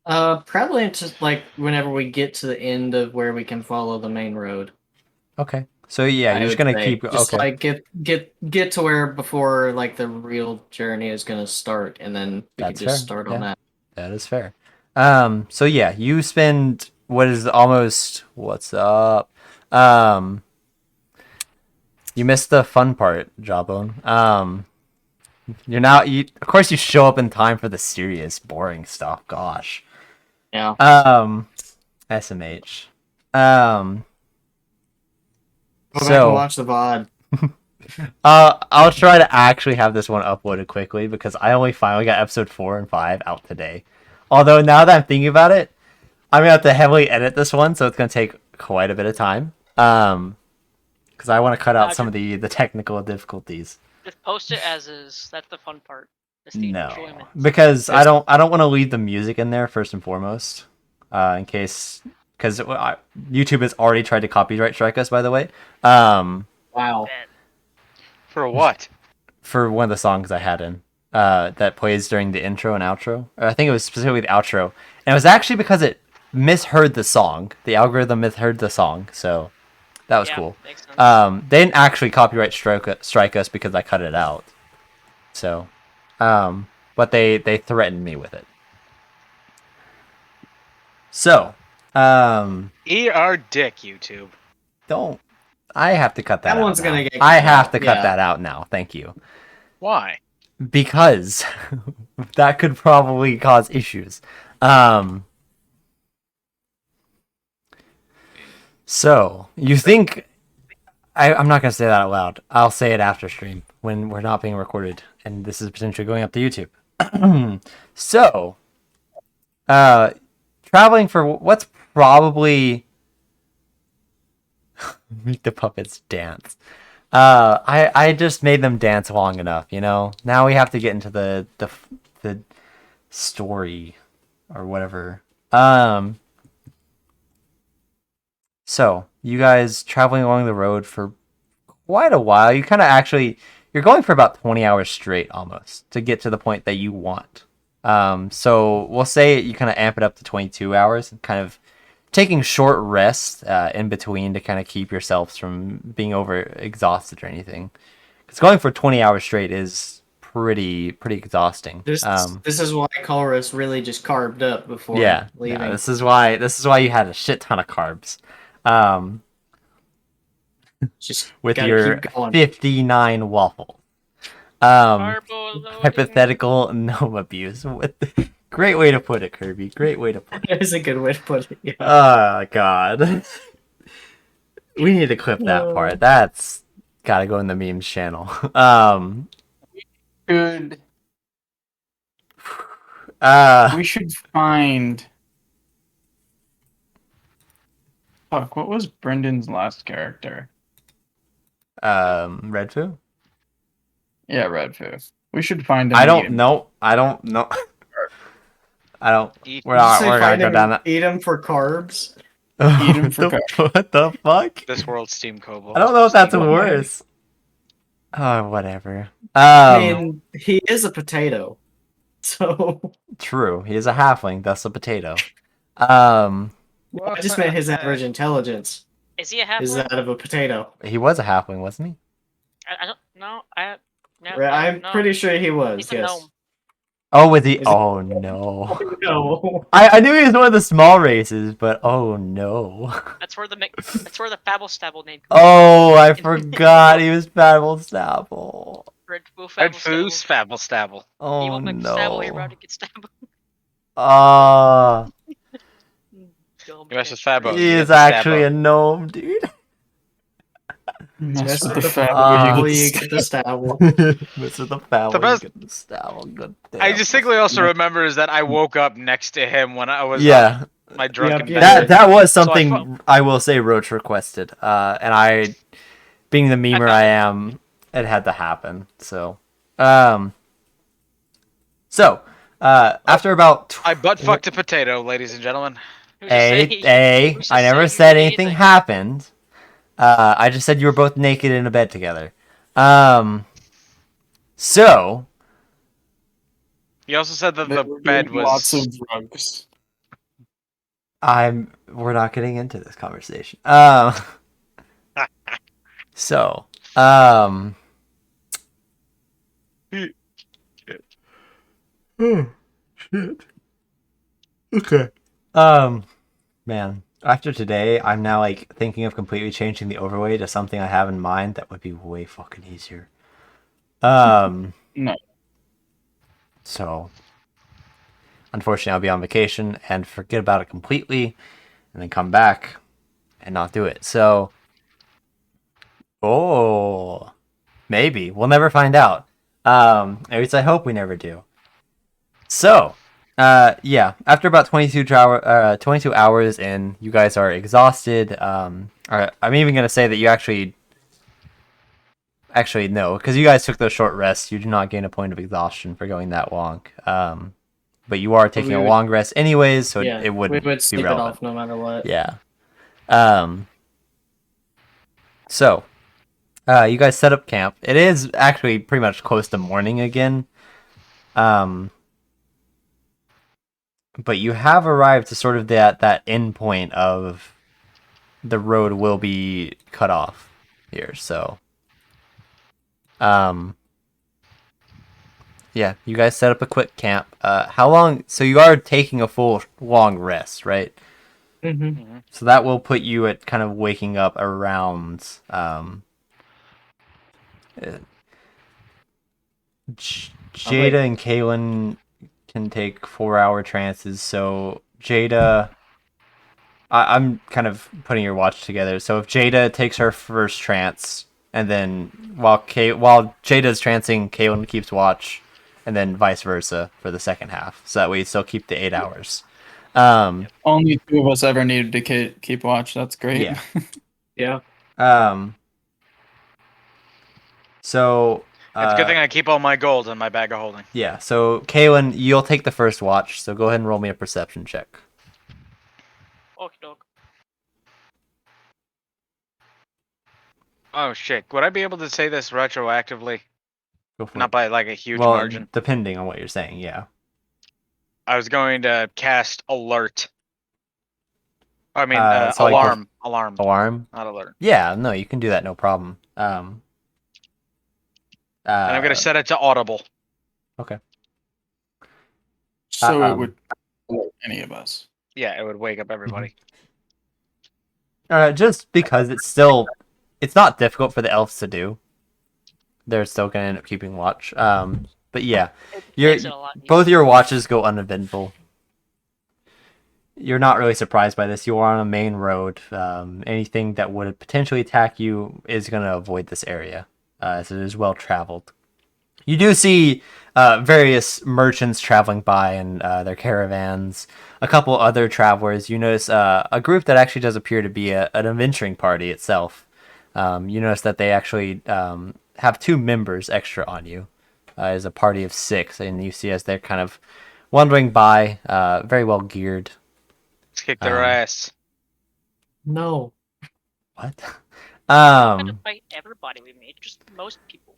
Probably just like whenever we get to the end of where we can follow the main road. Okay. So yeah, I you're just would gonna say. keep Just okay. like get to where before like the real journey is gonna start, and then we can That's just fair. start Yeah. on that. That is fair. So yeah, you spend what is almost what's up. You missed the fun part, Jawbone. You're now of course you show up in time for the serious, boring stuff. Gosh. Yeah. SMH. Um Go back and so watch the VOD. I'll try to actually have this one uploaded quickly because I only finally got episode 4 and 5 out today. Although now that I'm thinking about it, I'm gonna have to heavily edit this one, so it's gonna take quite a bit of time. Because I want to cut out some of the technical difficulties. Just post it as is. That's the fun part. It's the No, enjoyment. because I don't want to leave the music in there first and foremost, in case because YouTube has already tried to copyright strike us. By the way, Wow. Bet. For what? for one of the songs I had in that plays during the intro and outro. Or I think it was specifically the outro, and it was actually because it misheard the song. The algorithm misheard the song, so that was Yeah, cool. makes sense. They didn't actually copyright strike us because I cut it out. So, but they threatened me with it. So, Eat our dick, YouTube. don't. I have to cut that That out. one's now. gonna get I cut have out, to cut yeah. that out now. Thank you. Why? Because that could probably cause issues. So you think I'm not gonna say that out loud. I'll say it after stream when we're not being recorded and this is potentially going up to YouTube. So, traveling for what's probably make the puppets dance. I just made them dance long enough, you know. Now we have to get into the story or whatever. So you guys traveling along the road for quite a while. You kind of actually you're going for about 20 hours straight almost to get to the point that you want. So we'll say you kind of amp it up to 22 hours and kind of taking short rests in between to kind of keep yourselves from being over exhausted or anything. Because going for 20 hours straight is pretty exhausting. This is why Colress really just carved up before leaving. Yeah, this is why you had a shit ton of carbs. Just With gotta your keep going. 59 waffle. Carbo loading. Hypothetical gnome abuse. Great way to put it, Kirby. Great way to put it. That is a good way to put it. Yeah. Oh god. We need to clip that part. That's gotta go in the memes channel. Good. We should find. Fuck, what was Brendan's last character? Red Foo? Yeah, Red Foo. We should find him. I don't know. I don't. Eat- We're not Say gonna find go him, down that. eat him for carbs. Eat him for What the fuck? This world's Steam Kobold. I don't know if that's Steam Kobold. worse. Oh, whatever. I mean, he is a potato, so True. He is a halfling, thus a potato. I just meant his average intelligence Is he a is halfling? that of a potato. He was a halfling, wasn't he? I don't know. No, I'm no. pretty sure he was. He's a Yes. gnome. Oh, with the Is it- oh no. No. I knew he was one of the small races, but oh no. That's where the Fabble Stabble name comes Oh, I forgot he was Babel Snapple. from. Red Foo Red Fabble Foos, Stabble. Fabble Stabble. He Oh won't make Stabble, he no. about to get Stabble. Ah, Dumb You mess with shit. Fabbo, he you is get the actually Stabbo. a gnome, dude. Mess Mess with with the the fat Ah. Well, you get the stabble. Mess with the family, The best- you get the style. Good I damn. distinctly also remember is that I woke up next to him when I was Yeah, my drunken Yeah. that bender. was So I something I will say Roach requested. And I, being the memer I am, it had to happen. So, after about I butt fucked a potato, ladies and gentlemen. Who's to say who's to I say never you said did anything happened. I just said you were both naked in a bed together. So He also said that They the were bed doing lots was. of drugs. we're not getting into this conversation. So, shit. Okay. Man, after today, I'm now like thinking of completely changing the overlay to something I have in mind that would be way fucking easier. No. So, unfortunately, I'll be on vacation and forget about it completely, and then come back and not do it. So, oh, maybe we'll never find out. At least I hope we never do. So, yeah, after about 22 hours in, you guys are exhausted. I'm even gonna say that you actually no, because you guys took those short rests. You do not gain a point of exhaustion for going that long. But you are taking a long rest anyways, so Yeah, it we wouldn't would be sleep it relevant. off no matter what. Yeah. So, you guys set up camp. It is actually pretty much close to morning again. But you have arrived to sort of that end point of the road will be cut off here. So, yeah, you guys set up a quick camp. How long? So you are taking a full long rest, right? Mm-hmm. So that will put you at kind of waking up around Jada and Kaylin can take 4-hour trances. So Jada, I'm kind of putting your watch together. So if Jada takes her first trance, and then while Jada's trancing, Kaylin keeps watch, and then vice versa for the second half. So that way you still keep the 8 hours. Only two of us ever needed to keep watch. That's great. Yeah. Yeah. So It's a good thing I keep all my gold in my bag of holding. yeah. So Kaylin, you'll take the first watch. So go ahead and roll me a perception check. Okie doke. Oh shit! Would I be able to say this retroactively? Go for Not it. by like a huge Well, margin. depending on what you're saying, yeah. I was going to cast alert. I mean, So like alarm. Alarm. Alarm. Not alert. Yeah, no, you can do that, no problem. And I'm gonna set it to audible. Okay. So it would alert any of us. Yeah, it would wake up everybody. Just because it's not difficult for the elves to do. They're still gonna end up keeping watch. But yeah, Makes it a lot easier. both your watches go uneventful. You're not really surprised by this. You are on a main road. Anything that would potentially attack you is gonna avoid this area, as it is well traveled. You do see various merchants traveling by in their caravans. A couple other travelers. You notice a group that actually does appear to be an adventuring party itself. You notice that they actually have 2 members extra on you. As a party of 6, and you see as they're kind of wandering by, very well geared. Let's kick their ass. No. What? Not gonna fight everybody we meet, just most people.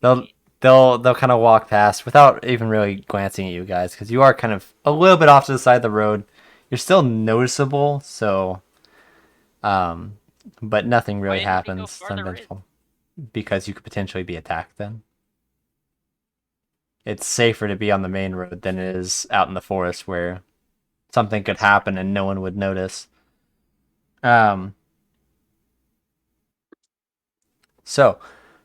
They'll kind of walk past without even really glancing at you guys, because you are kind of a little bit off to the side of the road. You're still noticeable, so but nothing really Why didn't we go happens farther in? uneventful, because you could potentially be attacked then. it's safer to be on the main road than it is out in the forest where something could happen and no one would notice. So,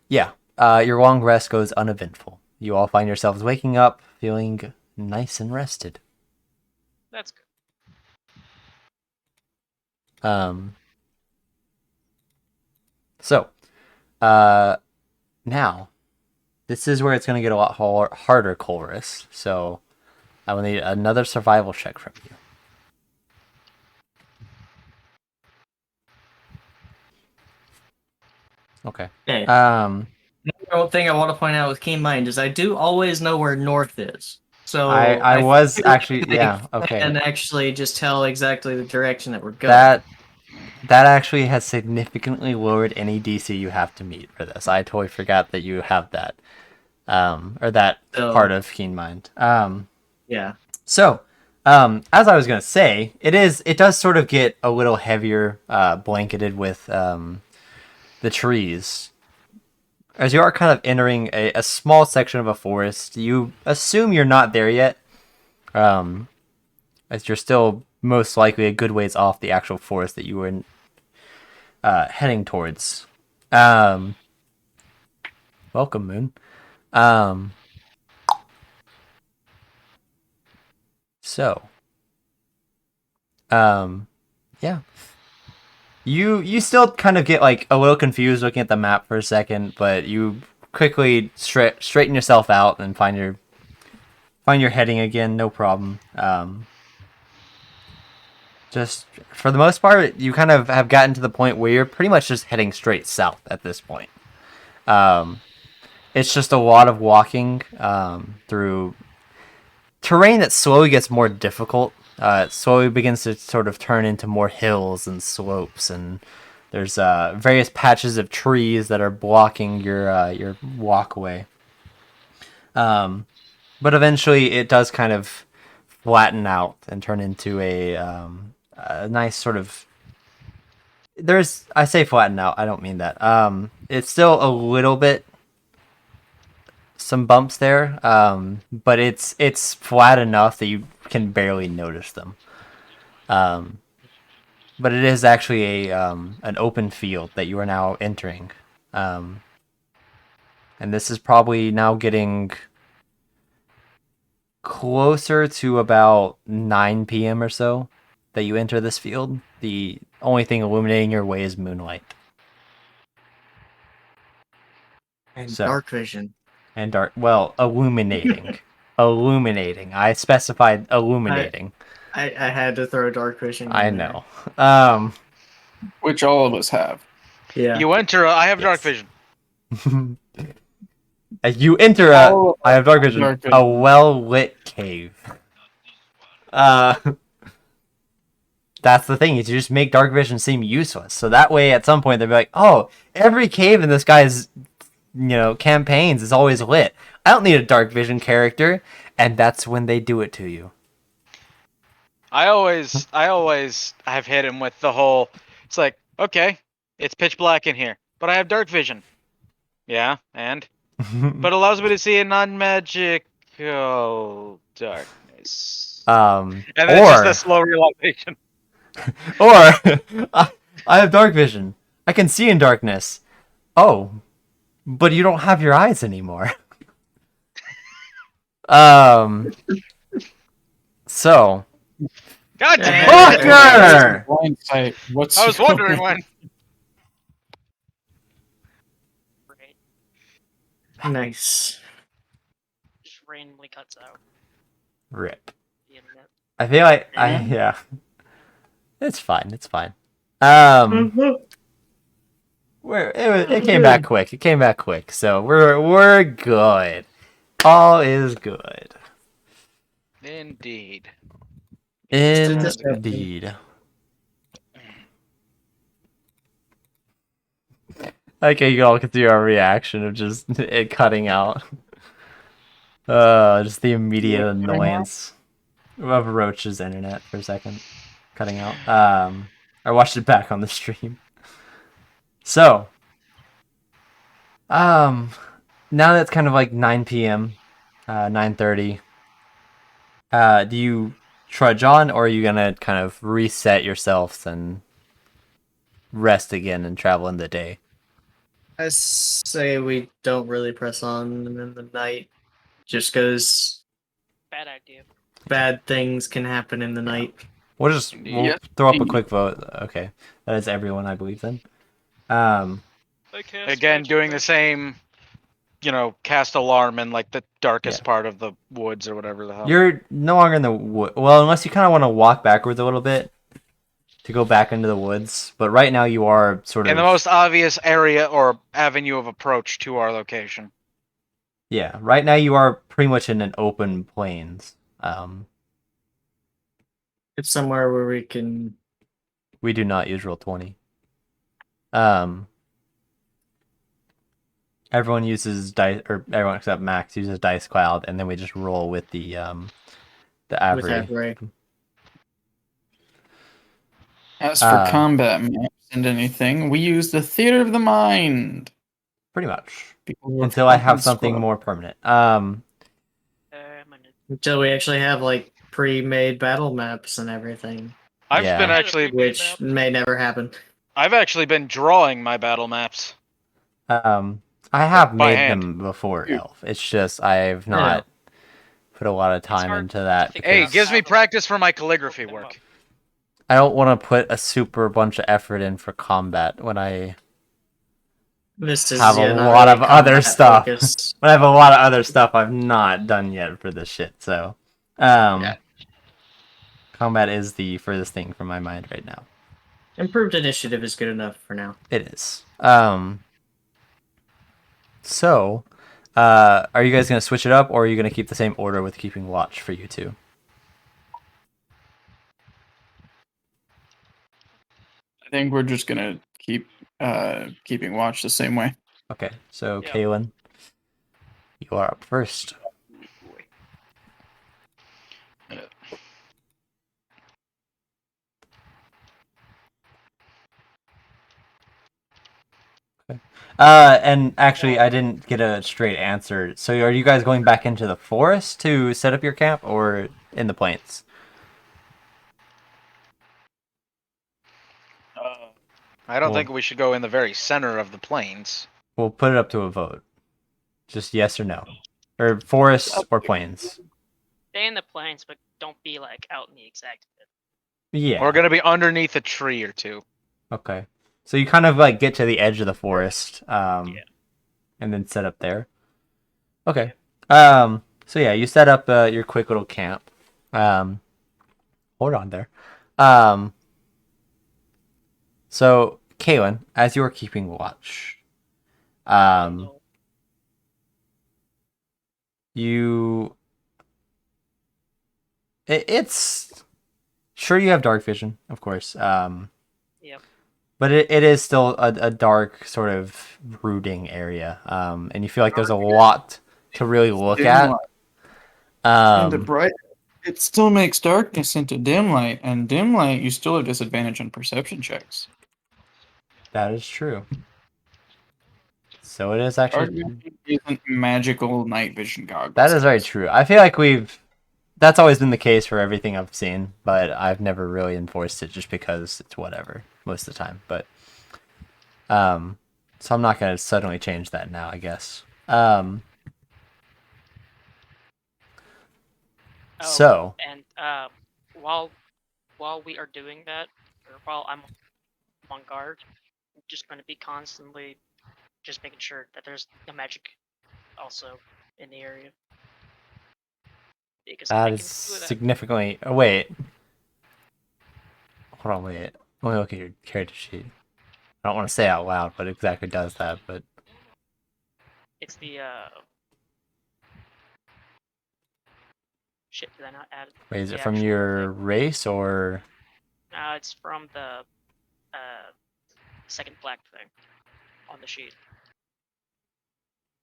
yeah, your long rest goes uneventful. You all find yourselves waking up feeling nice and rested. That's good. So, now, this is where it's going to get a lot harder, Colress. So, I will need another survival check from you. Okay. Okay. Um, One thing I want to point out with Keen Mind is I do always know where north is. So I was feel actually, like yeah, I okay. can actually just tell exactly the direction that we're going. That actually has significantly lowered any DC you have to meet for this. I totally forgot that you have that, or that part of Keen Mind. Yeah. So, as I was gonna say, it does sort of get a little heavier, blanketed with the trees. As you are kind of entering a small section of a forest, you assume you're not there yet, as you're still most likely a good ways off the actual forest that you were heading towards. Welcome, Moon. So, yeah. You still kind of get like a little confused looking at the map for a second, but you quickly straighten yourself out and find your heading again, no problem. Just for the most part, you kind of have gotten to the point where you're pretty much just heading straight south at this point. It's just a lot of walking through terrain that slowly gets more difficult. It slowly begins to sort of turn into more hills and slopes, and there's various patches of trees that are blocking your walkway. But eventually, it does kind of flatten out and turn into a nice sort of. I say flatten out. I don't mean that. It's still a little bit some bumps there, but it's flat enough that you can barely notice them. But it is actually an open field that you are now entering, and this is probably now getting closer to about 9 p.m. or so that you enter this field. The only thing illuminating your way is moonlight. And So- dark vision. And dark, well, illuminating. Illuminating. I specified illuminating. I had to throw dark vision. I in there. know. Which all of us have. Yeah. You enter. I have dark Yes. vision. As you enter I have dark vision, Dark vision. a well-lit cave. That's the thing, is you just make dark vision seem useless. So that way, at some point, they'll be like, oh, every cave in this guy's, campaigns is always lit. I don't need a dark vision character. And that's when they do it to you. I always have hit him with the whole. It's like, okay, it's pitch black in here, but I have dark vision. Yeah, but allows me to see a non-magical darkness. And then it's just a slow realization. Or I have dark vision. I can see in darkness. Oh, but you don't have your eyes anymore. So. God damn Fucker! Blind sight. What's I was wondering when. Right. Nice. Just randomly cuts out Rip. the internet. I feel like yeah. It's fine. It's fine. It came back quick. It came back quick. So we're good. All is good. Indeed. Indeed. Okay, you all can see our reaction of just it cutting out. Just the immediate annoyance of Roach's internet for a second. Cutting out. I watched it back on the stream. So, now that it's kind of like 9 p.m., 9:30. Do you trudge on, or are you gonna kind of reset yourselves and rest again and travel in the day? I say we don't really press on in the night, just because Bad idea. bad things can happen in the night. We'll Yes, throw up a indeed. quick vote. Okay, that is everyone, I believe. Then, um, I cast Again, magic doing the missile. same, cast alarm in like the darkest Yeah. part of the woods or whatever the hell. you're no longer in the wood. Well, unless you kind of want to walk backwards a little bit to go back into the woods. But right now, you are sort In of the most obvious area or avenue of approach to our location. yeah. Right now, you are pretty much in an open plains. It's somewhere where we can. We do not use Roll20. Everyone uses dice, or everyone except Max uses Dice Cloud, and then we just roll with the With Avery. Avery. As for combat maps and anything, we use the theater of the mind. Pretty much. Because we're Until I have fucking something scrubs. more permanent. Until we actually have like pre-made battle maps and everything, I've Yeah. been I had a actually pre-made which map. may never happen. I've actually been drawing my battle maps. I have By made hand. them before, Dude. Elf. It's just I've not put a lot of time hard into that to figure Hey, out it gives me how to, practice for my calligraphy open them work. I don't want to put a super bunch of effort in for combat when I This is have a not lot really of other combat stuff. focused. When I have a lot of other stuff I've not done yet for this shit. So, Yeah. combat is the furthest thing from my mind right now. Improved initiative is good enough for now. It is. So, are you guys gonna switch it up, or are you gonna keep the same order with keeping watch for you two? I think we're just gonna keep keeping watch the same way. Okay. So, Yeah. Kaylin, you are up first. And actually, I didn't get a straight answer. So, are you guys going back into the forest to set up your camp, or in the plains? I don't Well- think we should go in the very center of the plains. We'll put it up to a vote. Just yes or no, or forests or plains. Stay in the plains, but don't be like out in the exact. Yeah. We're gonna be underneath a tree or two. Okay. So you kind of like get to the edge of the forest, Yeah. and then set up there. Okay. So yeah, you set up your quick little camp. Hold on there. So Kaylin, as you are keeping watch, you it's sure you have dark vision, of course. Yep. But it is still a dark sort of brooding area, and you feel like there's a lot to really look Dim at. light into bright. It still makes darkness into dim light, and dim light you still have disadvantage on perception checks. That is true. So it is actually Dark vision isn't magical night vision goggles. that is very true. I feel like that's always been the case for everything I've seen, but I've never really enforced it just because it's whatever most of the time. But so I'm not gonna suddenly change that now, I guess. So And while we are doing that, or while I'm on guard, I'm just going to be constantly just making sure that there's no magic also in the area. Because I that can is do that. significantly. Oh wait, hold on, wait. Let me look at your character sheet. I don't want to say out loud what exactly does that, but It's the shit. Did I not add? wait, is the it from actual your thing? race or? It's from the second black thing on the sheet.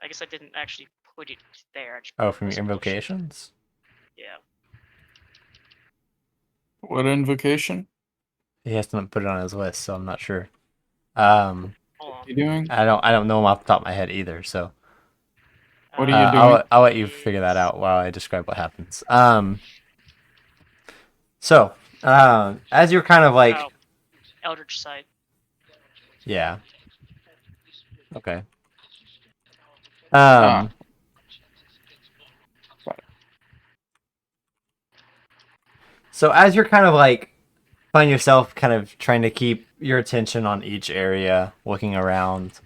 I guess I didn't actually put it there. I just Oh, put from your this bullshit. invocations? Yeah. What invocation? He has to put it on his list, so I'm not sure. Hold on. You doing? I don't know him off the top of my head either, so What are you doing? I'll let you figure that out while I describe what happens. So, as you're kind of like, Oh, Eldritch Sight. yeah, okay. Ah. So as you're kind of like find yourself kind of trying to keep your attention on each area, looking around,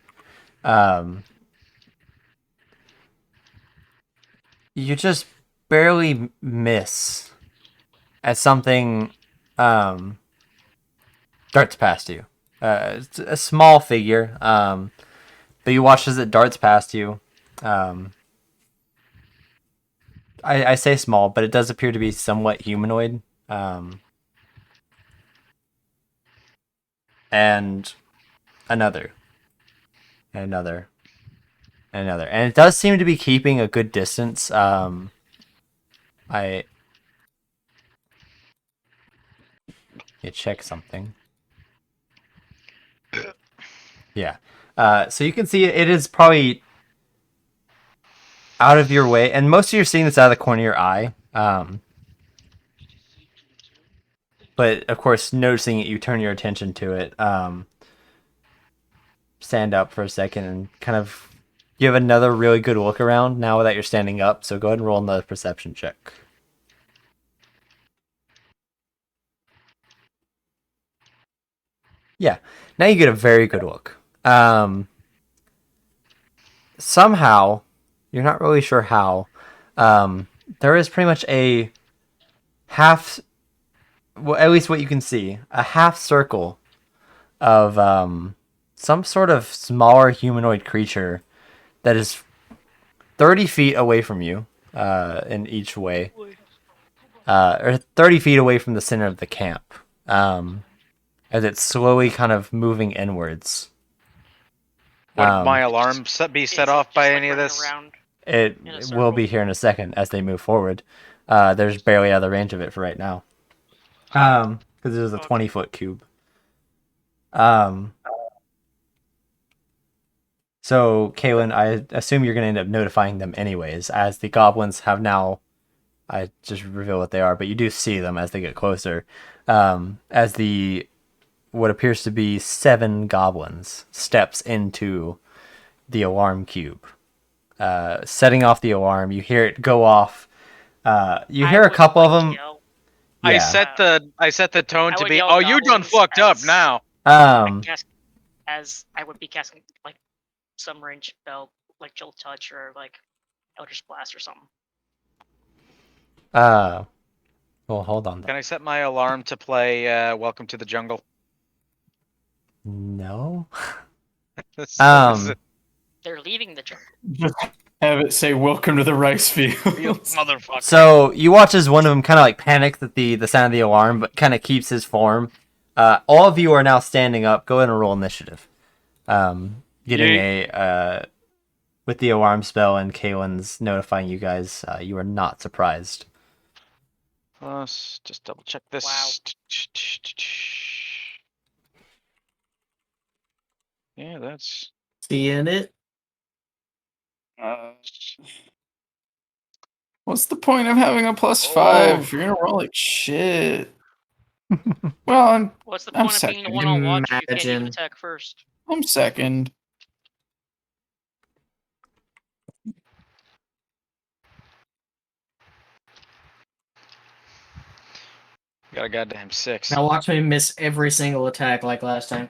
you just barely miss as something darts past you. It's a small figure, but you watch as it darts past you. I say small, but it does appear to be somewhat humanoid. And another, and another, and another, and it does seem to be keeping a good distance. I check something. Yeah. So you can see it is probably out of your way, and most of you are seeing this out of the corner of your eye. But of course, noticing it, you turn your attention to it. Stand up for a second and kind of give another really good look around now that you're standing up. So go ahead and roll another perception check. Yeah. Now you get a very good look. Somehow, you're not really sure how, there is pretty much a half, well, at least what you can see, a half circle of some sort of smaller humanoid creature that is 30 feet away from you in each way, or 30 feet away from the center of the camp, as it's slowly kind of moving inwards. Would my alarm be set Is it off by just, like, any of running this? around It in a will circle? be here in a second as they move forward. There's barely out of the range of it for right now. Because it is a Okay. 20-foot cube. So, Kaylin, I assume you're going to end up notifying them anyways, as the goblins have now. I just reveal what they are, but you do see them as they get closer. As the what appears to be 7 goblins steps into the alarm cube, setting off the alarm. You hear it go off. You I hear a would couple like of to them. yell. Yeah. I set the tone I to would be, yell oh, you done goblins fucked up as- now. I cast as I would be casting like some range spell, like Jolt Touch or like Eldritch Blast or something. Well, hold on. Can I set my alarm to play Welcome to the Jungle? No. What is it? They're leaving the jungle. Just have it say "Welcome to the rice You fields." motherfucker. So you watch as one of them kind of like panics at the sound of the alarm, but kind of keeps his form. All of you are now standing up. Go ahead and roll initiative. Getting a with the alarm spell and Kaylin's notifying you guys. You are not surprised. Let's just double check this. Wow. Yeah, that's. Seeing it. What's the point of having a +5? Oh. You're gonna roll like shit. Well, What's the I'm point of being the second. one on watch if you can't even Imagine. attack first? I'm second. Got a goddamn 6. Now watch me miss every single attack like last time.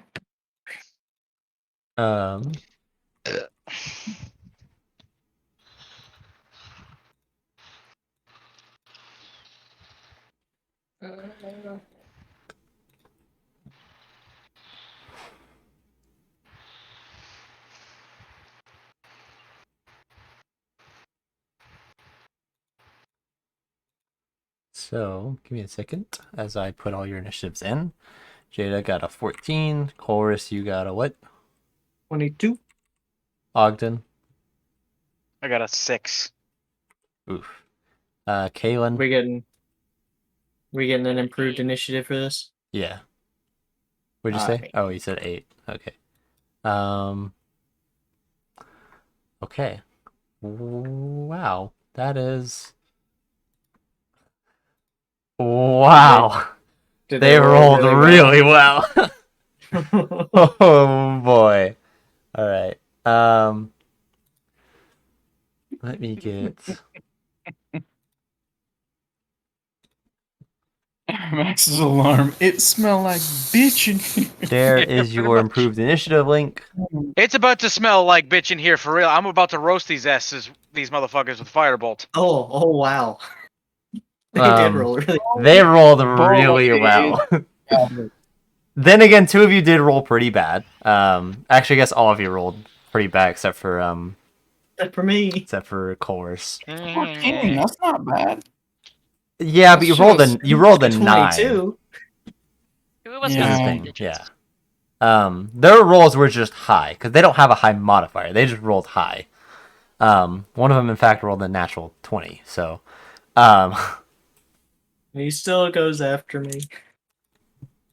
So give me a second as I put all your initiatives in. Jada got a 14. Chorus, you got a what? 22. Ogden. I got a 6. Oof. Kaylin. We getting an improved initiative for this? Yeah. What'd you say? Alright. Oh, you said 8. Okay. Okay. Wow, that is wow. Did They roll rolled really really well. well? Oh boy. All right. Let me get. Max's alarm. It smelled like bitch in here. There Yeah, is pretty your much. improved initiative link. It's about to smell like bitch in here for real. I'm about to roast these motherfuckers with firebolt. Oh wow. They did Um, roll really. They rolled Boy. really well. Then again, two of you did roll pretty bad. Actually, I guess all of you rolled pretty bad except for For me. Course. 14, that's not bad. Yeah, but That's you rolled just- a 9. 22. It was Yeah. Is the yeah. thing. Yeah. Their rolls were just high because they don't have a high modifier. They just rolled high. One of them, in fact, rolled a natural 20. So, He still goes after me.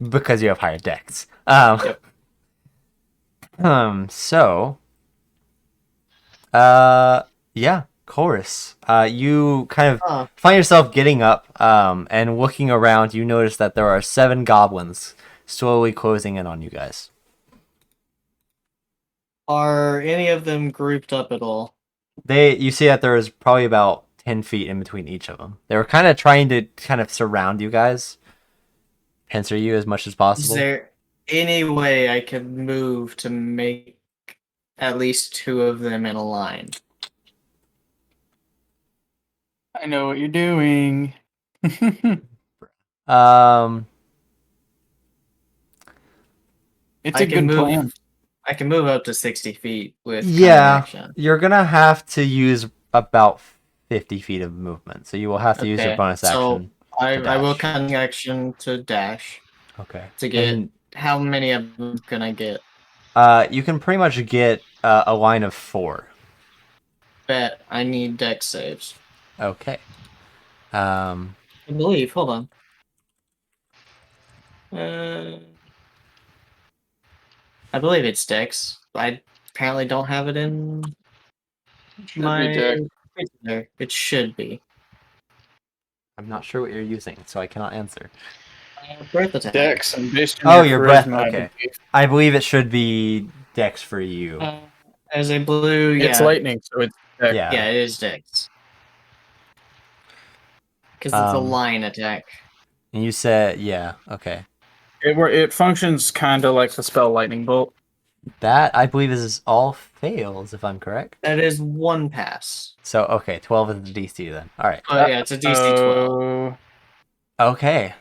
because you have higher dex. Yep. So, yeah, chorus. You kind of Huh. find yourself getting up, and looking around. You notice that there are 7 goblins slowly closing in on you guys. Are any of them grouped up at all? You see that there is probably about 10 feet in between each of them. They were kind of trying to kind of surround you guys, pincer you as much as Is possible. there any way I could move to make at least 2 of them in a line? I know what you're doing. Um, It's I a can good move. plan. I can move up to 60 feet with cunning yeah, action. you're gonna have to use about 50 feet of movement, so you will have to use your Okay, bonus so action. I will dash. cunning action to dash Okay. to get. And How many of them can I get? you can pretty much get a line of 4. Bet I need dex saves. Okay. I believe. Hold on. I believe it's dex. I apparently don't have it in Should be my. dex. There. It should be. I'm not sure what you're using, so I cannot answer. Breath attack. Dex and based Oh, on your breath. charisma, I Okay. believe. I believe it should be dex for you. As a blue, yeah. It's lightning, so it's dex. Yeah. Yeah, it is dex. Because it's a line attack. And you said, yeah, okay. It functions kind of like the spell lightning bolt. That, I believe, is all fails, if I'm correct. That is 1 pass. So, okay, 12 is the DC then. All right. Oh, yeah, it's a DC 12. Oh, Okay.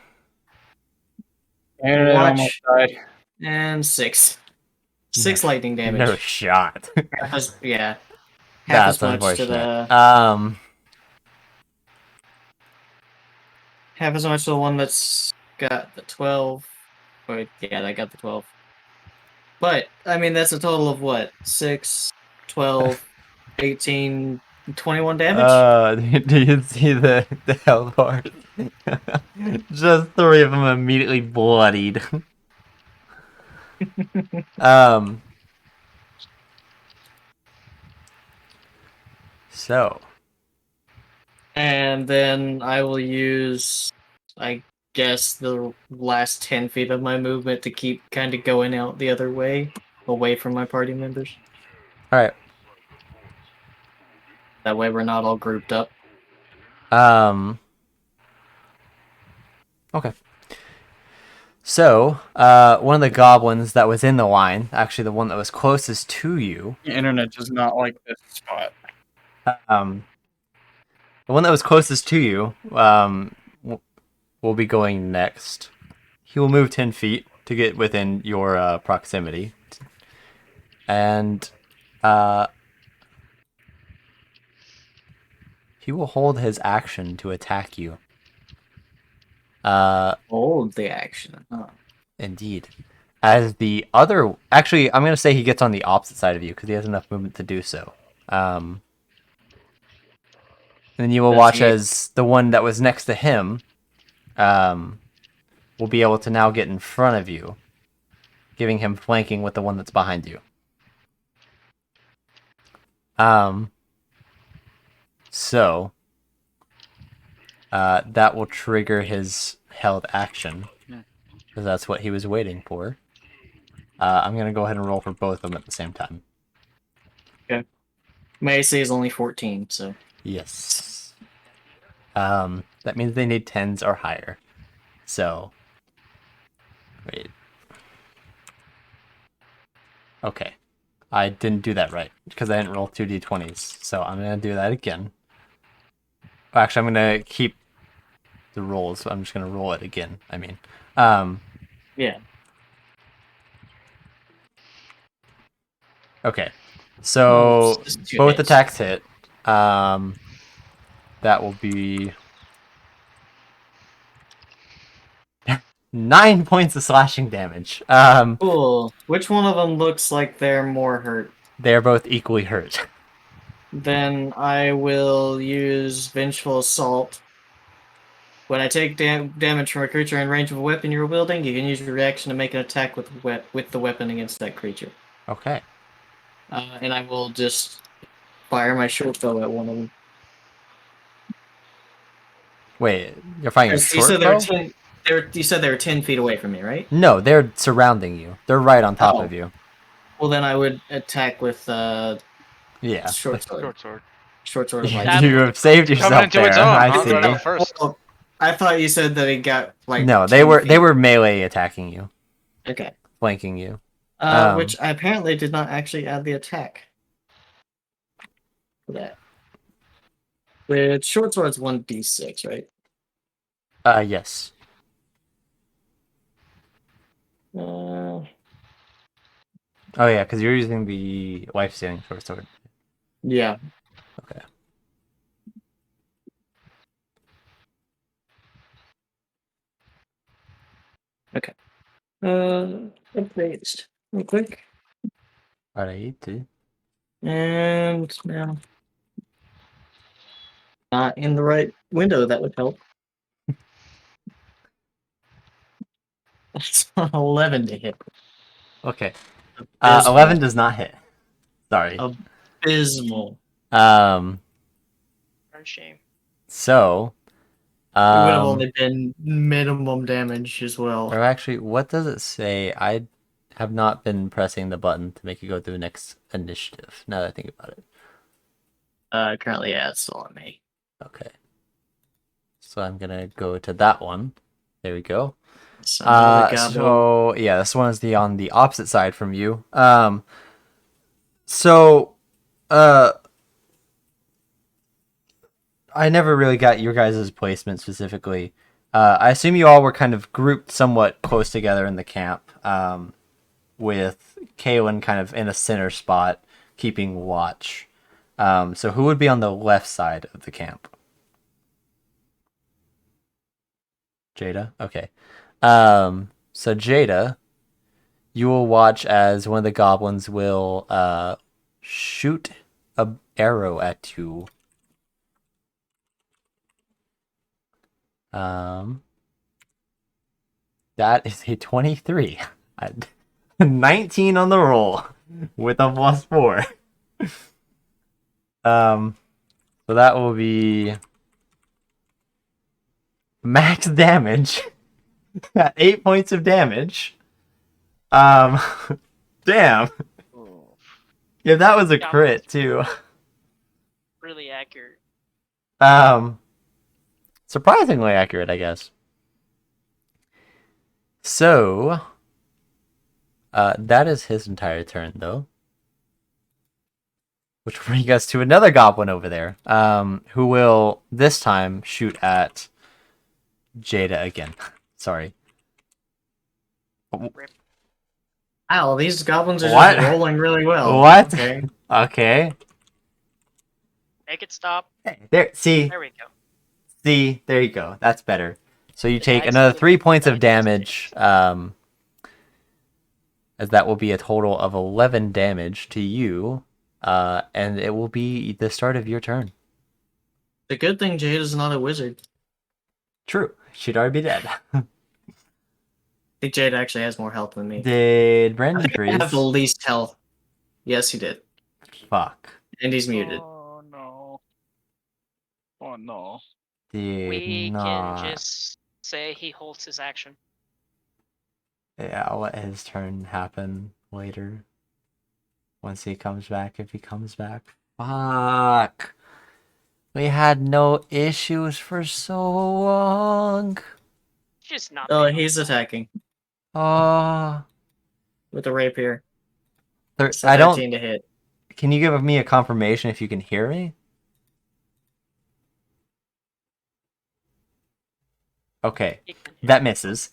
internet Watch. almost died. And 6. 6 lightning damage. No shot. Half as, yeah. Half That's as much to unfortunate. the. Half as much to the one that's got the 12. Wait, yeah, that got the 12. But, I mean, that's a total of what? 6, 12, 18, 21 damage? Do you see the health bar? Just 3 of them immediately bloodied. So, And then I will use, I guess, the last 10 feet of my movement to keep kind of going out the other way, away from my party members. all right. That way we're not all grouped up. Okay. So, one of the goblins that was in the line, actually the one that was closest to you, The internet does not like this spot. the one that was closest to you, will be going next. He will move 10 feet to get within your proximity. And he will hold his action to attack you. Hold the action. Huh. Indeed. As the other... Actually, I'm going to say he gets on the opposite side of you because he has enough movement to do so. And then you will Does watch he- as the one that was next to him will be able to now get in front of you, giving him flanking with the one that's behind you. So, that will trigger his held action, because that's what he was waiting for. I'm going to go ahead and roll for both of them at the same time. My AC is only 14, so Yes. That means they need 10s or higher. So, wait. Okay. I didn't do that right, because I didn't roll 2d20s. So I'm going to do that again. Actually, I'm going to keep the rolls. So I'm just going to roll it again, I mean. yeah. Okay. So, it's just 2 both hits. attacks hit. That will be 9 points of slashing damage. Cool. Which one of them looks like they're more hurt? They're both equally hurt. Then I will use Vengeful Assault. When I take damage from a creature in range of a weapon you're wielding, you can use your reaction to make an attack with the weapon against that creature. Okay. And I will just fire my short bow at one of them. Wait, you're fighting a You short said bow? you said they were 10 feet away from me, right? No, they're surrounding you. They're right on top Oh. of you. Well, then I would attack with Yeah. short sword. Short sword. Short sword of light. That You was have saved coming yourself into its there. own. I I'll see. run out first. Oh, I thought you said that it got like No, they 10 were feet. melee attacking you, Okay. flanking you. Which I apparently did not actually add the attack for that. With short sword's 1d6, right? Yes. Uh, Oh yeah, because you're using the life stealing short sword. yeah. Okay. Updates real quick. Alright. And now. Not in the right window, that would help. That's 11 to hit. Okay. Abysmal. 11 does not hit. Sorry. Abysmal. Um. Darn shame. So. It would have only been minimum damage as well. Or actually, what does it say? I have not been pressing the button to make it go through the next initiative. Now that I think about it. Currently, yeah, it's still on me. Okay. So I'm gonna go to that one. There we go. So Yeah, this one is on the opposite side from you. So I never really got your guys' placement specifically. I assume you all were kind of grouped somewhat close together in the camp, with Kaylin kind of in a center spot, keeping watch. So who would be on the left side of the camp? Jada? Okay. So Jada, you will watch as one of the goblins will shoot a arrow at you. That is a 23. 19 on the roll with a +4. So that will be max damage at 8 points of damage. Damn. Yeah, that was a Yeah. crit too. Really accurate. Surprisingly accurate, I guess. So, that is his entire turn, though. Which will bring us to another goblin over there, who will, this time, shoot at Jada again. Sorry. Ow, these goblins are What? just rolling really well. What? Okay. Okay. Make it stop. There, see, There we go. there you go. That's better. So you It take another actually 3 points of does damage, as that will be a total of 11 damage to you, and it will be the start of your turn. The good thing Jada's not a wizard. True. She'd already be dead. I think Jade actually has more health than me. Did I Brandon think I have the freeze? least health. Yes, he did. Fuck. And he's muted. Oh no. Oh no. Did We not. can just say he holds his action. Yeah, I'll let his turn happen later. Once he comes back, if he comes back. Fuck. We had no issues for so long. Just not. Oh, being he's on time. attacking Oh. with a rapier. It's a I 13 don't. to hit. Can you give me a confirmation if you can hear me? Okay, He can hit. that misses.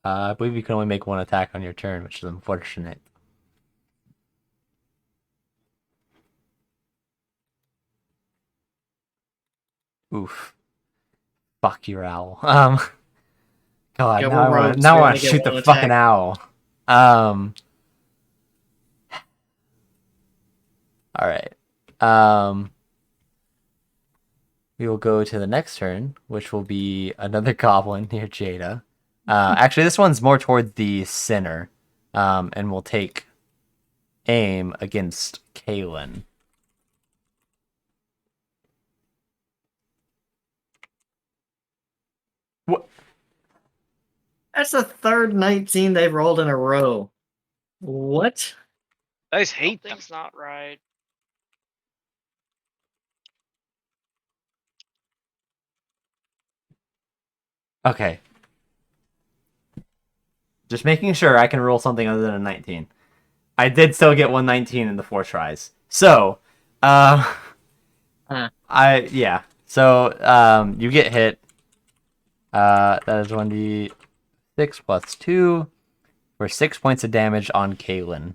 I believe you can only make one attack on your turn, which is unfortunate. Oof. Fuck your owl. God, Yeah, now we're I want rogues. now We I want only to get shoot the one fucking attack. owl. All right. We will go to the next turn, which will be another goblin near Jada. Actually, this one's more towards the center, and we'll take aim against Kaylin. What? That's the third 19 they've rolled in a row. What? I just hate them. Something's not right. Okay. Just making sure I can roll something other than a 19. I did still get 119 in the 4 tries. So, Huh. yeah. So, you get hit. That is 1d6 plus 2 for 6 points of damage on Kaylin.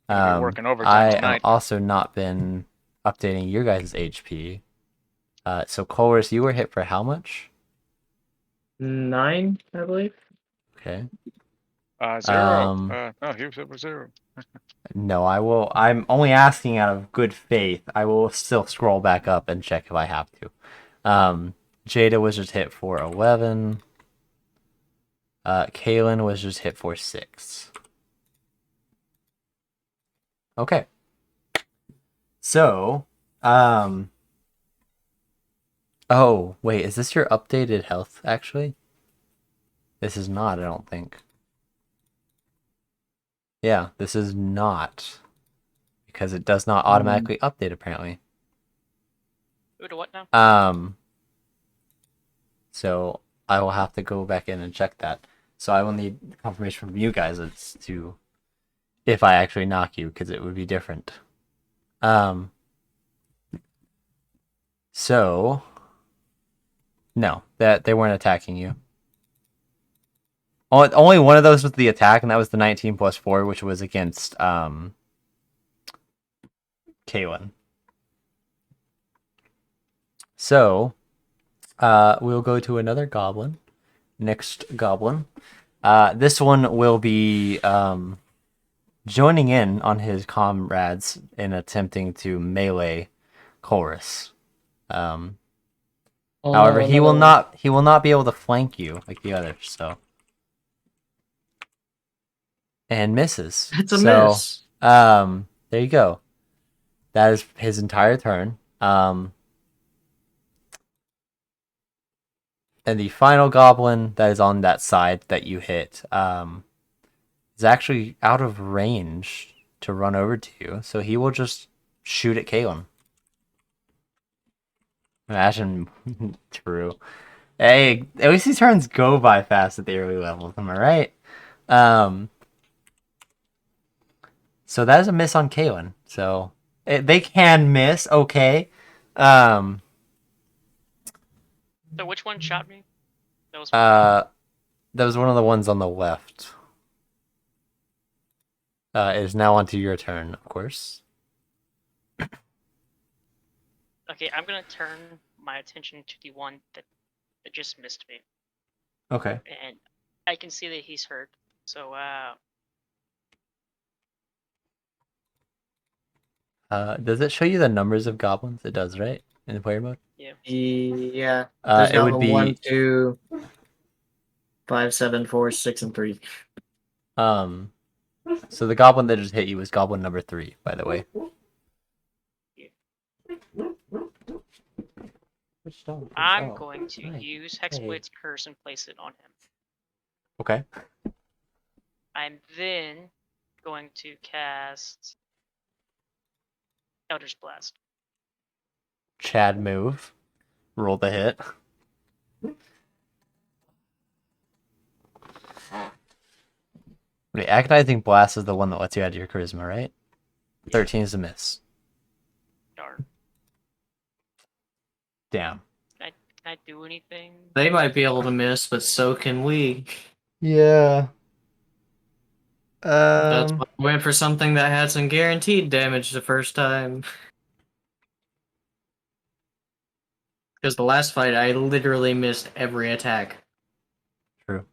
Gonna be working overtime I am tonight. also not been updating your guys' HP. So Colress, you were hit for how much? 9, I believe. Okay. 0. No, he was hit for 0. No, I will. I'm only asking out of good faith. I will still scroll back up and check if I have to. Jada was just hit for 11. Kaylin was just hit for 6. Okay. So, oh, wait, is this your updated health, actually? This is not, I don't think. Yeah, this is not. Because it does not automatically update, apparently. Who to what now? So I will have to go back in and check that. So I will need confirmation from you guys as to if I actually knock you, because it would be different. So no, that they weren't attacking you. Only one of those was the attack, and that was the 19 plus 4, which was against Kaylin. So we'll go to another goblin. Next goblin. This one will be joining in on his comrades in attempting to melee Chorus. However, he will not be able to flank you like the others. So, and misses. That's a miss. There you go. That is his entire turn. And the final goblin that is on that side that you hit is actually out of range to run over to you, so he will just shoot at Kaylin. Imagine. True. Hey, at least these turns go by fast at the early levels, am I right? So that is a miss on Kaylin. So they can miss, okay. So which one shot me? That was That was one of the ones on the left. It is now onto your turn, of course. okay. I'm gonna turn my attention to the one that just missed me, Okay. and I can see that he's hurt. So Does it show you the numbers of goblins? It does, right? In the player mode? yeah. Yeah. There's It would goblin be 1, 2, 5, 7, 4, 6, and 3. So the goblin that just hit you was goblin number 3, by the way. I'm going to use Hexblade's Curse and place it on him. Okay. I'm then going to cast Elder's Blast. Chad move. Roll the hit. Wait, Agonizing Blast is the one that lets you add your charisma, right? 13 is a miss. Darn. Damn. Can I do anything? They might be able to miss, but so can we. Yeah. That's why I went for something that had some guaranteed damage the first time. Because the last fight, I literally missed every attack. True.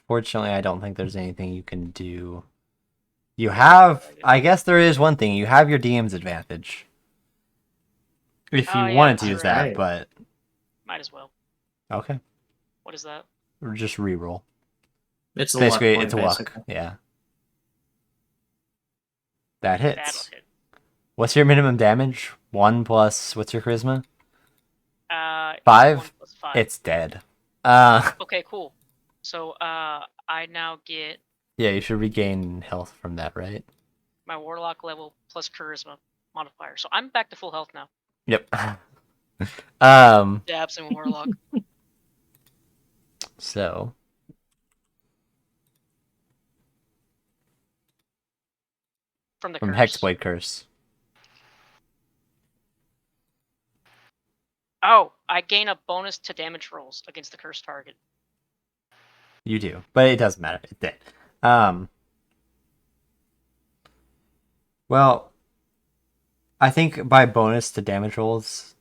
Fortunately, I don't think there's anything you can do. You have, I guess there is one thing. You have your DM's advantage. If you Oh, yeah, wanted to that's use right. that, but Might as well. okay. What is that? Or just re-roll. It's a Basically, luck point, it's a luck. basically. Yeah. That hits. That'll hit. What's your minimum damage? 1 plus, what's your charisma? It's 5? 1 plus 5. It's dead. Okay, cool. So, I now get Yeah, you should regain health from that, right? my Warlock level plus Charisma modifier. So I'm back to full health now. Yep. Dabs and Warlock. So From the from curse. Hexblade Curse. Oh, I gain a bonus to damage rolls against the cursed target. You do, but it doesn't matter. It's dead. Well, I think by bonus to damage rolls.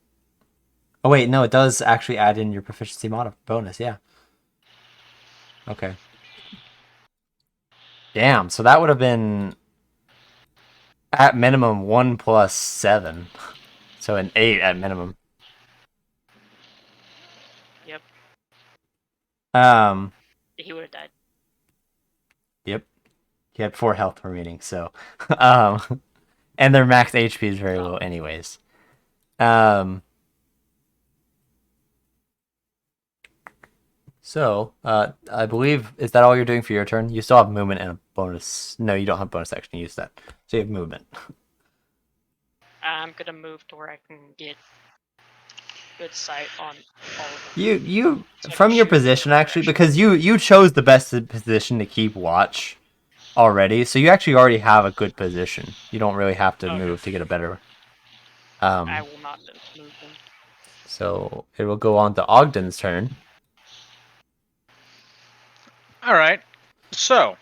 Oh wait, no, it does actually add in your proficiency bonus. Yeah. Okay. Damn. So that would have been at minimum 1 plus 7, so an 8 at minimum. Yep. He would have died. Yep. He had 4 health remaining, so and their max HP is very low anyways. So, I believe, is that all you're doing for your turn? You still have movement and a bonus. No, you don't have bonus action. Use that. So you have movement. I'm gonna move to where I can get good sight on all of them. You So I from can your shoot in position every actually, direction. because you chose the best position to keep watch already. So you actually already have a good position. You don't really have to Okay. move to get a better. I will not move them. So it will go on to Ogden's turn. All right. So,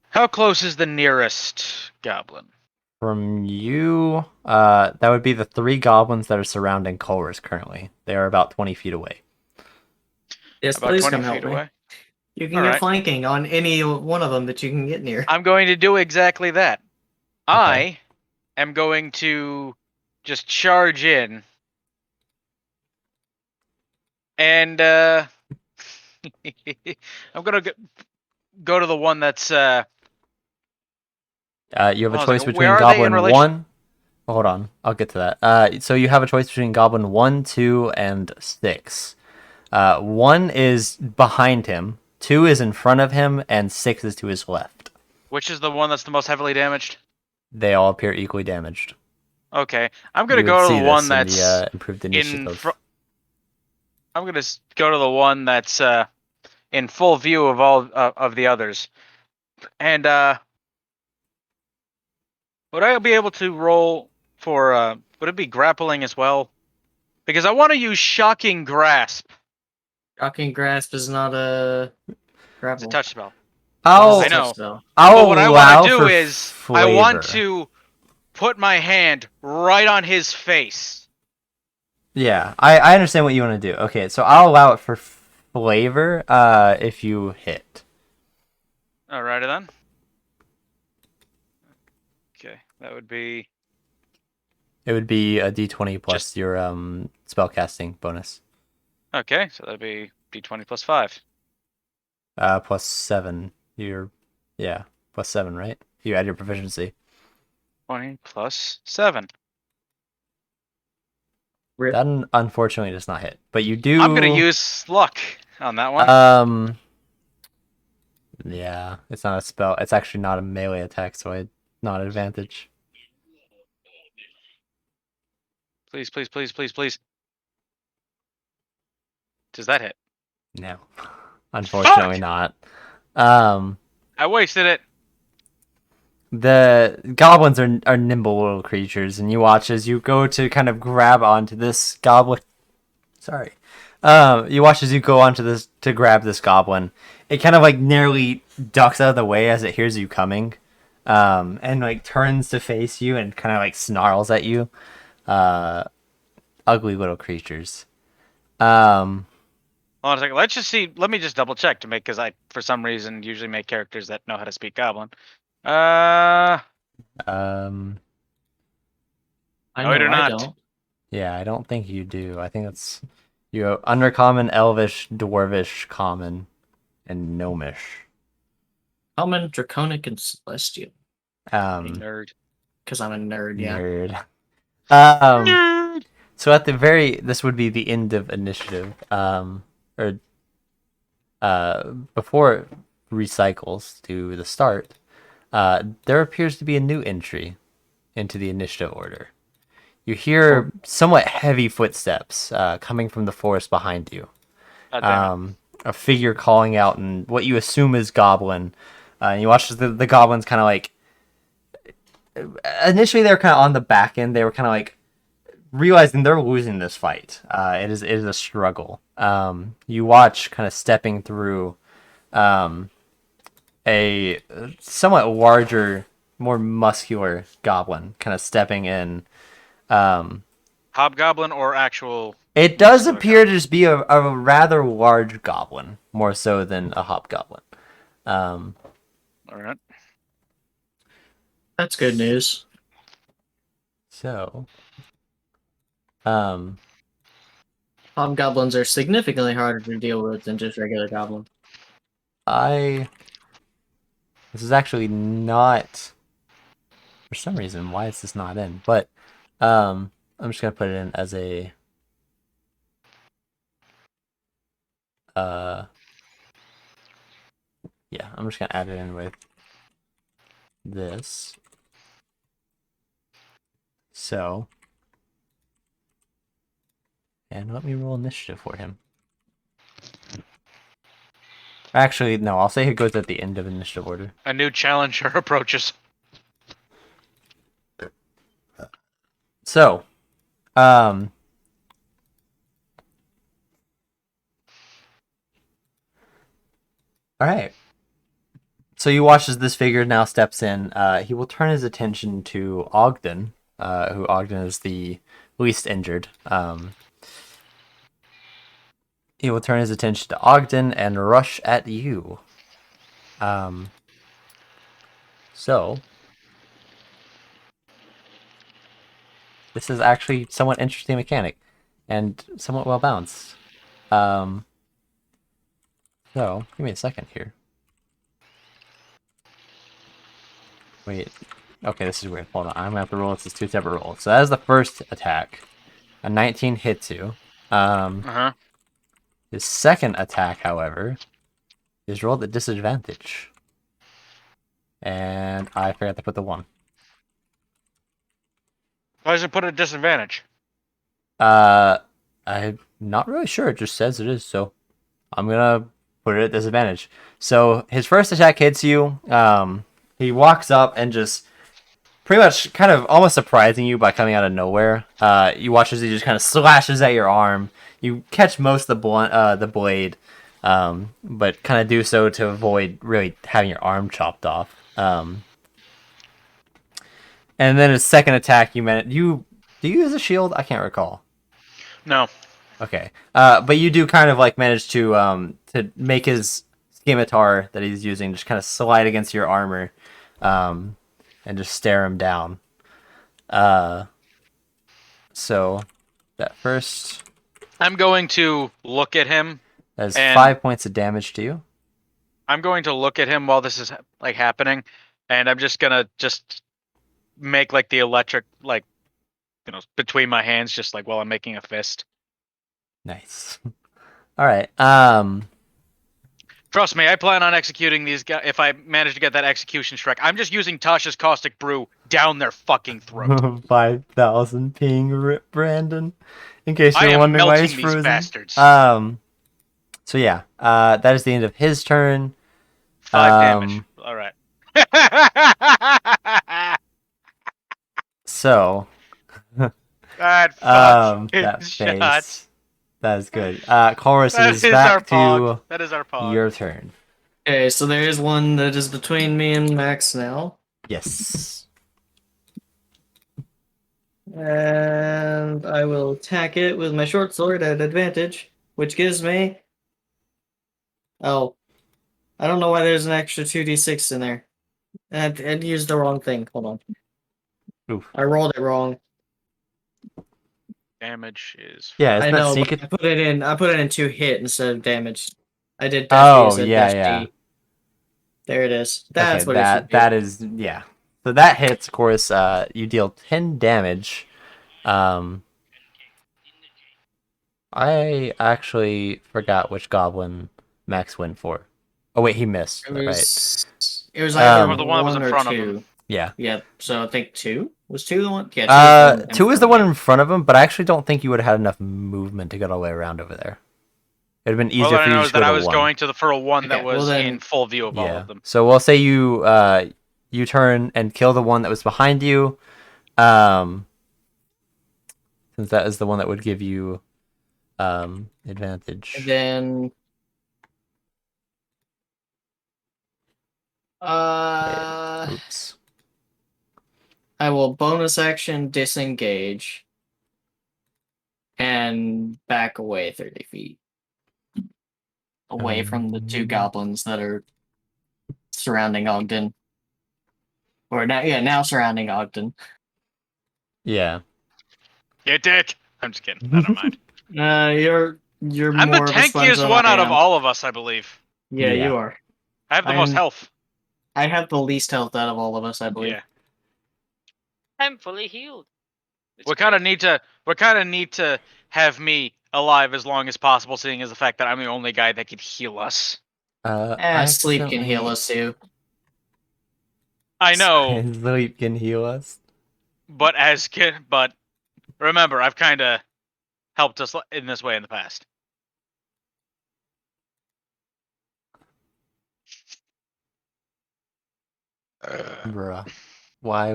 how close is the nearest goblin? From you, that would be the 3 goblins that are surrounding Culrus currently. They are about 20 feet away. Yes, About please 20 come help feet me. away. You can All get right. flanking on any one of them that you can get near. I'm going to do exactly that. Okay. I am going to just charge in. And I'm going to go to the one that's You have a I was choice like, where between are they in Goblin relation? 1. Hold on, I'll get to that. So you have a choice between Goblin 1, 2, and 6. 1 is behind him, 2 is in front of him, and 6 is to his left. Which is the one that's the most heavily damaged? They all appear equally damaged. Okay. I'm going to You would go to see the this one in that's the improved in initiative. I'm going to go to the one that's in full view of all of the others. And would I be able to roll for would it be grappling as well? Because I want to use shocking grasp. Shocking Grasp is not a It's a grapple. touch spell. I'll I know. So. I'll But what I want allow to do for is flavor. I want to put my hand right on his face. Yeah, I understand what you want to do. Okay, so I'll allow it for flavor if you hit. Alrighty then. Okay, that would be It would be a d20 plus Just- your spellcasting bonus. okay. So that'd be d20 plus 5. +7. Yeah, +7, right? You add your proficiency. 20 plus 7. Rip. That unfortunately does not hit, but you do. I'm gonna use luck on that one. Yeah, it's not a spell. It's actually not a melee attack, so it's not an advantage. Please, please, please, please, please. Does that hit? No, unfortunately not. Um, I wasted it. the goblins are nimble little creatures, and you watch as you go to kind of grab onto this goblin. Sorry. You watch as you go onto this to grab this goblin. It kind of like nearly ducks out of the way as it hears you coming, and like turns to face you and kind of like snarls at you. Ugly little creatures. Hold on a second. Let's just see. Let me just double check to make, because I, for some reason, usually make characters that know how to speak Goblin. Um, I No, I know do I not. don't. yeah, I don't think you do. I think it's you have undercommon, elvish, dwarvish, common, and gnomish. Common, draconic, and celestial. Nerd. Because I'm a nerd, yeah. Nerd. Nerd. So at this would be the end of initiative. Or before it recycles to the start, there appears to be a new entry into the initiative order. You hear somewhat heavy footsteps coming from the forest behind you. God damn it. A figure calling out in what you assume is goblin. And you watch as the goblins kind of like. Initially, they were kind of on the back end. They were kind of like realizing they're losing this fight. It is a struggle. You watch kind of stepping through a somewhat larger, more muscular goblin, kind of stepping in. Hobgoblin or actual. It does muscular appear to goblin? just be a rather large goblin, more so than a hobgoblin. All right. That's good news. So, Hobgoblins are significantly harder to deal with than just regular goblins. this is actually not, for some reason, why is this not in? But, I'm just gonna put it in as a, yeah, I'm just gonna add it in with this. So, and let me roll initiative for him. Actually, no, I'll say it goes at the end of initiative order. A new challenger approaches. So, all right. So you watch as this figure now steps in. He will turn his attention to Ogden, who Ogden is the least injured. He will turn his attention to Ogden and rush at you. So this is actually somewhat interesting mechanic, and somewhat well balanced. So give me a second here. Wait. Okay, this is weird. Hold on. I'm gonna have to roll this as two separate rolls. So that is the first attack. A 19 hits you. His second attack, however, is rolled at disadvantage. And I forgot to put the 1. Why does it put a disadvantage? I'm not really sure. It just says it is, so I'm gonna put it at disadvantage. So his first attack hits you. He walks up and just pretty much kind of almost surprising you by coming out of nowhere. You watch as he just kind of slashes at your arm. You catch most of the blade, but kind of do so to avoid really having your arm chopped off. And then his second attack, do you use a shield? I can't recall. No. Okay, but you do kind of like manage to make his scimitar that he's using just kind of slide against your armor, and just stare him down. So that first, I'm going to look at him. that's And- 5 points of damage to you. I'm going to look at him while this is like happening, and I'm just gonna make like the electric between my hands, just like while I'm making a fist. Nice. All right. Trust me, I plan on executing these guys. If I manage to get that execution strike, I'm just using Tasha's caustic brew down their fucking throat. 5,000 ping, Rip Brandon. In case I you're am wondering why he's melting these frozen. bastards. So yeah, that is the end of his turn. 5 damage. All right. So That that shot. face. That is good. Chorus, it That is is back our to pog. That is our pog. your turn. Okay, so there is one that is between me and Max now. Yes. And I will attack it with my short sword at advantage, which gives me... Oh. I don't know why there's an extra 2d6 in there. I'd used the wrong thing. Hold on. Oof. I rolled it wrong. Damage is. Yeah, I isn't that know, but secret? I put it in 2 hit instead of damage. I did dash Oh, D, yeah, dash yeah. D. There it is. That's Okay, what it should be. that is, yeah. So that hits, of course. You deal 10 damage. I actually forgot which goblin Max went for. Oh wait, he missed. It Right. was either Or the one that was in or front of 2. him. Yeah. Yeah, so I think 2? Was 2 the one? Yeah, 2 was the one in 2 is front the of one me. in front of him, but I actually don't think you would have had enough movement to get all the way around over there. It'd have been All easier I for you know to is just go that I to was 1. going for a one that Okay, well was then- in full view of all Yeah. of them. So we'll say you turn and kill the one that was behind you. Since that is the one that would give you advantage. And then... Oops. I will bonus action disengage and back away 30 feet. Away from the 2 goblins that are surrounding Ogden. Or now surrounding Ogden. Yeah. You dick. I'm just kidding. I don't mind. You're I'm the more of a sponge tankiest than one I out of am. all of us, I believe. Yeah, Yeah. you are. I have the most I'm- health. I have the least health out of all of us, I believe. Yeah. I'm fully healed. It's We kind of great. need to have me alive as long as possible, seeing as the fact that I'm the only guy that could heal us. Sleep can heal us too. I know, Sleep can heal us. but remember, I've kind of helped us in this way in the past. Bruh. Why?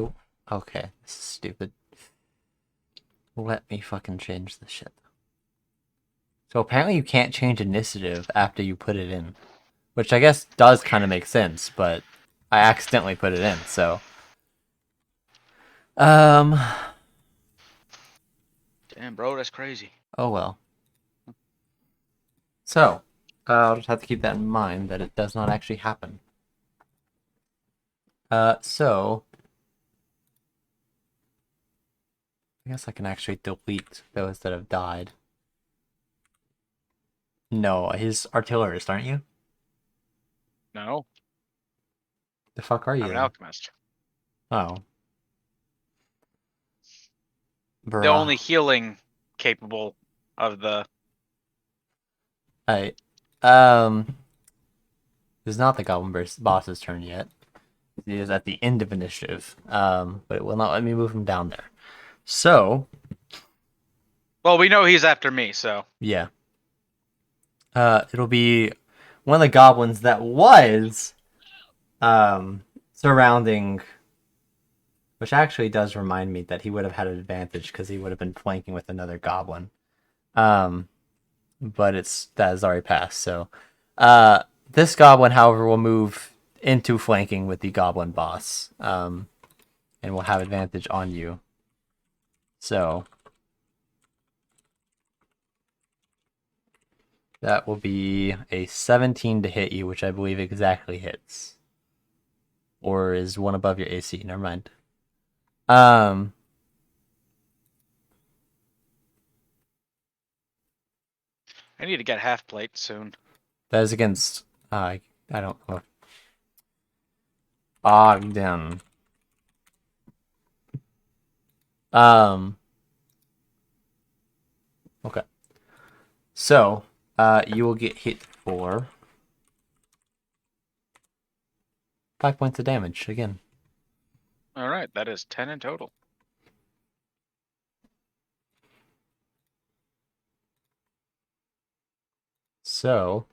Okay, this is stupid. Let me fucking change this shit. So apparently you can't change initiative after you put it in. Which I guess does kind of make sense, but I accidentally put it in, so... Damn, bro, that's crazy. Oh well. So, I'll just have to keep that in mind, that it does not actually happen. So... I guess I can actually delete those that have died. No, he's artillerist, aren't you? No, The fuck are you I'm an then? alchemist. Oh. The Bruh. only healing capable of the. Alright. It's not the Goblin boss's turn yet. It is at the end of initiative. But it will not let me move him down there. So, Well, we know he's after me, so. yeah. It'll be one of the goblins that was surrounding, which actually does remind me that he would have had an advantage because he would have been flanking with another goblin. But that has already passed. So, this goblin, however, will move into flanking with the goblin boss, and will have advantage on you. So that will be a 17 to hit you, which I believe exactly hits. Or is one above your AC. Never mind. I I need to get half plate soon. That is against I don't know. Ogden. Okay. So, you will get hit for 5 points of damage again. All right, that is 10 in total. So,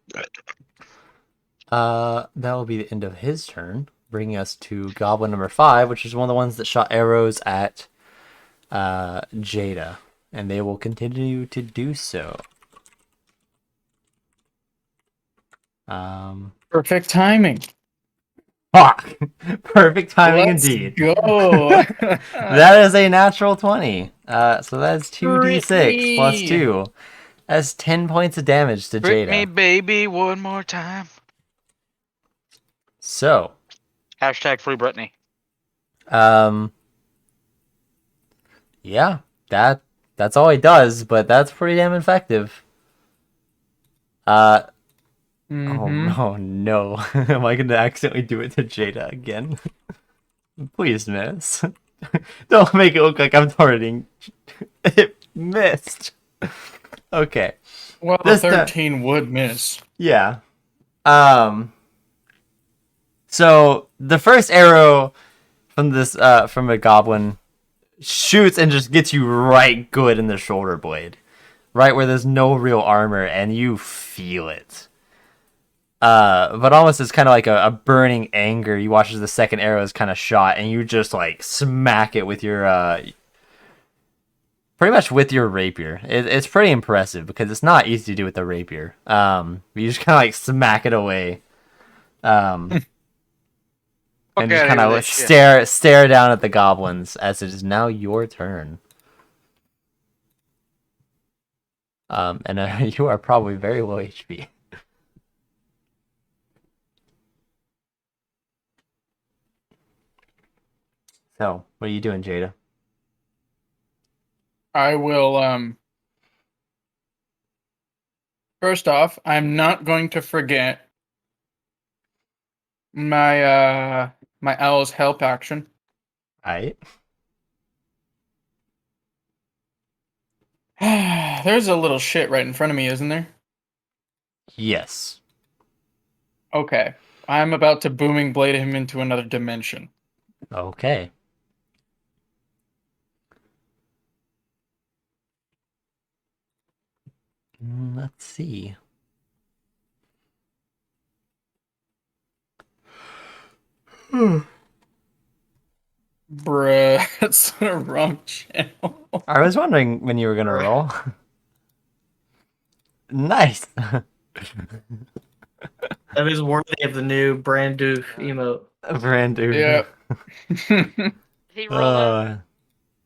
that will be the end of his turn, bringing us to Goblin number 5, which is one of the ones that shot arrows at Jada, and they will continue to do so. Perfect timing. Fuck! Perfect timing Let's indeed. go. That is a natural 20. So that is 2d6 plus Brittany. 2. That's 10 points of damage to Brit me, Jada. baby, one more time. So, Hashtag free Britney. yeah, that's all he does, but that's pretty damn effective. Mhm. Oh no. Am I gonna accidentally do it to Jada again? Please miss. Don't make it look like I'm targeting. It missed. Okay. Well, This time- 13 would miss. Yeah. So the first arrow from this from a goblin shoots and just gets you right good in the shoulder blade. Right where there's no real armor and you feel it. But almost as kind of like a burning anger. You watch as the second arrow is kind of shot, and you just like smack it with your pretty much with your rapier. It's pretty impressive because it's not easy to do with the rapier. You just kind of like smack it away, and just kind of stare down at the goblins as it is now your turn. And you are probably very low HP. So, what are you doing, Jada? I will first off, I'm not going to forget my my owl's help action. Alright. There's a little shit right in front of me, isn't there? Yes. Okay. I'm about to booming blade him into another dimension. Okay. Let's see. Bruh, that's the wrong channel. I was wondering when you were gonna roll. Nice. That is worthy of the new brand new emote. Brand new. Yeah. Did he roll that?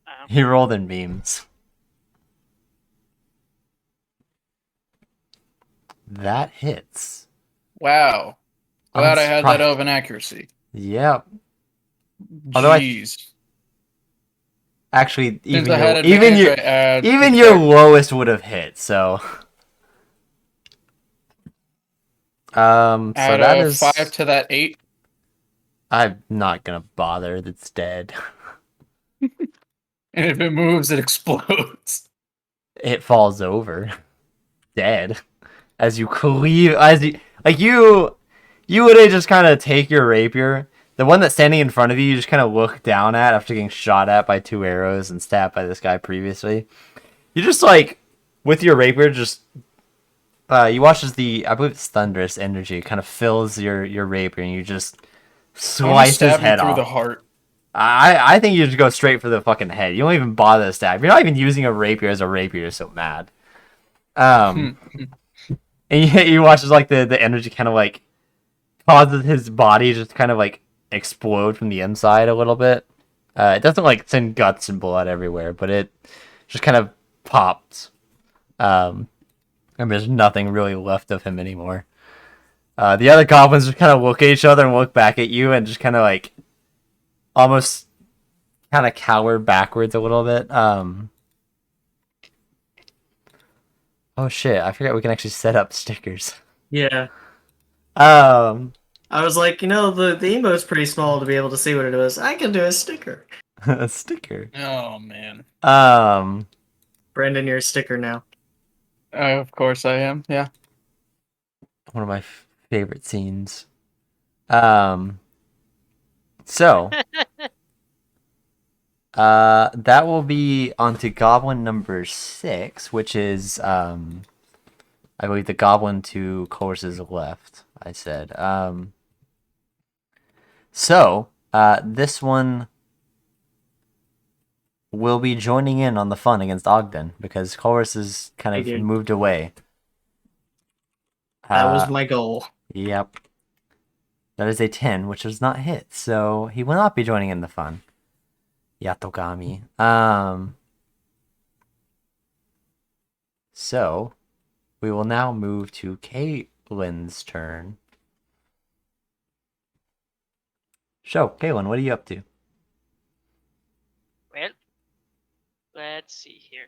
Oh. He rolled in beams. That hits. Wow. Glad I had that Unsurprised. oven accuracy. Yep. Although Jeez. Actually, Since even I had your, advantage, I add even the your fact- lowest would have hit. So. So add that a is 5 to that 8. I'm not gonna bother. It's dead. And if it moves, it explodes. It falls over, dead. As you cleave, as you like you would just kind of take your rapier, the one that's standing in front of you, you just kind of look down at after getting shot at by 2 arrows and stabbed by this guy previously. You just like with your rapier, just you watch as I believe it's thunderous energy kind of fills your rapier, and you just slice his head through off. the heart. I think you just go straight for the fucking head. You don't even bother to stab. You're not even using a rapier as a rapier. You're so mad. And you watch as like the energy kind of like causes his body just kind of like explode from the inside a little bit. It doesn't like send guts and blood everywhere, but it just kind of pops. And there's nothing really left of him anymore. The other goblins just kind of look at each other and look back at you and just kind of like almost kind of cower backwards a little bit. Oh shit, I forgot we can actually set up stickers. Yeah. Um, I was like, the emote's pretty small to be able to see what it was. I can do a sticker. a sticker. Oh man. Brandon, you're a sticker now. Of course I am. Yeah. One of my favorite scenes. So, that will be onto goblin number 6, which is, I believe the goblin to Course's left, I said. So, this one will be joining in on the fun against Ogden, because Course has kind of Figured. moved away. That was my goal. Yep. That is a 10, which does not hit, so he will not be joining in the fun. Yatogami. So, we will now move to Caitlin's turn. So, Caitlin, what are you up to? Well, let's see here.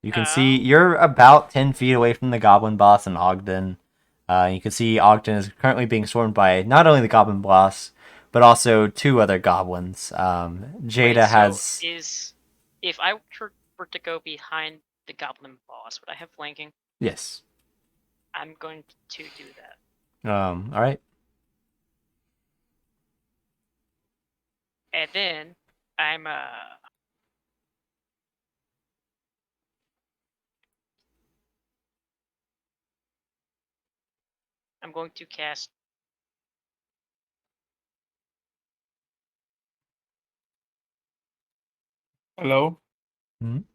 You can see you're about 10 feet away from the goblin boss and Ogden. You can see Ogden is currently being swarmed by not only the goblin boss, but also 2 other goblins. Jada Wait, so has... if I were to go behind the goblin boss, would I have flanking? Yes. I'm going to do that. Alright. And then I'm going to cast Hello. I'm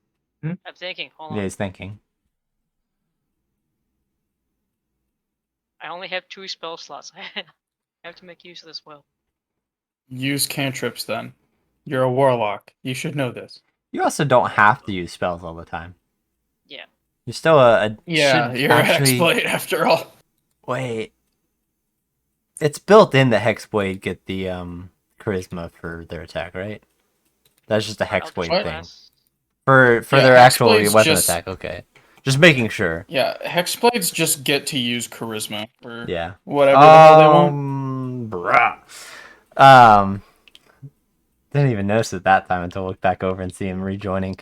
thinking, hold on. Yeah, he's thinking. I only have 2 spell slots. I have to make use of this well. Use cantrips then. You're a warlock. You should know this. You also don't have to use spells all the time. Yeah. You're still a Yeah, should you're actually... a hexblade after all. Wait. It's built in that Hexblade get the charisma for their attack, right? That's just a Hexblade What? thing. For Yeah, their actual Hexblade's weapon just- attack, okay. Just making sure. Yeah, hexblades just get to use charisma for Yeah. whatever the hell they want. Bruh. Didn't even notice it that time until I looked back over and see him rejoining.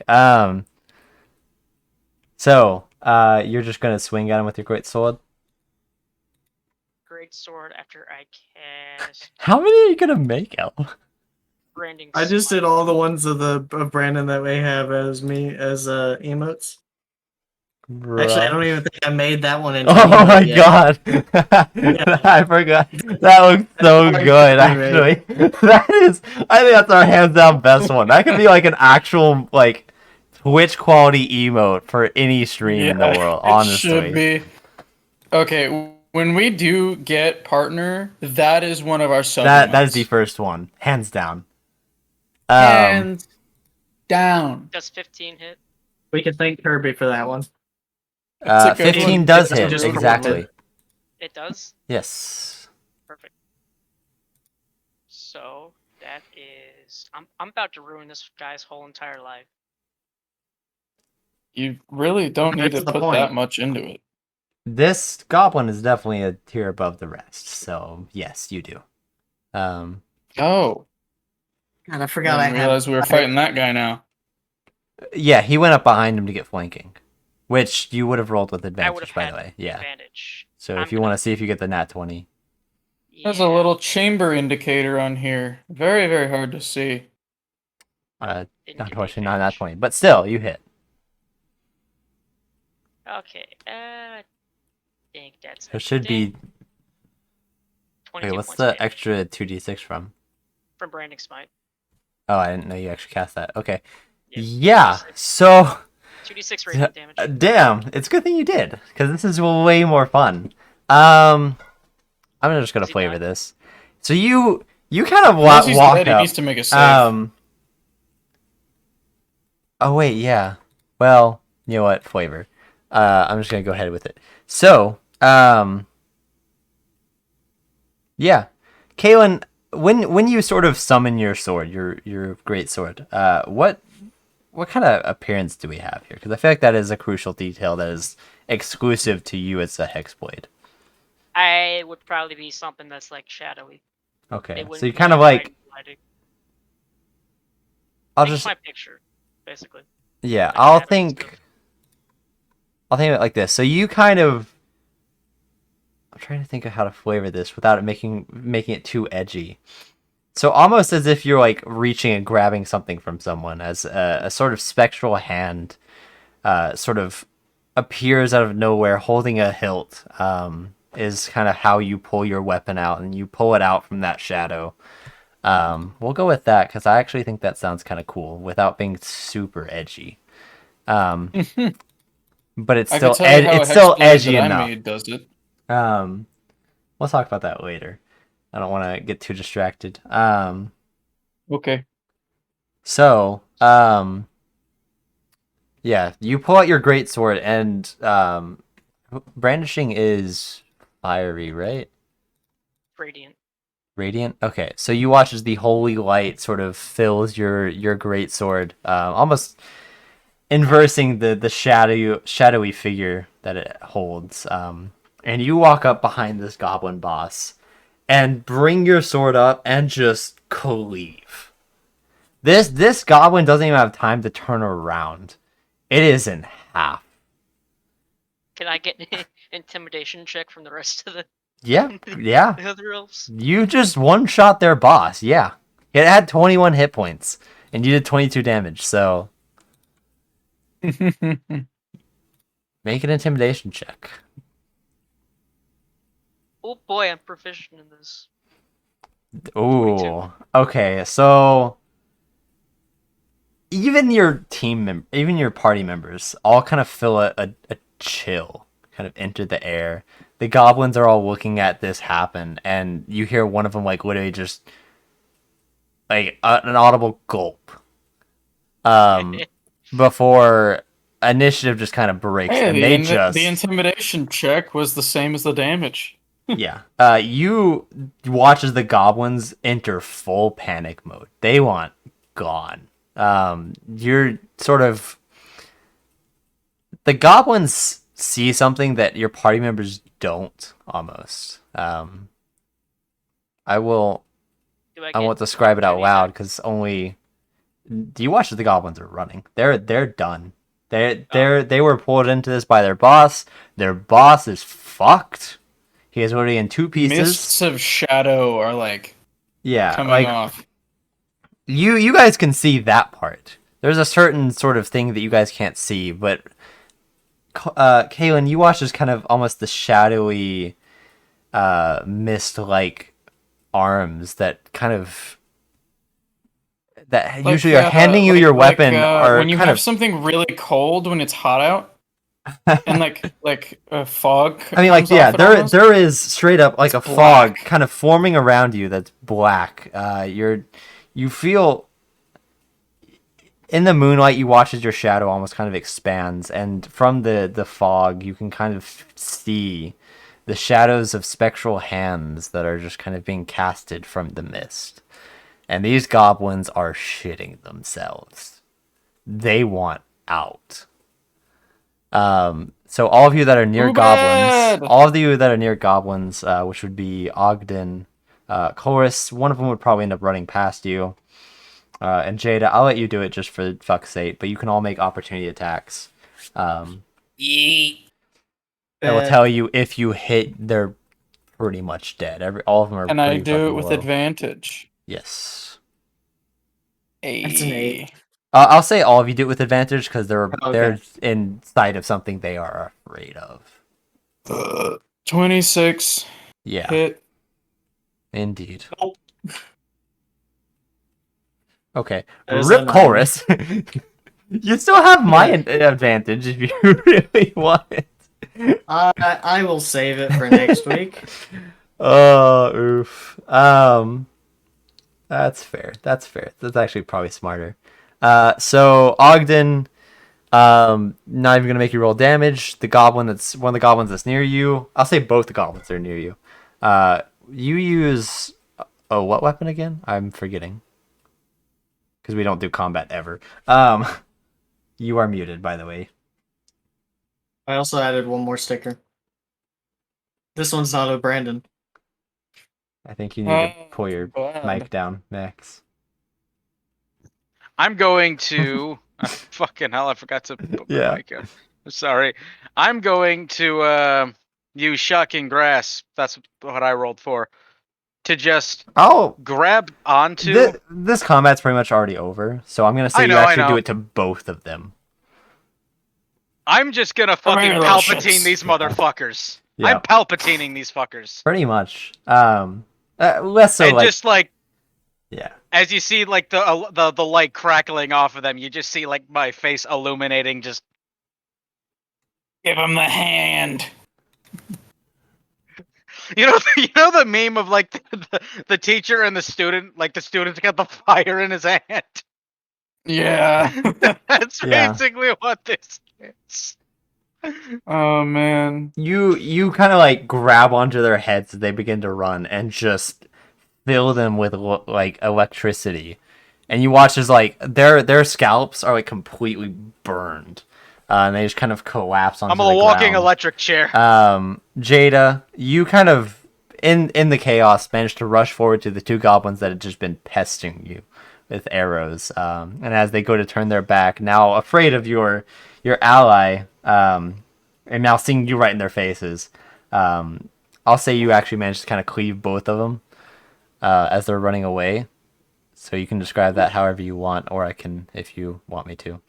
So, you're just gonna swing at him with your great sword? Great sword after I cast How many are you gonna make, El? branding. I just Smite. did all the ones of Brandon that we have as emotes. Actually, I don't even think I made that one into Oh emote my yet. god! I forgot. That looks so good, actually. That is, I think that's our hands down best one. That could be like an actual like Twitch quality emote for any stream in the world. Honestly, It should be. Okay, when we do get partner, that is one of our sub. that is the first one, hands down. Hands down. Does 15 hit? We can thank Kirby for that one. It's a good 15 one. does It's hit just exactly. It does? Yes. Perfect. So that is I'm about to ruin this guy's whole entire life. You really don't need to That's the put point. that much into it. This goblin is definitely a tier above the rest, so yes, you do. Oh, God, I I forgot I didn't had. realize we were fighting that guy now. Yeah, he went up behind him to get flanking, which you would have rolled with I would advantage, have by had the way. Yeah. advantage. So I'm if you gonna- want to see if you get the nat 20, There's a Yeah. little chamber indicator on here. Very, very hard to see. Didn't give me unfortunately not nat advantage. 20, but still, you hit. Okay. I think that's There should be. 22 Wait, what's points the of damage extra 2d6 from? from branding smite. Oh, I didn't know you actually cast that. Okay. Yeah, Yeah. 2d6. So, 2d6 radiant damage. damn, it's a good thing you did, because this is way more fun. I'm just gonna Is he flavor dead? this. So you kind of Once he's walk dead, he up. needs to make a save. Oh wait, yeah. Well, you know what? Flavor. I'm just gonna go ahead with it. So, yeah, Kaylin, when you sort of summon your sword, your great sword, what kind of appearance do we have here? Because I feel like that is a crucial detail that is exclusive to you as a hexblade. I would probably be something that's like shadowy. Okay, It so wouldn't you be kind of bright like. lighting. I'll Think just my picture, basically. yeah. Like I'll shadowy stuff. think. I'll think of it like this. So you kind of. I'm trying to think of how to flavor this without it making it too edgy. So almost as if you're like reaching and grabbing something from someone, as a sort of spectral hand, sort of appears out of nowhere, holding a hilt. Is kind of how you pull your weapon out, and you pull it out from that shadow. We'll go with that because I actually think that sounds kind of cool without being super edgy. Um, but it's I could still tell you how a it's still hexblade edgy that I enough. made does it. Um, we'll talk about that later. I don't want to get too distracted. Okay. So, yeah, you pull out your great sword, and brandishing is fiery, right? Radiant. Radiant. Okay, so you watch as the holy light sort of fills your great sword, almost inversing the shadowy figure that it holds. And you walk up behind this goblin boss, and bring your sword up and just cleave. This goblin doesn't even have time to turn around. It is in half. Can I get an intimidation check from the rest of the Yeah, yeah. the other elves? You just one shot their boss. Yeah, it had 21 hit points, and you did 22 damage. So make an intimidation check. Oh boy, I'm proficient in this. Ooh. Okay, so even even your party members all kind of feel a chill kind of enter the air. The goblins are all looking at this happen, and you hear one of them like literally just like an audible gulp. Before initiative just kind of breaks, Hey, and they the just intimidation check was the same as the damage. yeah. You watch as the goblins enter full panic mode. They want gone. You're sort of the goblins see something that your party members don't almost. I will. Do I I get won't describe it out opportunity loud attack? because only. Do you watch as the goblins are running? They're done. They were pulled into this by their boss. Their boss is fucked. He is already in two pieces. Mists of shadow are like Yeah, coming like off. you guys can see that part. There's a certain sort of thing that you guys can't see, but Kaylin, you watch as kind of almost the shadowy mist-like arms that kind of that usually are handing you your weapon are when you kind have of something really cold when it's hot out, and like a fog. I mean, like, comes yeah, off it almost. there is straight up like It's a fog black. kind of forming around you that's black. You feel in the moonlight, you watch as your shadow almost kind of expands, and from the fog, you can kind of see the shadows of spectral hands that are just kind of being casted from the mist. And these goblins are shitting themselves. They want out. So all of you that are near Too goblins, bad. all of you that are near goblins, which would be Ogden, Chorus, one of them would probably end up running past you. And Jada, I'll let you do it just for fuck's sake, but you can all make opportunity attacks. Yeet. It will tell you if you hit, they're pretty much dead. All of them are And I pretty do it fucking with low. advantage. Yes. That's an 8. I'll say all of you do it with advantage because they're Okay. in sight of something they are afraid of. 26 Yeah, hit. indeed. Nope. Okay, There's Rip a 9. Chorus. You still have my advantage if you really want it. I will save it for next week. Oh, oof. That's fair. That's fair. That's actually probably smarter. So Ogden, not even gonna make you roll damage. The goblin that's one of the goblins that's near you. I'll say both the goblins that are near you. You use what weapon again? I'm forgetting because we don't do combat ever. You are muted, by the way. I also added one more sticker. This one's not O'Brandon. I think you need to pull your Bad. mic down, Max. I'm going to. Fucking hell! I forgot to put my Yeah. mic up. I'm sorry. I'm going to use shocking grasp. That's what I rolled for. To just Oh, grab onto. this combat's pretty much already over, so I'm gonna say I know, you I actually do know. it to both of them. I'm just gonna fucking little Palpatine shits. these motherfuckers. Yeah. I'm Palpatining these fuckers. Pretty much. Less so And like just like yeah. as you see like the light crackling off of them, you just see like my face illuminating. Just Give him the hand. you know the meme of like the teacher and the student. Like the student's got the fire in his hand. Yeah. That's Yeah. basically what this is. Oh man. You kind of like grab onto their heads as they begin to run and just fill them with like electricity, and you watch as like their scalps are like completely burned, and they just kind of collapse onto I'm a the walking ground. electric chair. Jada, you kind of in the chaos managed to rush forward to the two goblins that had just been pestering you with arrows, and as they go to turn their back, now afraid of your ally, and now seeing you right in their faces, I'll say you actually managed to kind of cleave both of them as they're running away. So you can describe that however you want, or I can if you want me to.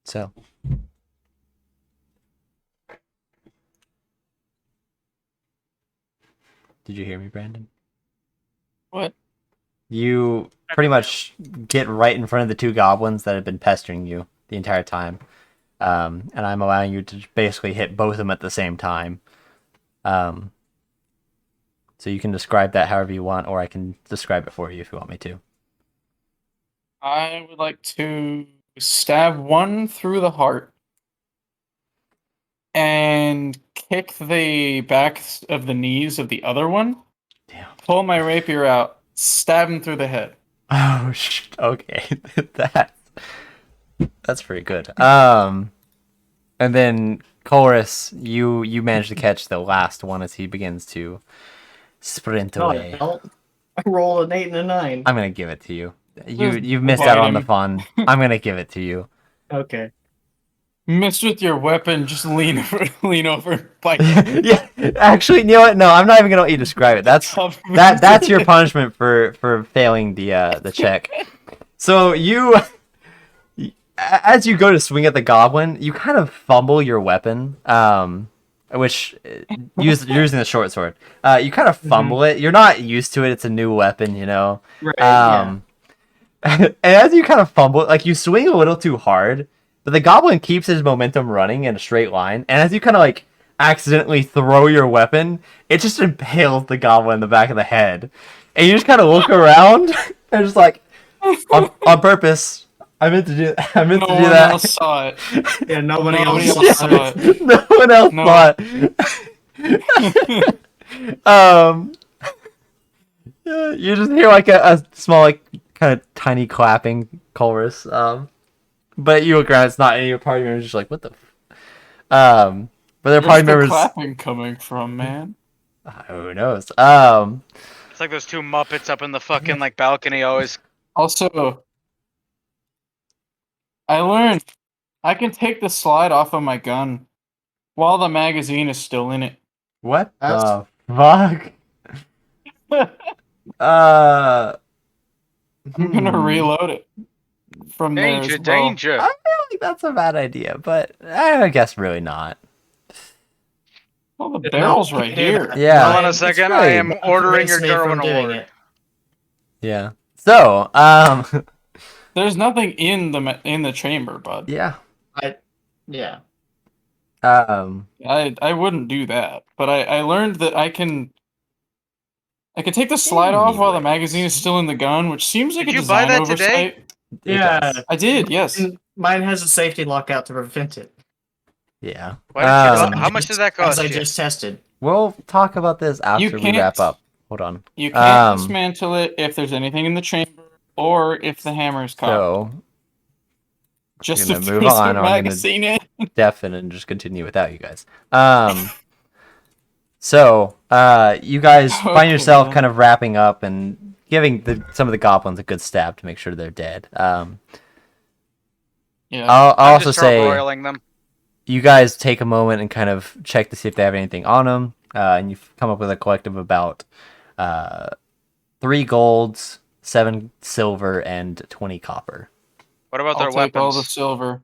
So. Did you hear me, Brandon? What? You pretty much get right in front of the two goblins that have been pestering you the entire time. And I'm allowing you to basically hit both of them at the same time. So you can describe that however you want, or I can describe it for you if you want me to. I would like to stab one through the heart and kick the backs of the knees of the other one. Damn. Pull my rapier out, stab him through the head. Oh, okay. That's pretty good. And then Chorus, you manage to catch the last one as he begins to sprint No, I away. don't. I roll an 8 and a 9. I'm gonna give it to you. Just You've missed bite out on the him. fun. I'm gonna give it to you. Okay. Miss with your weapon, just lean over, and bite him. Yeah, actually, you know what? No, I'm not even gonna let you describe it. That's your punishment for failing the check. So as you go to swing at the goblin, you kind of fumble your weapon, which using the short sword. You kind of fumble it. You're not used to it. It's a new weapon, you know. Right. And as you kind of fumble it, like you swing a little too hard, but the goblin keeps his momentum running in a straight line. And as you kind of like accidentally throw your weapon, it just impales the goblin in the back of the head. And you just kind of look around and just like, on purpose. I meant to do that. No one that. else saw it. Yeah, nobody Nobody else else saw saw it. it. No one else No. saw it. You just hear like a small, like kind of tiny clapping chorus. But you look around, it's not any of your party members. Just like, what the? But their Where's party the members. clapping coming from, man? Who knows? It's like those two Muppets up in the fucking like balcony always. Also, I learned I can take the slide off of my gun while the magazine is still in it. What That's- the fuck? I'm gonna reload it from there Danger, as well. danger. I feel like that's a bad idea, but I guess really not. Well, the No, barrel's you right can't do here. that. Yeah. Hold on a it's second. really- I am ordering your Prevents me from Darwin doing award. it. Yeah. So, There's nothing in the chamber, bud. yeah. Yeah. I wouldn't do that, but I learned that I can take the slide off while the magazine is still in the gun, which seems like Did a you buy design that today? oversight. It Yeah. does. I did, yes. And mine has a safety lockout to prevent it, Yeah. Why did you, how much did that as cost I you? just tested. We'll talk about this after we can't- wrap up. Hold on. You can't Um, dismantle it if there's anything in the chamber or if the hammer is caught. So, Just gonna to move throw on, some or I'm gonna magazine in. deafen and just continue without you guys. So, you guys find Okay, yourself then. kind of wrapping up and giving some of the goblins a good stab to make sure they're dead. Yeah. I'll I'm also just say charbroiling them. you guys take a moment and kind of check to see if they have anything on them, and you've come up with a collective about 3 golds, 7 silver, and 20 copper. What about I'll their take all the weapons? silver.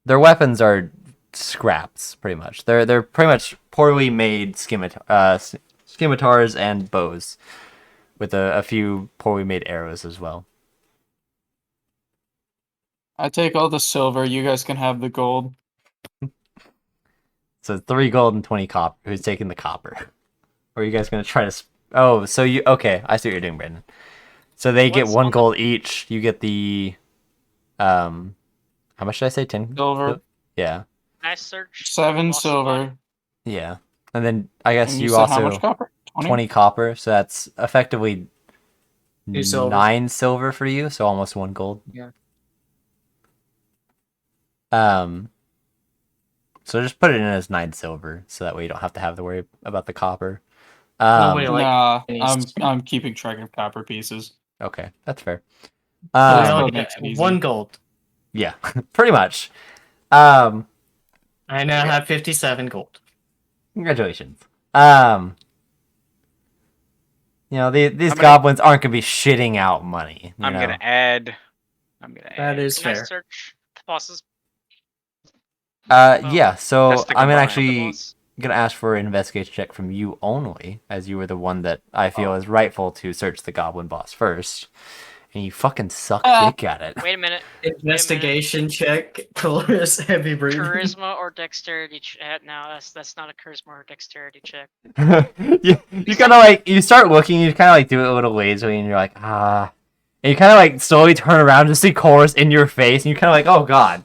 Their weapons are scraps, pretty much. They're pretty much poorly made scimitars and bows, with a few poorly made arrows as well. I take all the silver. You guys can have the gold. So 3 gold and 20 copper. Who's taking the copper? Or are you guys gonna try to? Oh, so you okay? I see what you're doing, Brandon. So they get What's 1 on the- gold each. You get the how much did I say? 10 Silver. Yeah, Can I search 7 lost body? silver. yeah. And then I guess And you said how also much copper? 20 copper. So that's effectively 2 silver. 9 silver for you. So almost 1 gold. Yeah. So just put it in as 9 silver, so that way you don't have to have to worry about the copper. Nobody like Nah, pennies. I'm keeping track of copper pieces. Okay, that's fair. So we Um, all that get makes it easy. 1 gold. Yeah, pretty much. I now have 57 gold. Congratulations. You know, these many- goblins aren't gonna be shitting out money. You I'm know? gonna add. That is Can I fair. search the boss's? Yeah. So That's the I'm combined. actually boss? gonna ask for an investigation check from you only, as you were the one that I feel Oh. is rightful to search the goblin boss first, and you fucking suck Ah. dick at it. Wait a minute. Investigation check. Colorless heavy breathing. Charisma or dexterity? No, that's not a charisma or dexterity check. you kind of like you start looking, you kind of like do it a little lazily, and you're like and you kind of like slowly turn around to see Chorus in your face, and you're kind of like, oh god.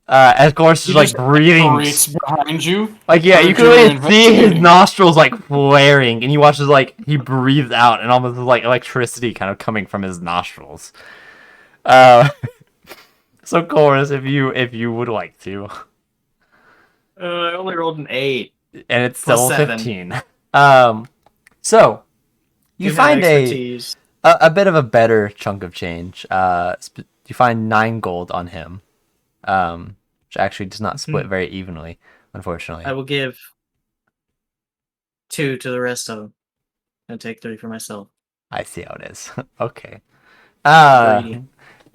As Chorus is He like just breathing, Breaks behind you. like yeah, you Heard can you were really see his investigating. nostrils like flaring, and you watch as like he breathes out, and almost like electricity kind of coming from his nostrils. So Chorus, if you would like to. I only rolled an 8. And it's Plus still 7. 15. So you have find expertise. a bit of a better chunk of change. You find 9 gold on him, which actually does not split very evenly, unfortunately. I will give 2 to the rest of them, and take 3 for myself. I see how it is. Okay. Greedy.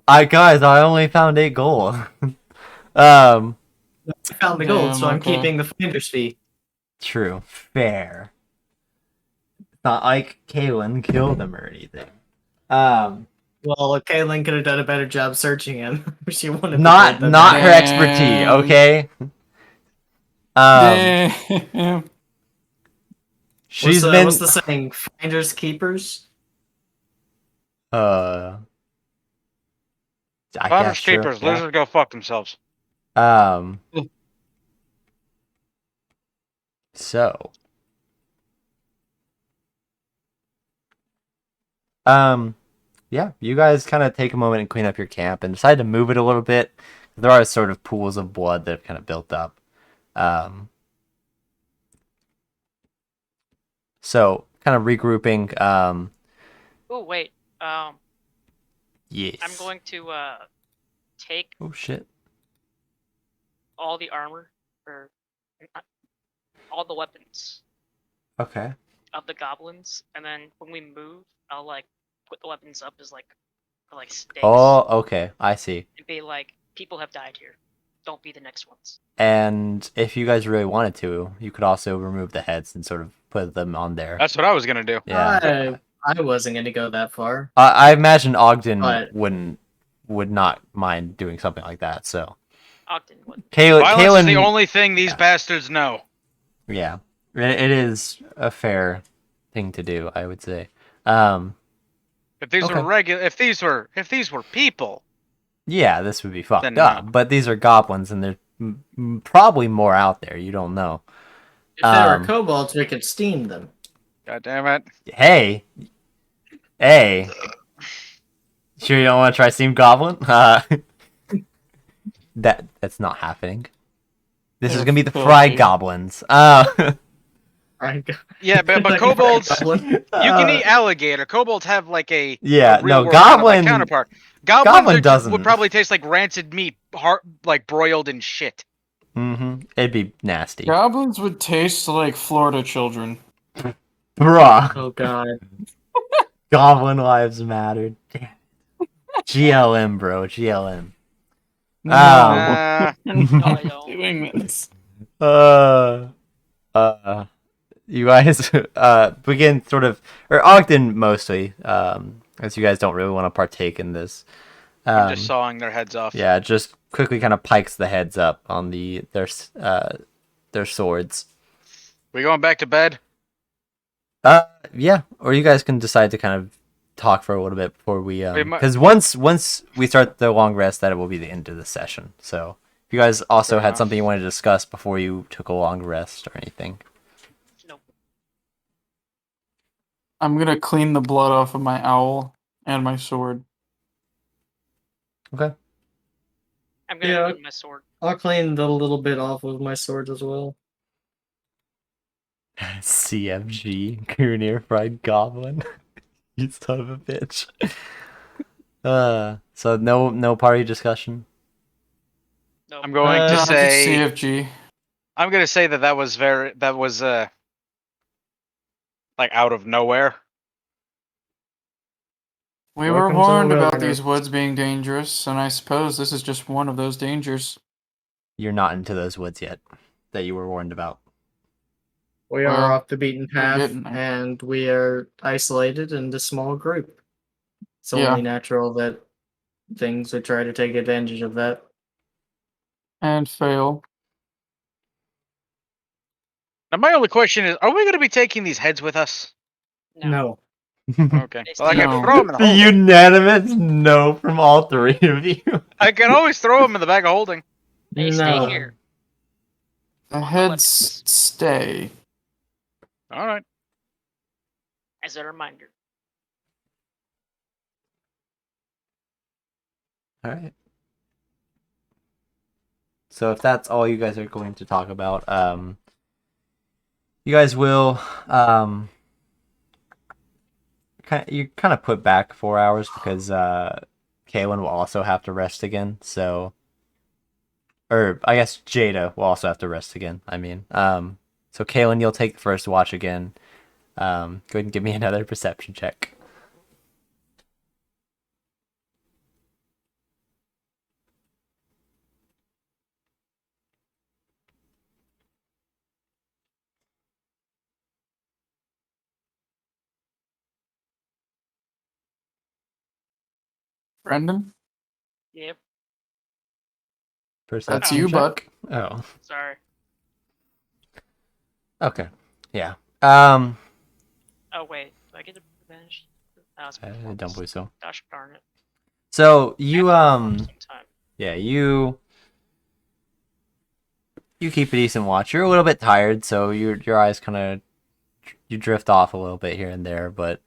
I only found 8 gold. I found the gold, Damn, so I'm okay. keeping the finder's fee. True, fair. It's not like Kaylin killed him or anything. Well, Kaylin could have done a better job searching him. She wouldn't have Not prepared them not better. her expertise, Damn. okay? Damn. She's what's been the saying? Finders keepers. I Finders guess, sure, keepers, yeah. losers go fuck themselves. So yeah, you guys kind of take a moment and clean up your camp and decide to move it a little bit. There are sort of pools of blood that have kind of built up. So kind of regrouping. Oh wait. Yes. I'm going to take Oh shit. all the armor or all the weapons Okay. of the goblins, and then when we move, I'll like put the weapons up as like stakes Oh, okay. I see. and be like, people have died here. Don't be the next ones. And if you guys really wanted to, you could also remove the heads and sort of put them on there. That's what I was gonna do. Yeah. I wasn't going to go that far. I imagine Ogden But- would not mind doing something like that. So Ogden would. Violence is Kaylin, the only thing these bastards know. yeah, it is a fair thing to do, I would say. If these Okay. were if these were people, Yeah, this would be fucked Then up. no. But these are goblins, and there's probably more out there. You don't know. If they were Um, kobolds, we could steam them. god damn it. Hey, sure you don't want to try Steam Goblin? that's not happening. This is They're gonna be the filthy. fried goblins. Right. Yeah, but Like a kobolds, goblin. you can eat alligator. Kobolds have like a Yeah, real no, world kind of like goblin. counterpart. Goblins Goblin would doesn't. probably taste like rancid meat, like broiled in shit. It'd be nasty. Goblins would taste like Florida children. Bruh. Oh god. Goblin lives matter. Damn. GLM, bro. GLM. No, Uh, we're No, I not don't. doing this. You guys begin sort of, or Ogden mostly, as you guys don't really want to partake in this. I'm just sawing their heads off. Yeah, just quickly kind of pikes the heads up on their swords. We going back to bed? Yeah, or you guys can decide to kind of talk for a little bit before we We might- because once we start the long rest, that will be the end of the session. So if you guys also Fair had enough. something you wanted to discuss before you took a long rest or anything. Nope. I'm gonna clean the blood off of my owl and my sword. Okay. I'm gonna Yeah. clean my sword. I'll clean the little bit off with my sword as well. CFG, Goonier Fried Goblin. You son of a bitch. So no party discussion. Nope. I'm going to Uh, say. CFG. I'm gonna say that was like out of nowhere. We were Welcome to warned the about wilderness. these woods being dangerous, and I suppose this is just one of those dangers. You're not into those woods yet that you were warned about. We Well, are off the beaten path, getting there. and we are isolated in a small group. It's Yeah. only natural that things would try to take advantage of that. And fail. Now my only question is: are we gonna be taking these heads with us? No. Okay. They Well, I can No. throw them in the The holding. unanimous no from all three of you. I can always throw them in the bag of holding. They no. stay here. The the heads stay. All right. As a reminder. All right. So if that's all you guys are going to talk about, you guys will you kind of put back 4 hours because Kaylin will also have to rest again. So, or I guess Jada will also have to rest again. I mean, so Kaylin, you'll take the first watch again. Go ahead and give me another perception check. Brendan? Yep. Perception That's you, check? bud. Oh, Sorry. okay. Yeah. Oh wait. Do I get to advantage? I don't believe so. Gosh darn it. So you Sometime. yeah, you keep a decent watch. You're a little bit tired, so your eyes kind of you drift off a little bit here and there, but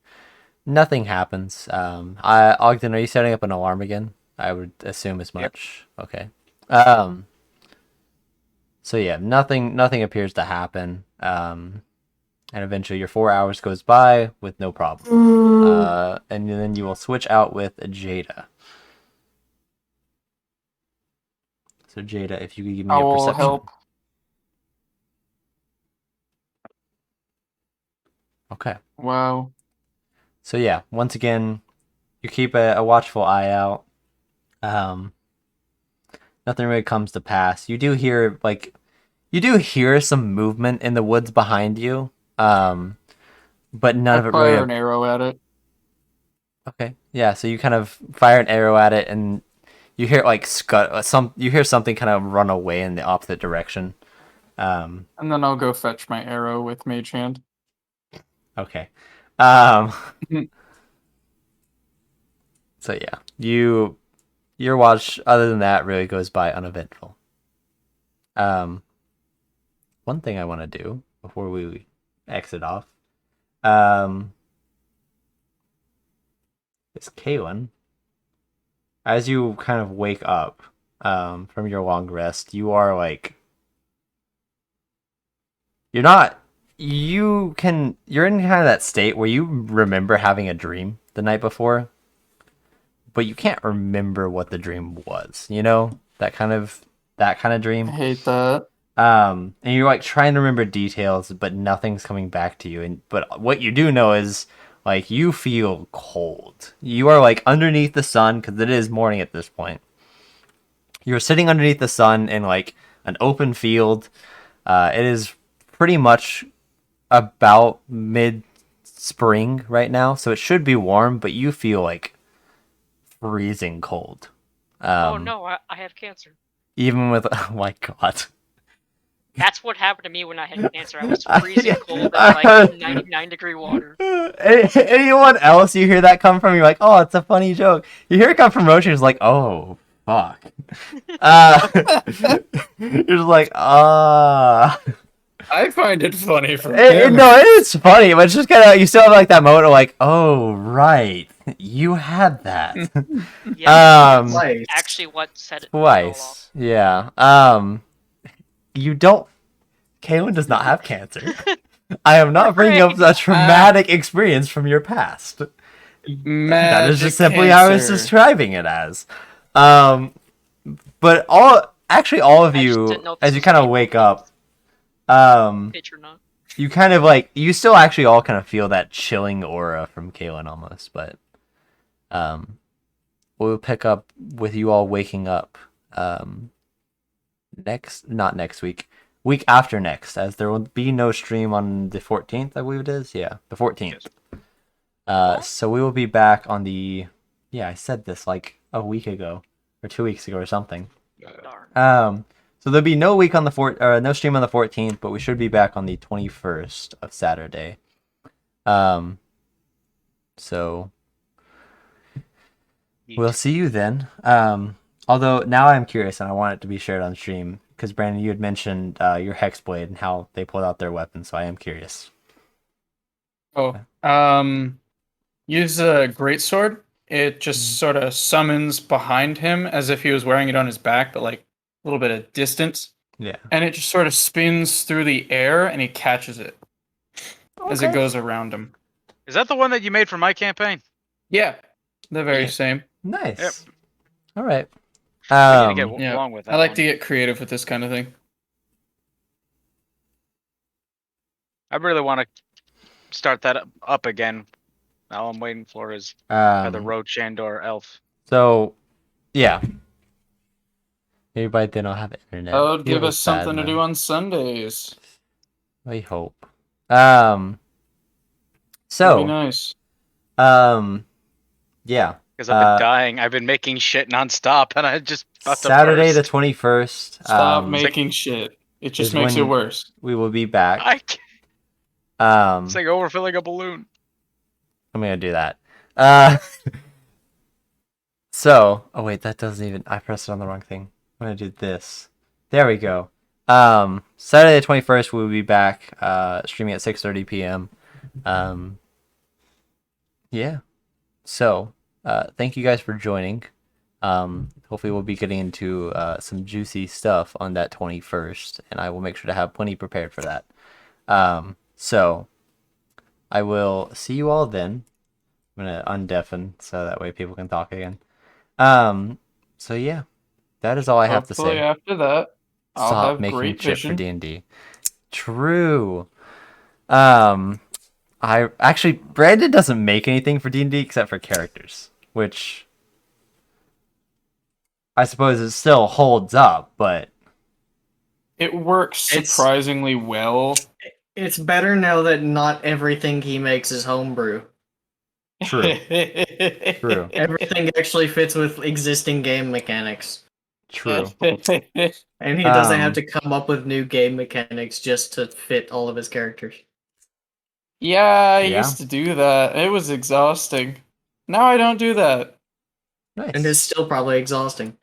nothing happens. Ogden, are you setting up an alarm again? I would assume as much. Yep. Okay. So yeah, nothing appears to happen. And eventually your 4 hours goes by with no problem. And then you will switch out with Jada. So Jada, if you could give me I a will perception. help. Okay. Wow. So yeah, once again, you keep a watchful eye out. Nothing really comes to pass. You do hear some movement in the woods behind you. But none of I it fire really. an arrow at it. Okay. Yeah. So you kind of fire an arrow at it, and you hear like You hear something kind of run away in the opposite direction. And then I'll go fetch my arrow with Mage Hand. Okay. So yeah, your watch, other than that, really goes by uneventful. One thing I want to do before we exit off, is Kaylin. As you kind of wake up, from your long rest, you are like you're not you're in kind of that state where you remember having a dream the night before, but you can't remember what the dream was, you know? That kind of I dream. hate that. And you're like trying to remember details, but nothing's coming back to you. But what you do know is like you feel cold. You are like underneath the sun because it is morning at this point. You're sitting underneath the sun in like an open field. It is pretty much about mid spring right now, so it should be warm, but you feel like freezing cold. Oh no, I have cancer. Even with oh my god. That's what happened to me when I had cancer. I was freezing cold in like 99-degree water. Anyone else you hear that come from, you're like, oh, it's a funny joke. You hear it come from Roshi, it's like, oh, fuck. You're just like, ah. I find it funny from No, it's funny, but it's just kind of, you still have like that moment of like, oh, right. You had that. Yeah, that's Twice. actually what set it all off. Twice. Yeah. You don't. Kaylin does not have cancer. I am not bringing up a traumatic experience from your past. That is just simply how I was describing it as. But all of I just you, didn't know if as this you was kind of April wake Fool's up, pitch or not. you kind of like, you still actually all kind of feel that chilling aura from Kaylin almost, but we'll pick up with you all waking up not next week after next, as there will be no stream on the 14th, I believe it is. Yeah, the 14th. So we will be back on the, yeah, I said this like a week ago or 2 weeks ago or something. Darn. So there'll be no week on the no stream on the 14th, but we should be back on the 21st of Saturday. So we'll see you then. Although now I'm curious and I want it to be shared on stream because Brandon, you had mentioned your Hexblade and how they pulled out their weapon, so I am curious. Oh, use a greatsword. It just sort of summons behind him as if he was wearing it on his back, but like a little bit of distance. Yeah. And it just sort of spins through the air, and he catches it as it goes around him. Is that the one that you made for my campaign? Yeah, the very Yeah. same. Nice. Yep. All right. We need to get Yeah, along with that. I like one. to get creative with this kind of thing. I really want to start that up again. All I'm waiting for is either Roach and or Elf. So, yeah. Everybody then I'll have internet. Oh, give Feels us something bad, to do man. on Sundays. I hope. That'd So, be nice. yeah. Because I've been dying. I've been making shit nonstop, and I just about to Saturday the burst. 21st. Stop making shit. It just is makes it when- worse. We will be back. I can't. It's like overfilling a balloon. I'm gonna do that. Oh wait, that doesn't even. I pressed it on the wrong thing. I'm gonna do this. There we go. Saturday the 21st, we'll be back. Streaming at 6:30 p.m. Yeah. So, thank you guys for joining. Hopefully we'll be getting into some juicy stuff on that 21st, and I will make sure to have plenty prepared for that. So I will see you all then. I'm gonna undeafen so that way people can talk again. So yeah, that is all I have to Hopefully say. after that, I'll Stop have making great shit for vision. D&D. True. I actually Brandon doesn't make anything for D&D except for characters, which I suppose it still holds up, but It works It's- surprisingly well. It's better now that not everything he makes is homebrew. True. True. Everything actually fits with existing game mechanics. True. And he doesn't have Um, to come up with new game mechanics just to fit all of his characters. Yeah, I Yeah. used to do that. It was exhausting. Now I don't do that. Nice. And it's still probably exhausting.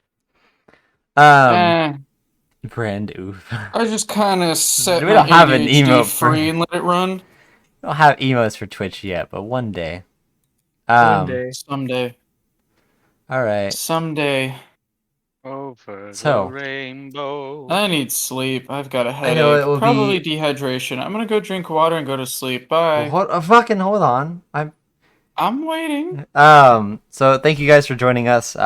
Brand oof. I just kind of set We my don't have an ADHD emote for- free and let it run. I don't have emotes for Twitch yet, but one day. One day. Someday. All right. Someday. Over So- the rainbow. I need sleep. I've got a I know headache. it will Probably be- dehydration. I'm gonna go drink water and go to sleep. Bye. Well, fucking hold on. I'm waiting. So thank you guys for joining us.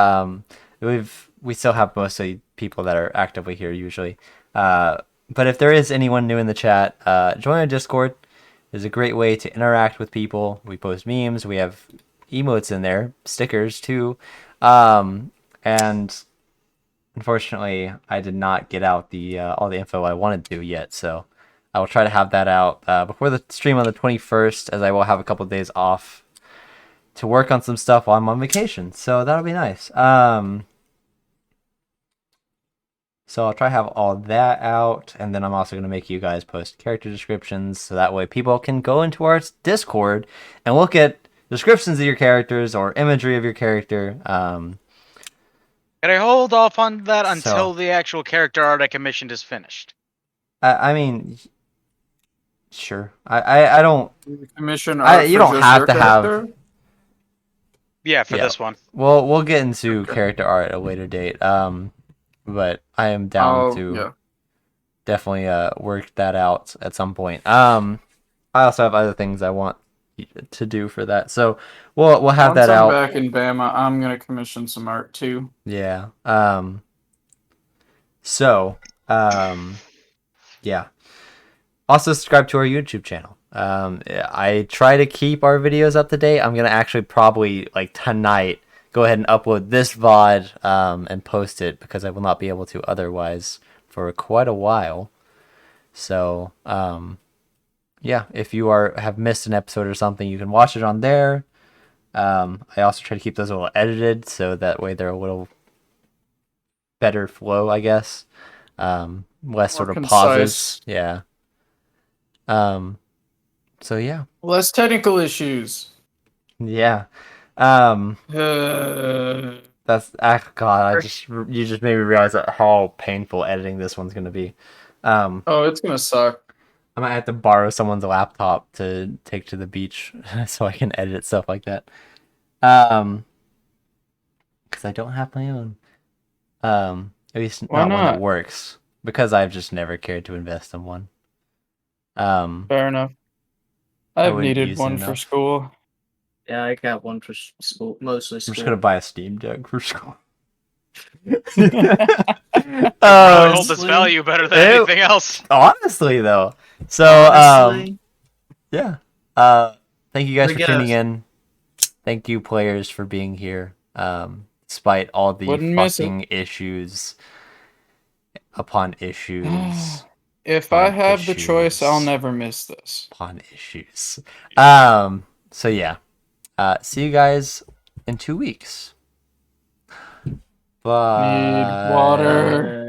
We still have mostly people that are actively here usually. But if there is anyone new in the chat, join our Discord. It's a great way to interact with people. We post memes. We have emotes in there, stickers too. And unfortunately, I did not get out the all the info I wanted to yet. So I will try to have that out before the stream on the 21st, as I will have a couple of days off to work on some stuff while I'm on vacation. So that'll be nice. So I'll try to have all that out, and then I'm also going to make you guys post character descriptions, so that way people can go into our Discord and look at descriptions of your characters or imagery of your character. Can I hold off on that So- until the actual character art I commissioned is finished? I mean, sure. I don't. Commission I- art you for don't just have your to have- character? Yeah, for Yeah. this one. Well, we'll get into Okay. character art at a later date. But I am down to Yeah. definitely work that out at some point. I also have other things I want to do for that, so we'll have Once that I'm out. back in Bama, I'm gonna commission some art too. Yeah. So yeah. Also subscribe to our YouTube channel. I try to keep our videos up to date. I'm gonna actually probably like tonight go ahead and upload this VOD and post it, because I will not be able to otherwise for quite a while. So yeah, if you have missed an episode or something, you can watch it on there. I also try to keep those a little edited, so that way they're a little better flow, I guess. Less sort of pauses. concise. Yeah. So yeah. Less technical issues. Yeah. That's God. You just made me realize how painful editing this one's gonna be. Oh, it's gonna suck. I might have to borrow someone's laptop to take to the beach so I can edit stuff like that. Because I don't have my own. At least Why not one that not? works. Because I've just never cared to invest in one. Fair enough. I I've wouldn't needed use one it for enough. school. Yeah, I got one for school, mostly I'm school. just gonna buy a Steam Deck for school. Probably hold its Honestly- value better than Ew. anything else. Honestly, though. So, Honestly, yeah. Thank you guys We for get tuning us. in. Thank you, players, for being here. Despite all the Wouldn't miss it. fucking issues upon issues If On I have the choice, I'll issues. never miss this. upon issues. So yeah. See you guys in 2 weeks. Bye. Need water.